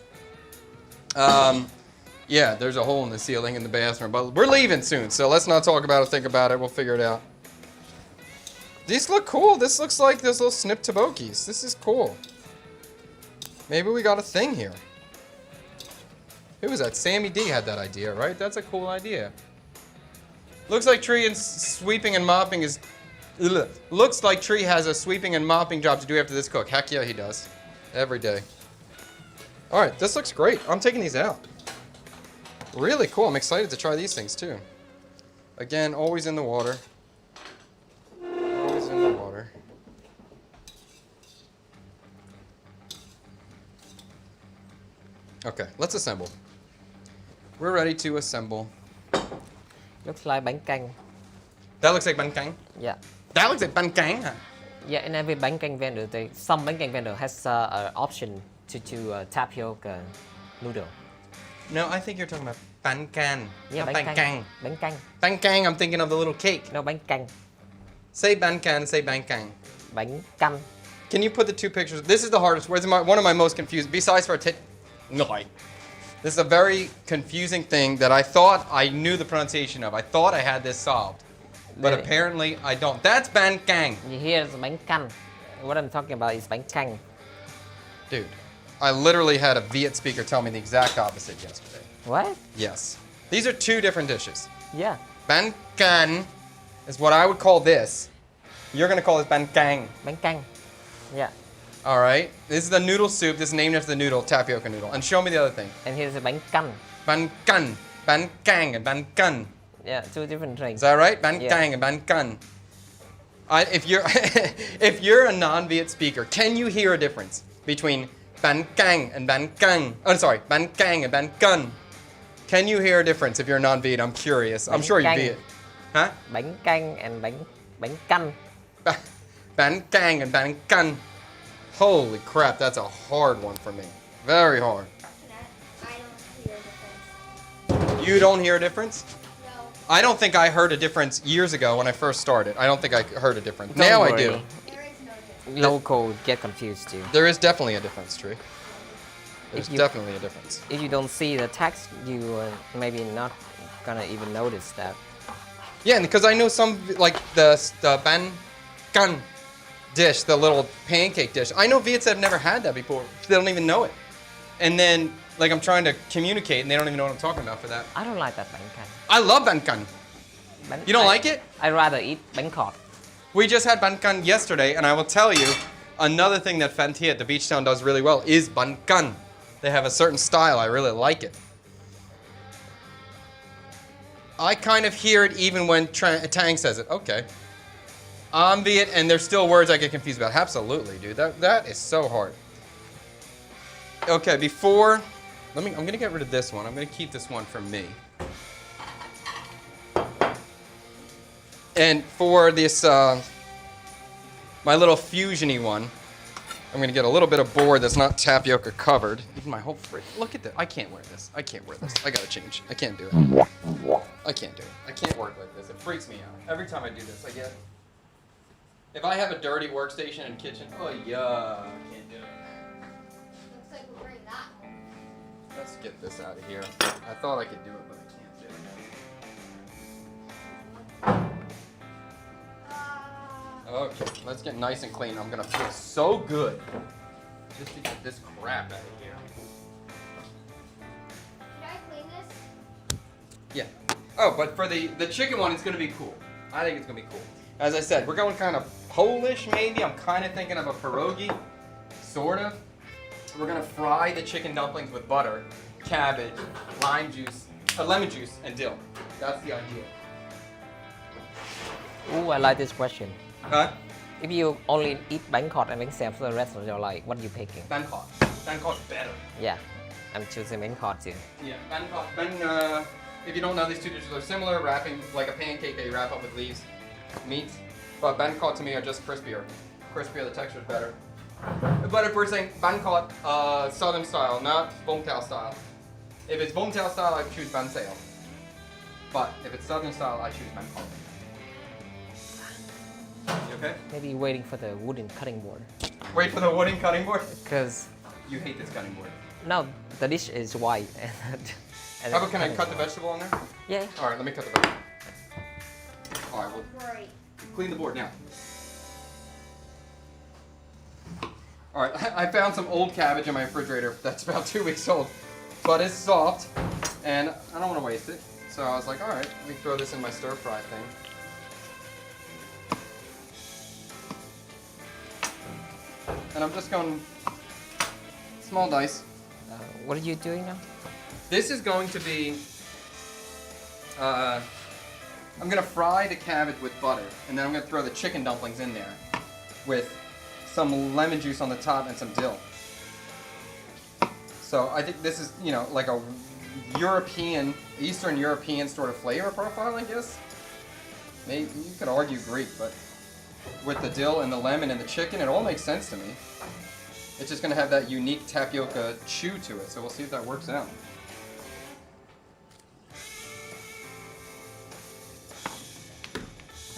Yeah, there's a hole in the ceiling in the bathroom, but we're leaving soon, so let's not talk about it, think about it, we'll figure it out. These look cool. This looks like those little snip tteokbokkis. This is cool. Maybe we got a thing here. Who was that? Sammy D had that idea, right? That's a cool idea. Looks like Tree and sweeping and mopping is... Ugh. Looks like Tree has a sweeping and mopping job to do after this cook. Heck yeah, he does. Every day. All right, this looks great. I'm taking these out. Really cool. I'm excited to try these things too. Again, always in the water. Always in the water. Okay, let's assemble. We're ready to assemble. Looks like bánh canh. That looks like bánh canh? Yeah. That looks like bánh canh, huh? Yeah, in every bánh canh vendor, some bánh canh vendor has an option to tapioca noodle. No, I think you're talking about bánh canh. Yeah, not bánh canh. Bánh canh. Bánh canh, I'm thinking of the little cake. No, bánh canh. Say bánh canh, say bánh canh. Bánh canh. Can you put the two pictures? This is the hardest. One of my most confused. Besides for a no. This is a very confusing thing that I thought I knew the pronunciation of. I thought I had this solved, but Really? apparently I don't. That's bánh canh. You hear it's bánh canh. What I'm talking about is bánh canh. Dude, I literally had a Viet speaker tell me the exact opposite yesterday. What? Yes. These are two different dishes. Yeah. Bánh canh is what I would call this. You're going to call this bánh canh. Bánh canh. Yeah. All right. This is the noodle soup. This is named after the noodle, tapioca noodle. And show me the other thing. And here's the bánh canh. Bánh canh, bánh canh, and bánh canh. Yeah, two different things. Is that right? Bánh Yeah. canh and bánh canh. If you're if you're a non-Viet speaker, can you hear a difference between bánh canh and bánh canh? Oh, sorry, bánh canh and bánh canh. Can you hear a difference if you're a non-Viet? I'm curious. I'm Bánh sure you're canh. Viet. Huh? Bánh canh and bánh canh. Bánh canh and bánh canh. Holy crap, that's a hard one for me. Very hard. I don't hear a difference. You don't hear a difference? No. I don't think I heard a difference years ago when I first started. I don't think I heard a difference. Don't Now I worry. do. There is no difference. Local get confused too. There is definitely a difference, Tree. There's If you- definitely a difference. If you don't see the text, you maybe not gonna even notice that. Yeah, and because I know some, like the bánh canh dish, the little pancake dish. I know Viets that have never had that before. They don't even know it. And then, like, I'm trying to communicate, and they don't even know what I'm talking about for that. I don't like that bánh canh. I love bánh canh. You don't like it? I rather eat bánh khọt. We just had bánh canh yesterday, and I will tell you, another thing that Phan Thiet, the beach town, does really well is bánh canh. They have a certain style. I really like it. I kind of hear it even when Tang says it. Okay. I'm Viet, and there's still words I get confused about. Absolutely, dude. That is so hard. Okay, before... I'm going to get rid of this one. I'm going to keep this one for me. And for this, my little fusiony one, I'm going to get a little bit of board that's not tapioca covered. Even my whole fridge. Look at that. I can't wear this. I can't wear this. I got to change. I can't do it. I can't do it. I can't work like this. It freaks me out. Every time I do this, I get... If I have a dirty workstation and kitchen, oh yeah, I can't do it. Looks like we're wearing that one. Let's get this out of here. I thought I could do it, but I can't do it. Okay, let's get nice and clean. I'm gonna feel so good just to get this crap out of here. Should I clean this? Yeah. Oh, but for the chicken one, it's gonna be cool. I think it's gonna be cool. As I said, we're going kind of Polish, maybe. I'm kind of thinking of a pierogi. sort of. We're gonna fry the chicken dumplings with butter, cabbage, lemon juice, and dill. That's the idea. Ooh, I like this question. Huh? If you only eat Bangkok and Bangkok for the rest of your life, what are you picking? Bangkok. Bangkok's better. Yeah, I'm choosing Bangkok too. Yeah, Bangkok. If you don't know, these two dishes are similar, wrapping like a pancake that you wrap up with leaves, meat. But Bangkok to me are just crispier. Crispier, the texture's better. But if we're saying Bangkok, southern style, not Vung Tau style. If it's Vung Tau style, I choose Ban Sao. But if it's southern style, I choose Bangkok. You okay? Maybe waiting for the wooden cutting board. Wait for the wooden cutting board? Because You hate this cutting board. no, the dish is white. And How about can I cut the vegetable on there? Yeah. All right, let me cut the vegetable. All right, well, Great. clean the board now. All right, I found some old cabbage in my refrigerator that's about 2 weeks old, but it's soft, and I don't want to waste it. So I was like, all right, let me throw this in my stir fry thing. And I'm just going small dice. What are you doing now? This is going to be, I'm going to fry the cabbage with butter, and then I'm going to throw the chicken dumplings in there with some lemon juice on the top and some dill. So I think this is, you know, like a European, Eastern European sort of flavor profile, I guess. Maybe you could argue Greek, but with the dill and the lemon and the chicken, it all makes sense to me. It's just going to have that unique tapioca chew to it, so we'll see if that works out.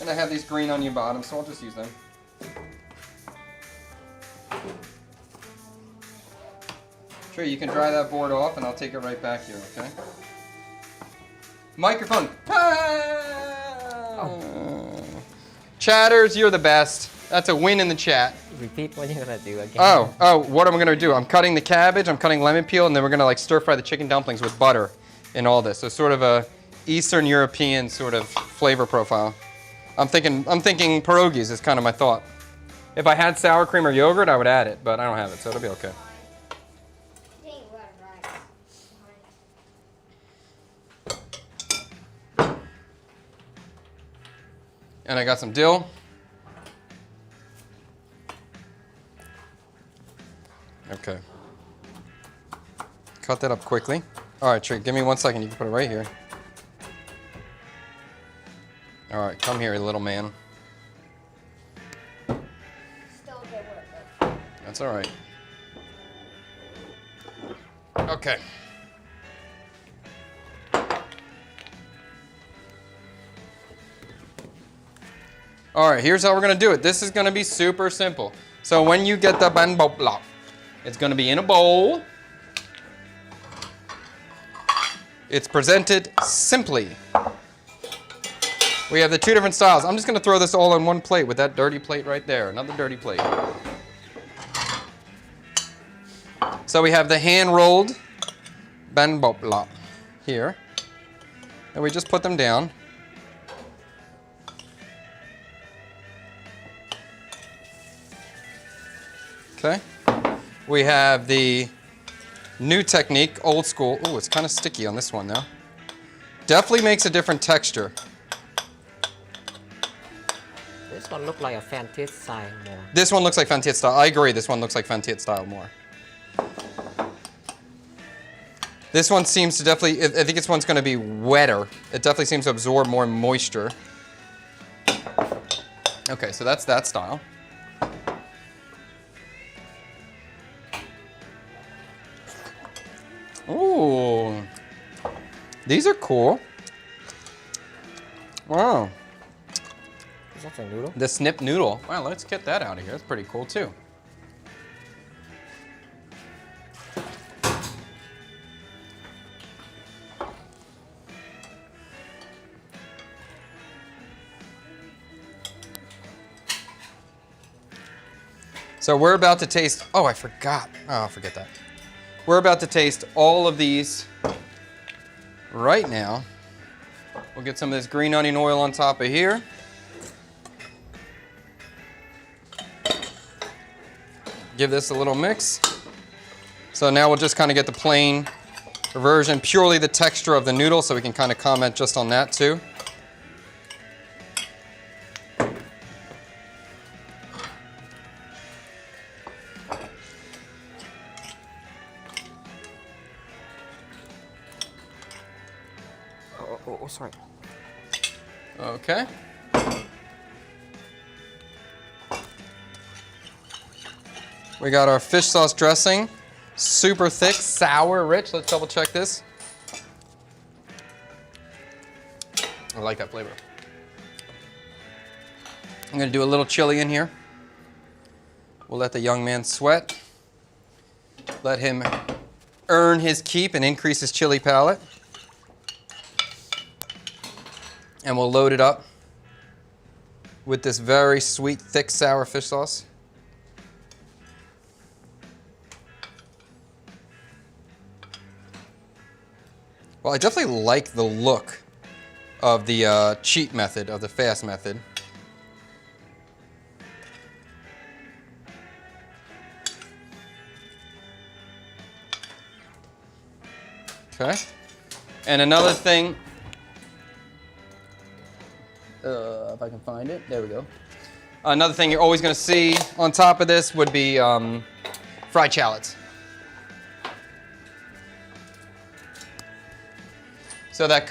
And I have these green onion bottoms, so I'll just use them. Sure, you can dry that board off, and I'll take it right back here, okay? Microphone. Chatters, you're the best. That's a win in the chat. Repeat what you're gonna do again. Oh, what am I gonna do? I'm cutting the cabbage, I'm cutting lemon peel, and then we're gonna like stir fry the chicken dumplings with butter and all this. So sort of a Eastern European sort of flavor profile. I'm thinking pierogies is kind of my thought. If I had sour cream or yogurt, I would add it, but I don't have it, so it'll be okay. Dang, what a rice. And I got some dill. Okay. Cut that up quickly. All right, Tree, give me 1 second. You can put it right here. All right, come here, little man. Still a good work. That's all right. Okay. All right, here's how we're gonna do it. This is gonna be super simple. So when you get the ban bột lọc, it's gonna be in a bowl. It's presented simply. We have the two different styles. I'm just gonna throw this all on one plate with that dirty plate right there. Another dirty plate. So we have the hand-rolled ban bột lọc here. And we just put them down. Okay. We have the new technique, old school. Oh, it's kind of sticky on this one now. Definitely makes a different texture. This one look like a Phan Thiết style more. This one looks like Phan Thiết style. I agree, this one looks like Phan Thiết style more. This one seems to definitely, I think this one's going to be wetter. It definitely seems to absorb more moisture. Okay, so that's that style. Ooh, these are cool. Wow. Is that a noodle? The snip noodle. Wow, let's get that out of here. That's pretty cool too. So we're about to taste, oh, I forgot. Oh, forget that. We're about to taste all of these right now. We'll get some of this green onion oil on top of here. give this a little mix. So now we'll just kind of get the plain version, purely the texture of the noodle, so we can kind of comment just on that too. Oh, sorry. Okay. We got our fish sauce dressing. Super thick, sour, rich. Let's double check this. I like that flavor. I'm gonna do a little chili in here. We'll let the young man sweat. Let him earn his keep and increase his chili palate. And we'll load it up with this very sweet, thick, sour fish sauce. Well, I definitely like the look of the cheat method, of the fast method. Okay. And another thing, if I can find it, there we go. Another thing you're always going to see on top of this would be fried shallots. So that